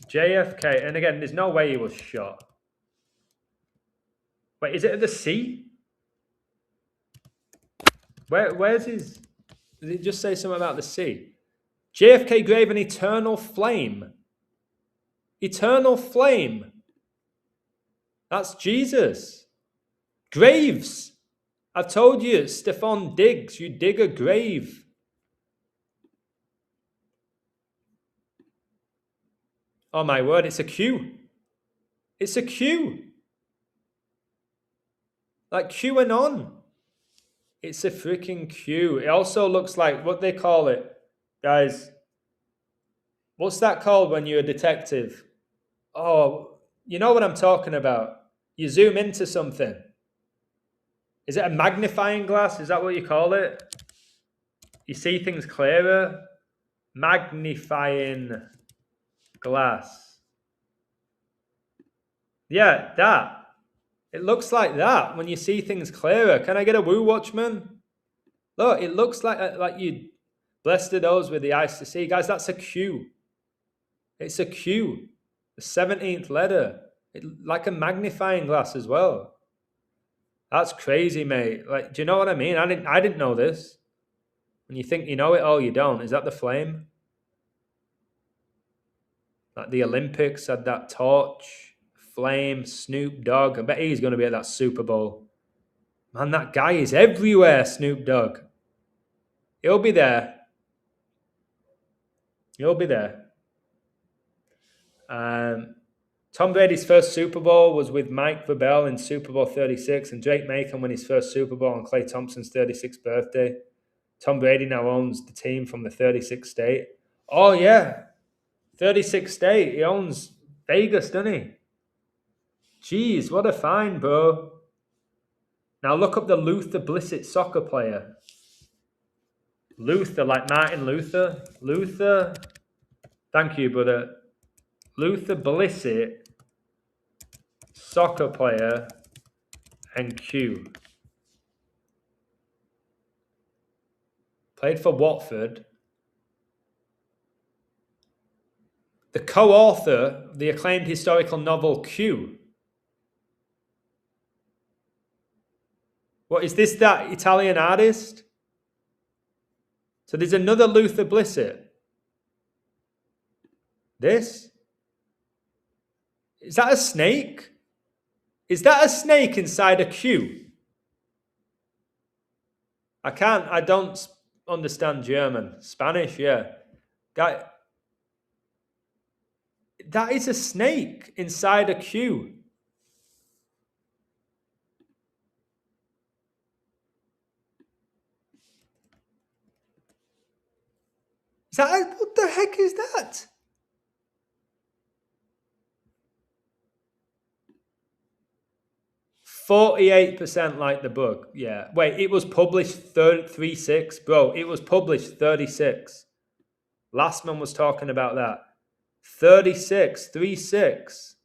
JFK, and again, there's no way he was shot. Wait, is it at the sea? Where's his... Does it just say something about the sea? JFK grave an eternal flame. Eternal flame. That's Jesus. Graves. I've told you, Stefan digs. You dig a grave. Oh my word, it's a Q. It's a Q. Like QAnon. It's a freaking Q. It also looks like, what they call it, guys. What's that called when you're a detective? Oh, you know what I'm talking about. You zoom into something. Is it a magnifying glass? Is that what you call it? You see things clearer? Magnifying glass. Yeah, that. It looks like that when you see things clearer. Can I get a woo, Watchman? Look, it looks like you blessed those with the eyes to see. Guys, that's a Q. It's a Q. The 17th letter. Like a magnifying glass as well. That's crazy, mate. Like, do you know what I mean? I didn't know this. When you think you know it all, you don't. Is that the flame? Like the Olympics had that torch, flame, Snoop Dogg. I bet he's going to be at that Super Bowl. Man, that guy is everywhere, Snoop Dogg. He'll be there. He'll be there. Tom Brady's first Super Bowl was with Mike Vrabel in Super Bowl 36, and Drake Macon won his first Super Bowl on Klay Thompson's 36th birthday. Tom Brady now owns the team from the 36th state. Oh, yeah. 36th state. He owns Vegas, doesn't he? Jeez, what a find, bro. Now look up the Luther Blissett soccer player. Luther, like Martin Luther. Luther. Thank you, brother. Luther Blissett, soccer player, and Q. Played for Watford. The co-author of the acclaimed historical novel Q. What, is this that Italian artist? So there's another Luther Blissett. This? Is that a snake? Is that a snake inside a Q? I don't understand German. Spanish, yeah. Guy, that is a snake inside a Q. What the heck is that? %48% like the book. Yeah. Wait, it was published 36. Bro, it was published 36. Lastman was talking about that. 36. 36.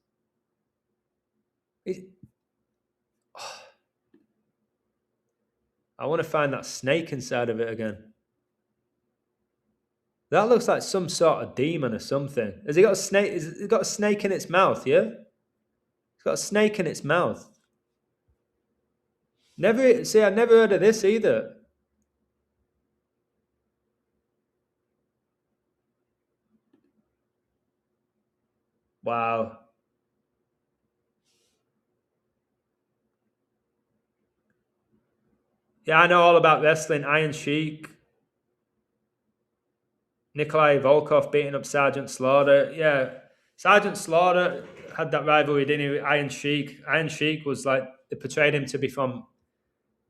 I want to find that snake inside of it again. That looks like some sort of demon or something. Has it got a snake? Has it got a snake in its mouth, yeah? It's got a snake in its mouth. I've never heard of this either. Wow. Yeah, I know all about wrestling. Iron Sheik. Nikolai Volkov beating up Sergeant Slaughter. Yeah, Sergeant Slaughter had that rivalry, didn't he, with Iron Sheik. Iron Sheik was like, they portrayed him to be from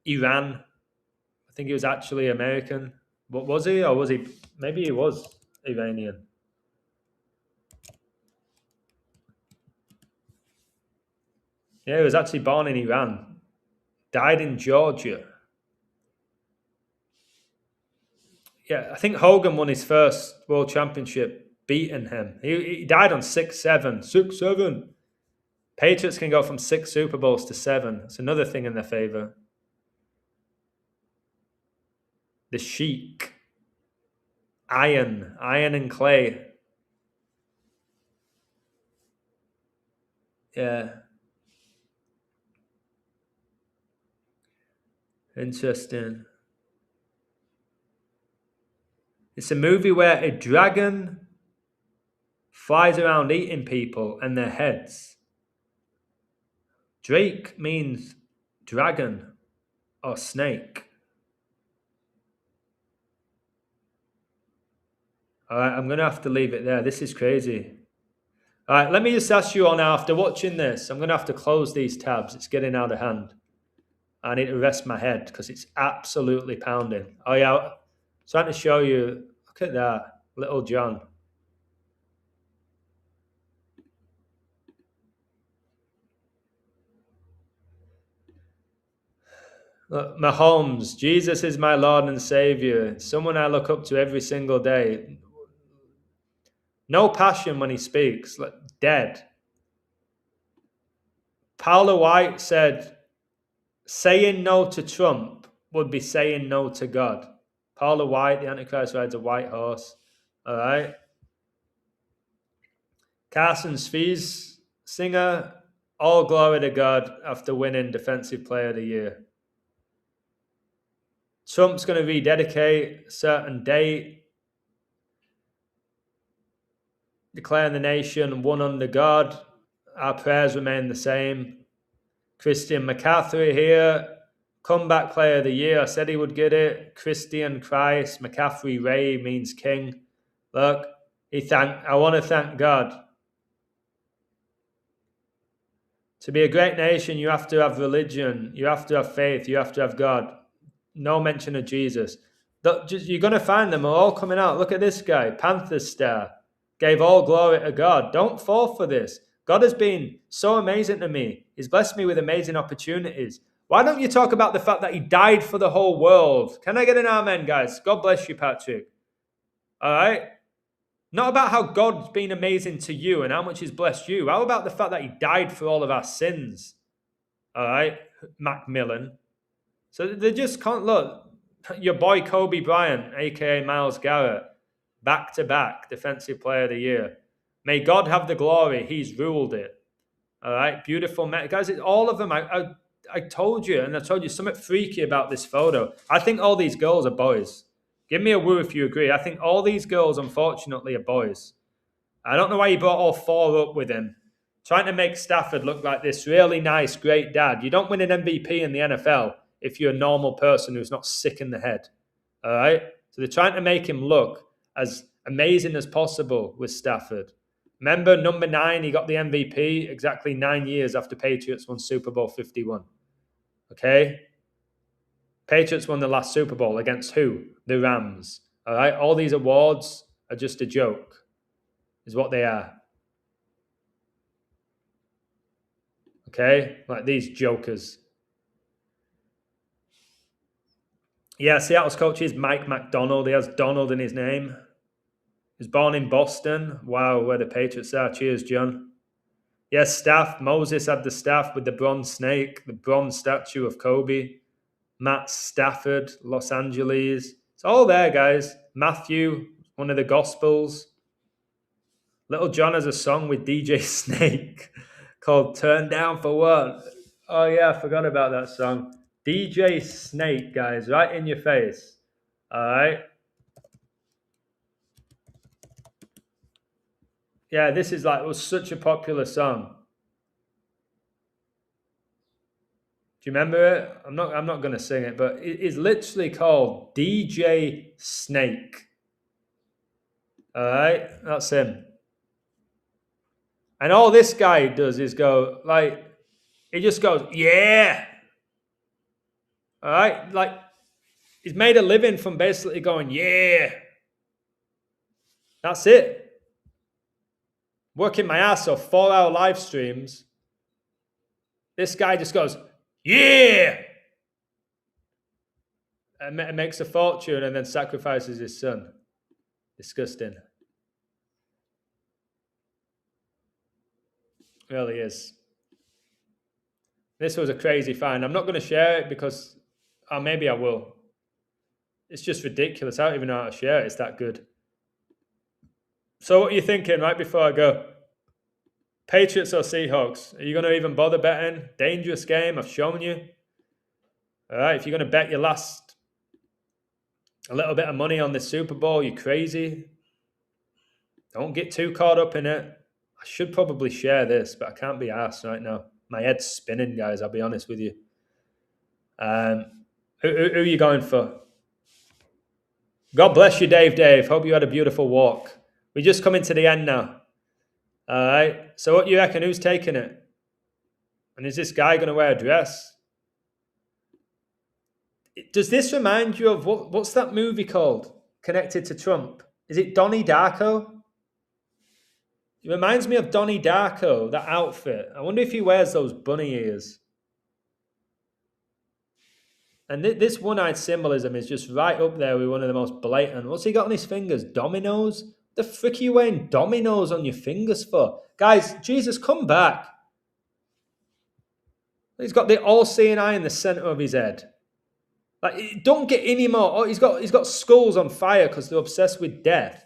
Iran. I think he was actually American. But was he? Or was he? Maybe he was Iranian. Yeah, he was actually born in Iran. Died in Georgia. Yeah, I think Hogan won his first world championship beating him. He died on 6-7. 6-7. Patriots can go from 6 Super Bowls to 7. It's another thing in their favor. The Sheik. Iron and clay. Yeah. Interesting. It's a movie where a dragon flies around eating people and their heads. Drake means dragon or snake. All right, I'm going to have to leave it there. This is crazy. All right, let me just ask you all now, after watching this, I'm going to have to close these tabs. It's getting out of hand. I need to rest my head because it's absolutely pounding. Oh, yeah, I'm trying to show you. Look at that, little John. Look, Mahomes, Jesus is my Lord and Savior. Someone I look up to every single day. No passion when he speaks, like dead. Paula White said, saying no to Trump would be saying no to God. Paula White, the Antichrist, rides a white horse. All right. Carson Spies, singer, all glory to God after winning Defensive Player of the Year. Trump's going to rededicate a certain date, declaring the nation one under God. Our prayers remain the same. Christian McCaffrey here, comeback player of the year. I said he would get it. Christian Christ, McCaffrey Ray means king. Look, I want to thank God. To be a great nation, you have to have religion, you have to have faith, you have to have God. No mention of Jesus. You're going to find them all coming out. Look at this guy, Panther Star. Gave all glory to God. Don't fall for this. God has been so amazing to me. He's blessed me with amazing opportunities. Why don't you talk about the fact that he died for the whole world? Can I get an amen, guys? God bless you, Patrick. All right? Not about how God's been amazing to you and how much he's blessed you. How about the fact that he died for all of our sins? All right, Macmillan. So they just can't look. Your boy Kobe Bryant, aka Myles Garrett, back to back Defensive Player of the Year. May God have the glory. He's ruled it. All right, beautiful guys. It's all of them. I told you, and I told you something freaky about this photo. I think all these girls are boys. Give me a woo if you agree. I think all these girls, unfortunately, are boys. I don't know why he brought all 4 up with him. Trying to make Stafford look like this really nice, great dad. You don't win an MVP in the NFL if you're a normal person who's not sick in the head. All right? So they're trying to make him look as amazing as possible with Stafford. Remember, number 9, he got the MVP exactly 9 years after Patriots won Super Bowl 51. Okay? Patriots won the last Super Bowl against who? The Rams. All right? All these awards are just a joke, is what they are. Okay? Like these jokers. Yeah, Seattle's coach is Mike McDonald. He has Donald in his name. He was born in Boston. Wow, where the Patriots are. Cheers, John. Yes, staff. Moses had the staff with the bronze snake, the bronze statue of Kobe. Matt Stafford, Los Angeles. It's all there, guys. Matthew, one of the Gospels. Little John has a song with DJ Snake called Turn Down for What? Oh, yeah, I forgot about that song. DJ Snake, guys, right in your face. All right. Yeah, this is like, it was such a popular song. Do you remember it? I'm not going to sing it, but it is literally called DJ Snake. All right, that's him. And all this guy does is go, like, he just goes, yeah. All right, like, he's made a living from basically going, yeah. That's it. Working my ass off, 4-hour live streams. This guy just goes, yeah! And makes a fortune and then sacrifices his son. Disgusting. Really is. This was a crazy find. I'm not going to share it because, or maybe I will. It's just ridiculous. I don't even know how to share it. It's that good. So what are you thinking right before I go? Patriots or Seahawks? Are you going to even bother betting? Dangerous game. I've shown you. All right. If you're going to bet your last a little bit of money on the Super Bowl, you're crazy. Don't get too caught up in it. I should probably share this, but I can't be asked right now. My head's spinning, guys. I'll be honest with you. Who are you going for? God bless you, Dave. Hope you had a beautiful walk. We're just coming to the end now. All right. So what do you reckon? Who's taking it? And is this guy going to wear a dress? Does this remind you of what's that movie called connected to Trump? Is it Donnie Darko? It reminds me of Donnie Darko, that outfit. I wonder if he wears those bunny ears. And this one-eyed symbolism is just right up there with one of the most blatant. What's he got on his fingers? Dominoes? The frick are you wearing dominoes on your fingers for? Guys, Jesus, come back. He's got the all-seeing eye in the center of his head. Like, don't get any more. Oh, he's got skulls on fire because they're obsessed with death.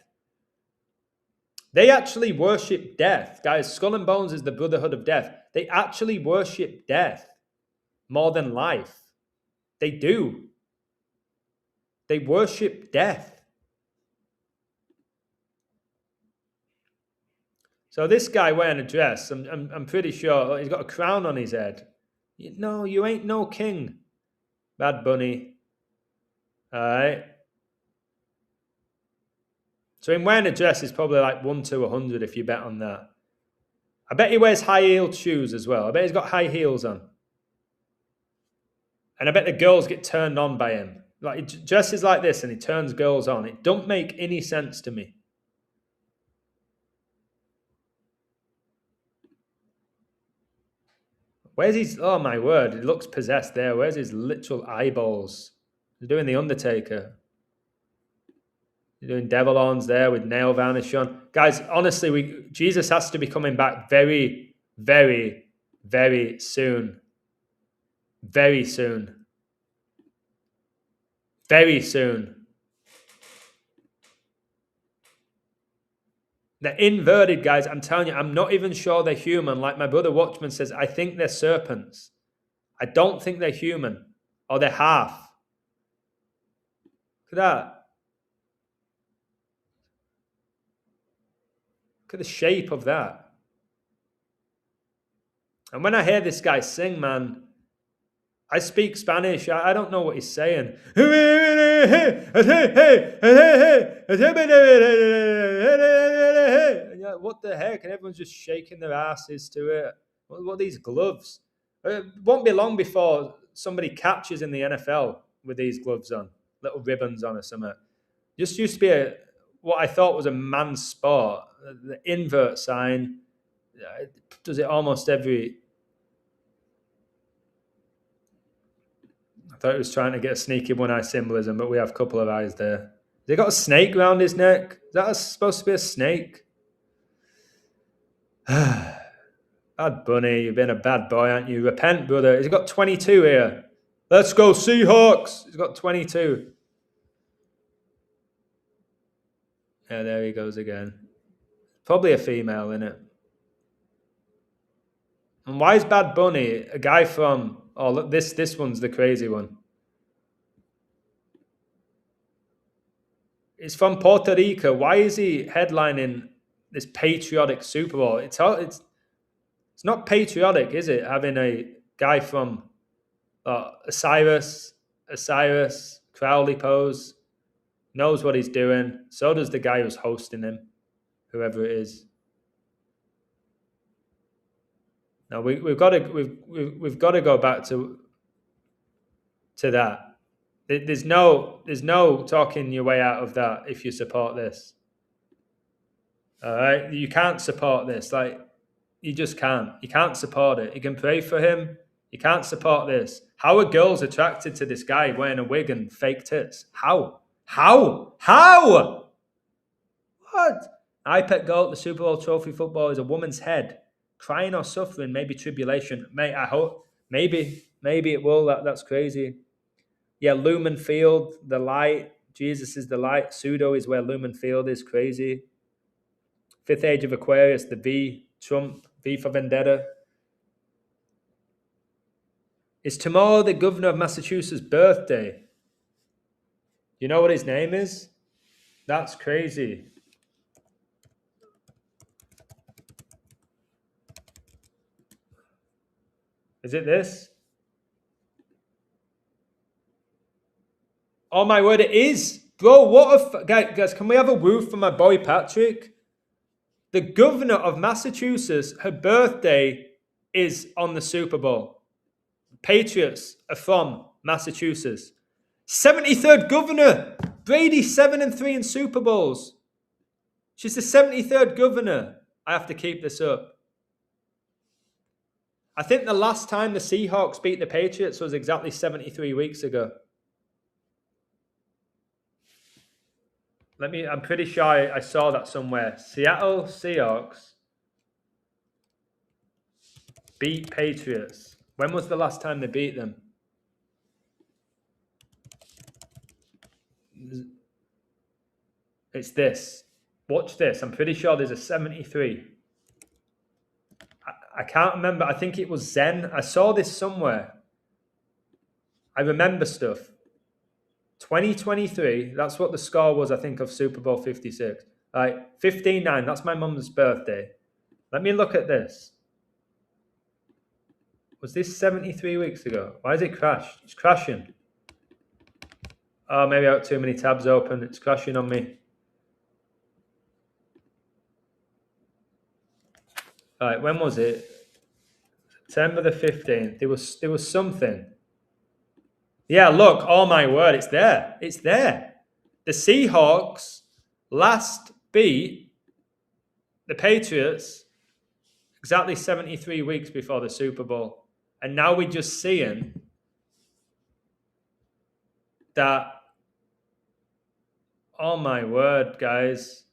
They actually worship death. Guys, Skull and Bones is the brotherhood of death. They actually worship death more than life. They do. They worship death. So this guy wearing a dress, I'm pretty sure he's got a crown on his head. No, you ain't no king. Bad Bunny. All right. So him wearing a dress is probably like 1 to 100 if you bet on that. I bet he wears high-heeled shoes as well. I bet he's got high heels on. And I bet the girls get turned on by him. Like, he dresses like this and he turns girls on. It don't make any sense to me. Where's his... Oh, my word. He looks possessed there. Where's his literal eyeballs? He's doing The Undertaker. He's doing devil horns there with nail varnish on. Guys, honestly, Jesus has to be coming back very, very, very soon. Very soon. Very soon. They're inverted, guys. I'm telling you, I'm not even sure they're human. Like my brother Watchman says, I think they're serpents. I don't think they're human. Or they're half. Look at that. Look at the shape of that. And when I hear this guy sing, man, I speak Spanish. I don't know what he's saying. What the heck? And everyone's just shaking their asses to it. What are these gloves? It won't be long before somebody catches in the NFL with these gloves on, little ribbons on or something. Just used to be what I thought was a man's sport. The invert sign does it almost every... I thought he was trying to get a sneaky one-eye symbolism, but we have a couple of eyes there. Has he got a snake around his neck? Is that supposed to be a snake? Bad Bunny, you've been a bad boy, haven't you? Repent, brother. He's got 22 here. Let's go Seahawks. He's got 22. Yeah, there he goes again. Probably a female, isn't it? And why is Bad Bunny a guy from... Oh, look, this one's the crazy one. It's from Puerto Rico. Why is he headlining this patriotic Super Bowl? It's not patriotic, is it? Having a guy from Osiris, Crowley pose, knows what he's doing. So does the guy who's hosting him, whoever it is. Now we've got to go back to that. There's no talking your way out of that if you support this. All right, you can't support this. Like, You just can't. You can't support it. You can pray for him. You can't support this. How are girls attracted to this guy wearing a wig and fake tits? How? What? iPet goal at the Super Bowl trophy football is a woman's head. Crying or suffering, maybe tribulation. Mate, I hope. Maybe it will. That's crazy. Yeah, Lumen Field, the light. Jesus is the light. Pseudo is where Lumen Field is. Crazy. Fifth Age of Aquarius, the V. Trump, V for Vendetta. Is tomorrow the governor of Massachusetts' birthday? You know what his name is? That's crazy. Is it this? Oh my word, it is. Bro, what a... Guys, can we have a woo for my boy Patrick? The governor of Massachusetts, her birthday is on the Super Bowl. Patriots are from Massachusetts. 73rd governor. Brady 7-3 in Super Bowls. She's the 73rd governor. I have to keep this up. I think the last time the Seahawks beat the Patriots was exactly 73 weeks ago. I'm pretty sure I saw that somewhere. Seattle Seahawks beat Patriots. When was the last time they beat them? It's this. Watch this. I'm pretty sure there's a 73. I can't remember. I think it was Zen. I saw this somewhere. I remember stuff. 2023, that's what the score was, I think, of Super Bowl 56. Like, 15-9, that's my mum's birthday. Let me look at this. Was this 73 weeks ago? Why has it crashed? It's crashing. Oh, maybe I got too many tabs open. It's crashing on me. All right, when was it? September the 15th. There was something. Yeah, look, oh my word, it's there. It's there. The Seahawks last beat the Patriots exactly 73 weeks before the Super Bowl. And now we're just seeing that, oh my word, guys.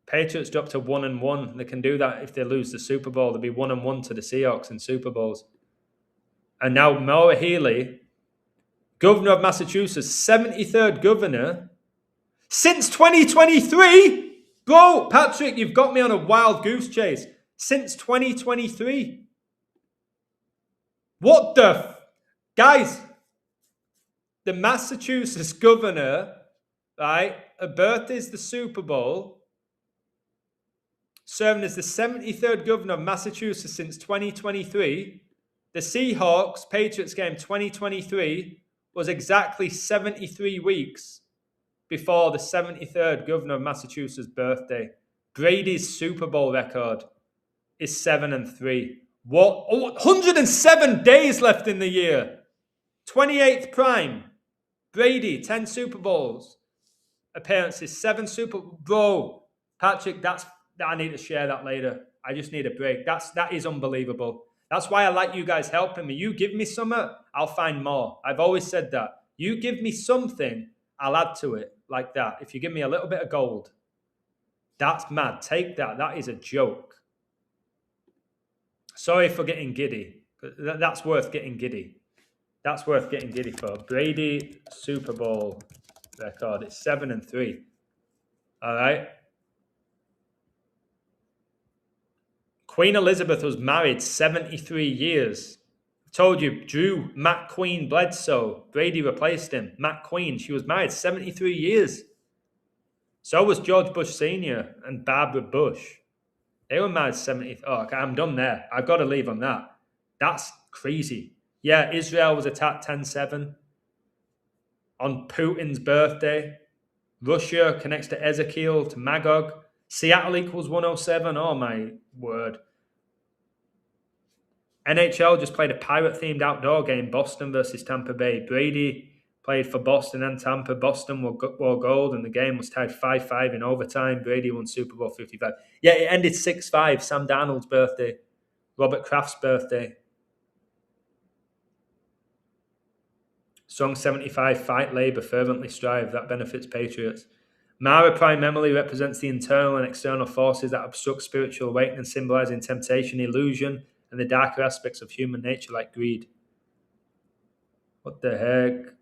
Patriots dropped to 1-1. They can do that if they lose the Super Bowl. They'll be 1-1 to the Seahawks in Super Bowls. And now Maura Healey, governor of Massachusetts, 73rd governor, since 2023. Bro, Patrick, you've got me on a wild goose chase. Since 2023. What the... Guys, the Massachusetts governor, right, her birthday's the Super Bowl, serving as the 73rd governor of Massachusetts since 2023. The Seahawks Patriots game 2023 was exactly 73 weeks before the 73rd governor of Massachusetts' birthday. Brady's Super Bowl record is 7-3. What? Oh, 107 days left in the year. 28th prime. Brady, 10 Super Bowls appearances, 7 Super... Bro, Patrick, I need to share that later. I just need a break. That is unbelievable. That's why I like you guys helping me. You give me something, I'll find more. I've always said that. You give me something, I'll add to it like that. If you give me a little bit of gold, that's mad. Take that. That is a joke. Sorry for getting giddy. That's worth getting giddy. That's worth getting giddy for. Brady Super Bowl record. It's 7-3. All right. Queen Elizabeth was married 73 years. I told you, Drew, Matt Queen Bledsoe. Brady replaced him. Matt Queen, she was married 73 years. So was George Bush Sr. and Barbara Bush. They were married 70. Oh, okay, I'm done there. I've got to leave on that. That's crazy. Yeah, Israel was attacked 10-7 on Putin's birthday. Russia connects to Ezekiel, to Magog. Seattle equals 107. Oh, my word. NHL just played a pirate-themed outdoor game, Boston versus Tampa Bay. Brady played for Boston and Tampa. Boston wore gold, and the game was tied 5-5 in overtime. Brady won Super Bowl 55. Yeah, it ended 6-5, Sam Darnold's birthday. Robert Kraft's birthday. Strong 75, fight Labour, fervently strive. That benefits Patriots. Mara primarily represents the internal and external forces that obstruct spiritual awakening, symbolizing temptation, illusion, and the darker aspects of human nature like greed. What the heck?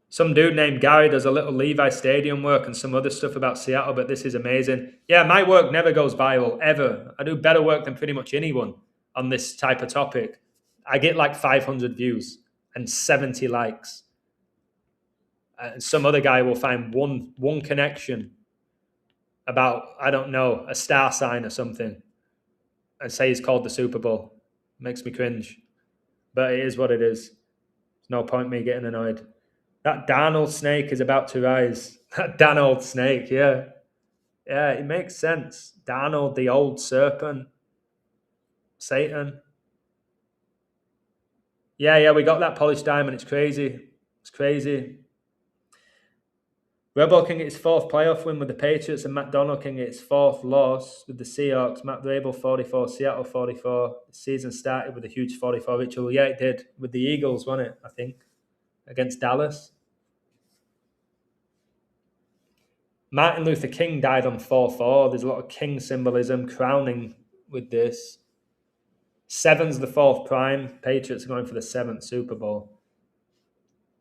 Some dude named Gary does a little Levi Stadium work and some other stuff about Seattle, but this is amazing. Yeah, my work never goes viral, ever. I do better work than pretty much anyone on this type of topic. I get like 500 views and 70 likes. Some other guy will find one connection about, I don't know, a star sign or something and say he's called the Super Bowl. Makes me cringe. But it is what it is. There's no point me getting annoyed. That Darnold snake is about to rise. That Darnold snake, yeah. Yeah, it makes sense. Darnold, the old serpent. Satan. Yeah, we got that polished diamond. It's crazy. It's crazy. Rebel can get his fourth playoff win with the Patriots, and Matt Donald can get his fourth loss with the Seahawks. Matt Vrabel 44, Seattle 44. The season started with a huge 44 ritual. Yeah, it did. With the Eagles, wasn't it, I think, against Dallas. Martin Luther King died on 4-4. There's a lot of king symbolism crowning with this. 7's the fourth prime. Patriots are going for the 7th Super Bowl.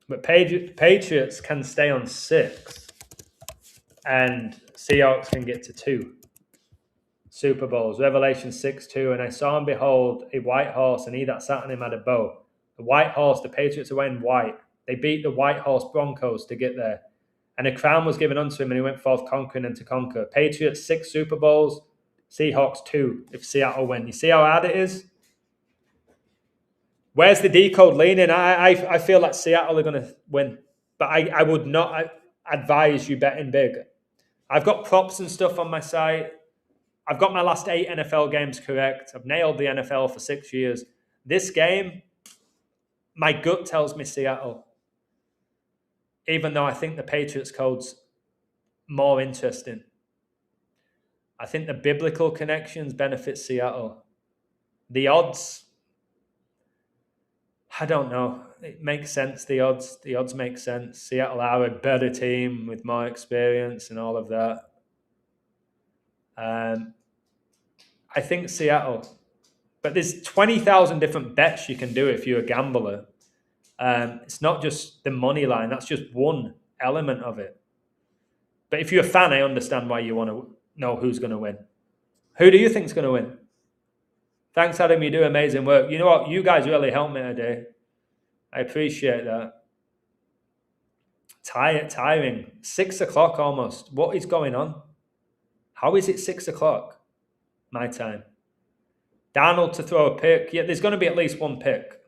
But Patriots can stay on 6. And Seahawks can get to 2 Super Bowls. Revelation 6:2. And I saw and behold a white horse, and he that sat on him had a bow. The white horse, the Patriots are wearing white. They beat the white horse Broncos to get there. And a crown was given unto him, and he went forth conquering and to conquer. Patriots 6 Super Bowls, Seahawks 2 if Seattle win. You see how hard it is? Where's the decode leaning? I feel like Seattle are going to win. But I would not advise you betting big. I've got props and stuff on my site. I've got my last 8 NFL games correct. I've nailed the NFL for 6 years. This game, my gut tells me Seattle. Even though I think the Patriots code's more interesting. I think the biblical connections benefit Seattle. The odds, I don't know. It makes sense, the odds. The odds make sense. Seattle are a better team with more experience and all of that. I think Seattle. But there's 20,000 different bets you can do if you're a gambler. It's not just the money line. That's just one element of it. But if you're a fan, I understand why you want to know who's going to win. Who do you think is going to win? Thanks, Adam. You do amazing work. You know what? You guys really helped me today. I appreciate that. Tiring. 6 o'clock almost. What is going on? How is it 6 o'clock? My time. Darnold to throw a pick. Yeah, there's going to be at least one pick.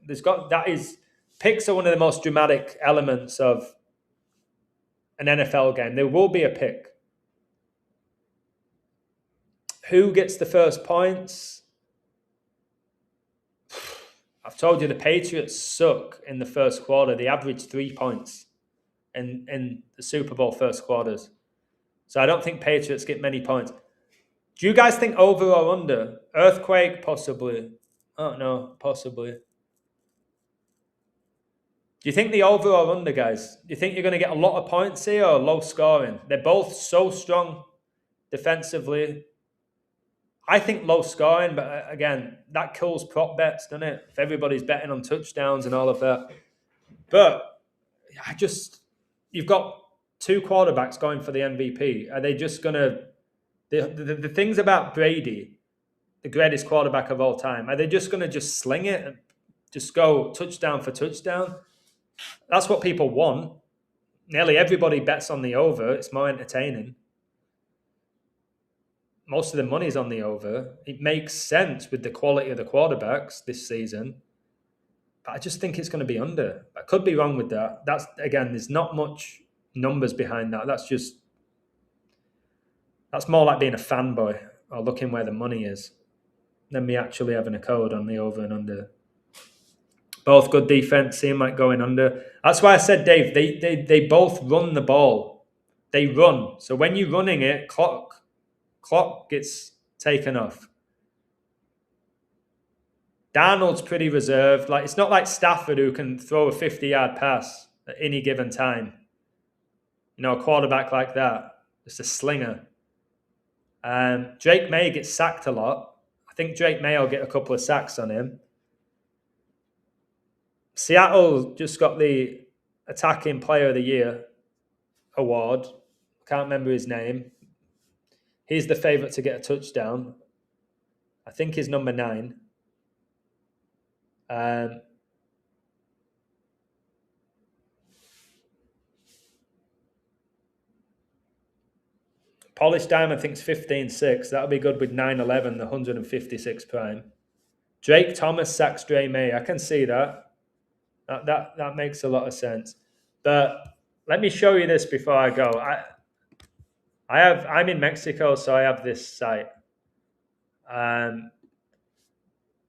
Picks are one of the most dramatic elements of an NFL game. There will be a pick. Who gets the first points? I've told you the Patriots suck in the first quarter. They average 3 points in the Super Bowl first quarters. So I don't think Patriots get many points. Do you guys think over or under? Earthquake, possibly. Oh, no, possibly. Do you think the over or under, guys? Do you think you're going to get a lot of points here or low scoring? They're both so strong defensively. I think low scoring, but again, that kills prop bets, doesn't it? If everybody's betting on touchdowns and all of that. But you've got 2 quarterbacks going for the MVP. Are they just going to... The things about Brady, the greatest quarterback of all time, are they just going to just sling it and just go touchdown for touchdown? That's what people want. Nearly everybody bets on the over. It's more entertaining. Most of the money's on the over. It makes sense with the quality of the quarterbacks this season. But I just think it's going to be under. I could be wrong with that. There's not much numbers behind that. That's more like being a fanboy or looking where the money is than me actually having a code on the over and under. Both good defense, seem like going under. That's why I said, Dave, they both run the ball. They run. So when you're running it, clock clock gets taken off. Darnold's pretty reserved. Like, it's not like Stafford, who can throw a 50-yard pass at any given time. You know, a quarterback like that, just a slinger. Drake May gets sacked a lot. I think Drake May will get a couple of sacks on him. Seattle just got the Attacking Player of the Year award. Can't remember his name. He's the favorite to get a touchdown. I think he's number 9. Polished Diamond thinks 15-6. That'll be good with 9-11, the 156 prime. Drake Thomas sacks Dre May. I can see that. That makes a lot of sense. But let me show you this before I go. I'm in Mexico, so I have this site.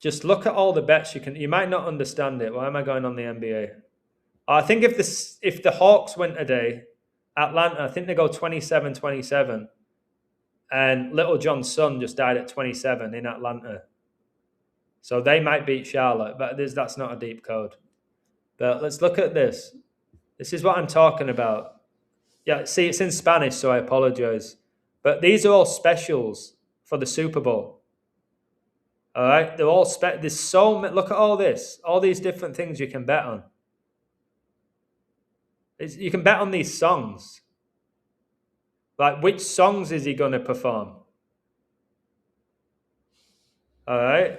Just look at all the bets you might not understand it. Why am I going on the NBA? I think if the Hawks win today, Atlanta, I think they go 27-27. And Little John's son just died at 27 in Atlanta. So they might beat Charlotte, but that's not a deep code. But let's look at this. This is what I'm talking about. Yeah, see, it's in Spanish, so I apologize. But these are all specials for the Super Bowl. All right? They're all there's so many. Look at all this. All these different things you can bet on. You can bet on these songs. Like, which songs is he going to perform? All right?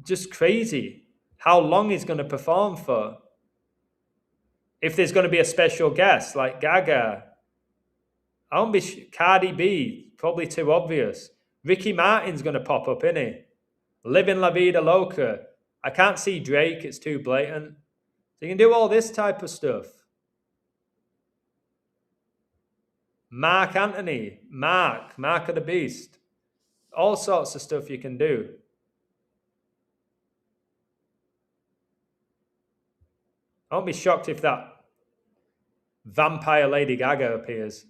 Just crazy. How long he's going to perform for. If there's going to be a special guest like Gaga. I won't be Cardi B. Probably too obvious. Ricky Martin's going to pop up, isn't he? Living La Vida Loca. I can't see Drake. It's too blatant. So you can do all this type of stuff. Mark Anthony. Mark of the Beast. All sorts of stuff you can do. I won't be shocked if that vampire Lady Gaga appears.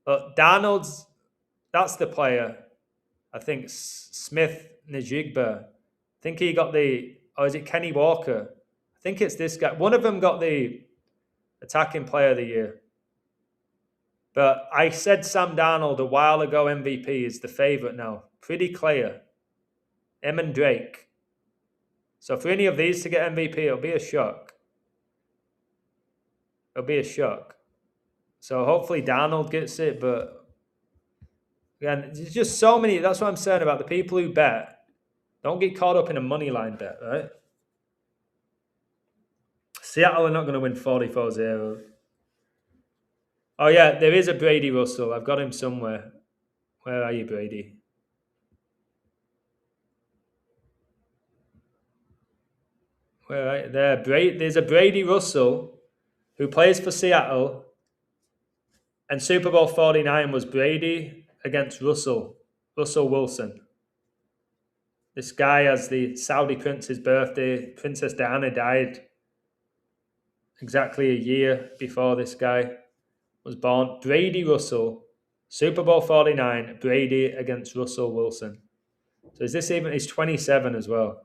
But Darnold's, that's the player. I think Smith Najigba. I think he got or is it Kenny Walker? I think it's this guy. One of them got the Attacking Player of the Year. But I said Sam Darnold a while ago MVP is the favorite now. Pretty clear. Him and Drake. So for any of these to get MVP, it'll be a shock. It'll be a shock. So hopefully Darnold gets it, but again, there's just so many. That's what I'm saying about the people who bet. Don't get caught up in a money line bet, right? Seattle are not going to win 44-0. Oh, yeah, there is a Brady Russell. I've got him somewhere. Where are you, Brady? Where are you? There. There's a Brady Russell who plays for Seattle. And Super Bowl 49 was Brady against Russell Wilson. This guy has the Saudi prince's birthday. Princess Diana died exactly a year before this guy was born. Brady Russell, Super Bowl 49, Brady against Russell Wilson. So is this even, he's 27 as well.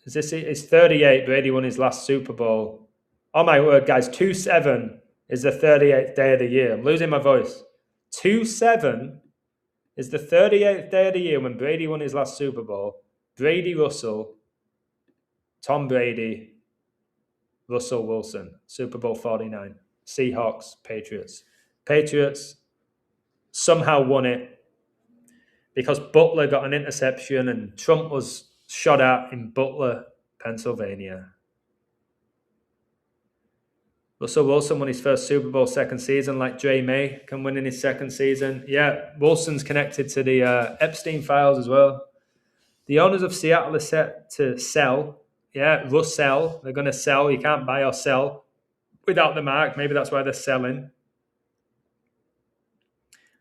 It's 38, Brady won his last Super Bowl. Oh my word, guys, 2-7 is the 38th day of the year. I'm losing my voice. 2-7 is the 38th day of the year when Brady won his last Super Bowl. Brady Russell, Tom Brady, Russell Wilson, Super Bowl 49. Seahawks, Patriots. Patriots somehow won it because Butler got an interception and Trump was shot at in Butler, Pennsylvania. Russell Wilson won his first Super Bowl second season, like Dre May can win in his second season. Yeah, Wilson's connected to the Epstein files as well. The owners of Seattle are set to sell. Yeah, Russell. They're going to sell. You can't buy or sell without the mark. Maybe that's why they're selling.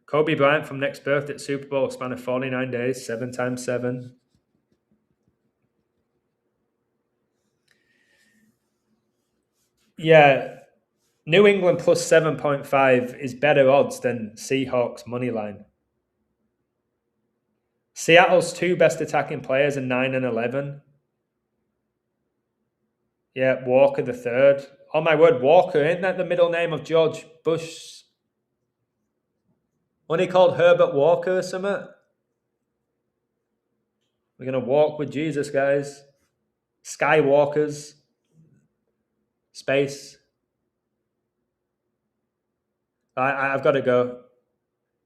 Kobe Bryant from next birthday at Super Bowl, span of 49 days, 7 times 7. Yeah. New England plus 7.5 is better odds than Seahawks money line. Seattle's 2 best attacking players are 9 and 11. Yeah, Walker the third. Oh my word, Walker, isn't that the middle name of George Bush? When he called Herbert Walker or something? We're going to walk with Jesus, guys. Skywalkers. Space. I've got to go.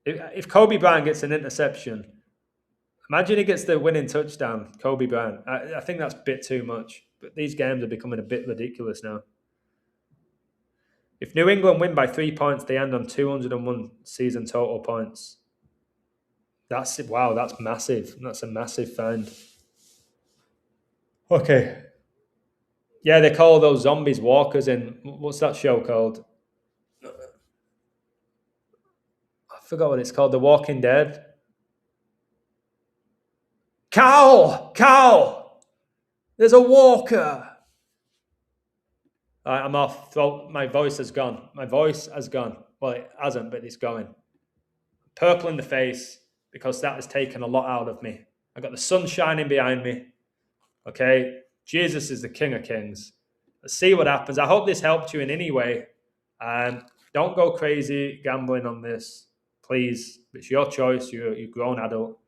If Kobe Bryant gets an interception, imagine he gets the winning touchdown, Kobe Bryant. I think that's a bit too much. But these games are becoming a bit ridiculous now. If New England win by 3 points, they end on 201 season total points. That's massive. That's a massive find. Okay. Yeah, they call those zombies walkers in, what's that show called? I forgot what it's called. The Walking Dead. Cow! There's a walker. All right, I'm off. My voice has gone. Well, it hasn't, but it's going. Purple in the face because that has taken a lot out of me. I got the sun shining behind me. Okay, Jesus is the King of Kings. Let's see what happens. I hope this helped you in any way. Don't go crazy gambling on this, please. It's your choice. You're a grown adult.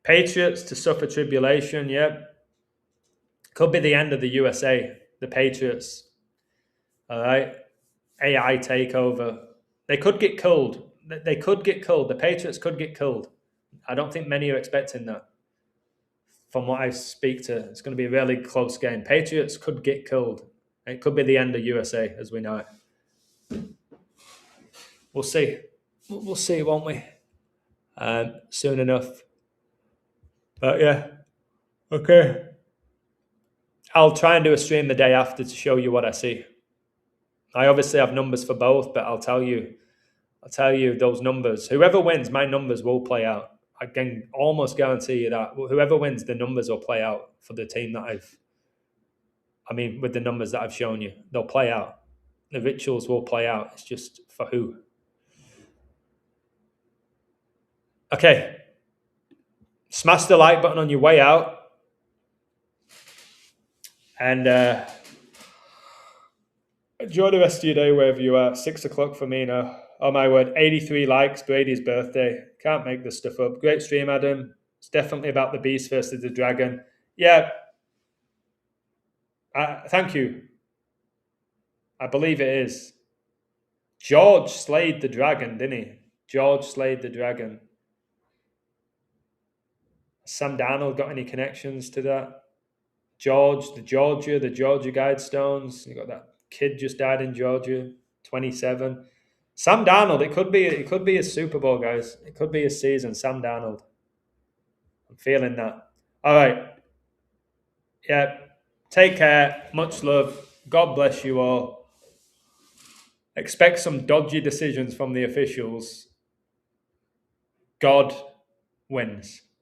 Patriots to suffer tribulation. Yep. Could be the end of the USA. The Patriots. All right. AI takeover. They could get killed. They could get killed. The Patriots could get killed. I don't think many are expecting that. From what I speak to, it's going to be a really close game. Patriots could get killed. It could be the end of USA as we know it. We'll see. We'll see, won't we? Soon enough. But yeah. Okay. I'll try and do a stream the day after to show you what I see. I obviously have numbers for both, but I'll tell you those numbers. Whoever wins, my numbers will play out. I can almost guarantee you that. Whoever wins, the numbers will play out for the team that with the numbers that I've shown you. They'll play out. The rituals will play out. It's just for who. Okay. Smash the like button on your way out. And enjoy the rest of your day wherever you are. 6 o'clock for me now. Oh my word, 83 likes, Brady's birthday. Can't make this stuff up. Great stream, Adam. It's definitely about the beast versus the dragon. Yeah. Thank you. I believe it is. George slayed the dragon, didn't he? George slayed the dragon. Sam Darnold got any connections to that? George, the Georgia Guidestones. You got that kid just died in Georgia, 27. Sam Darnold, it could be a Super Bowl, guys. It could be a season. Sam Darnold. I'm feeling that. All right. Yeah. Take care. Much love. God bless you all. Expect some dodgy decisions from the officials. God wins.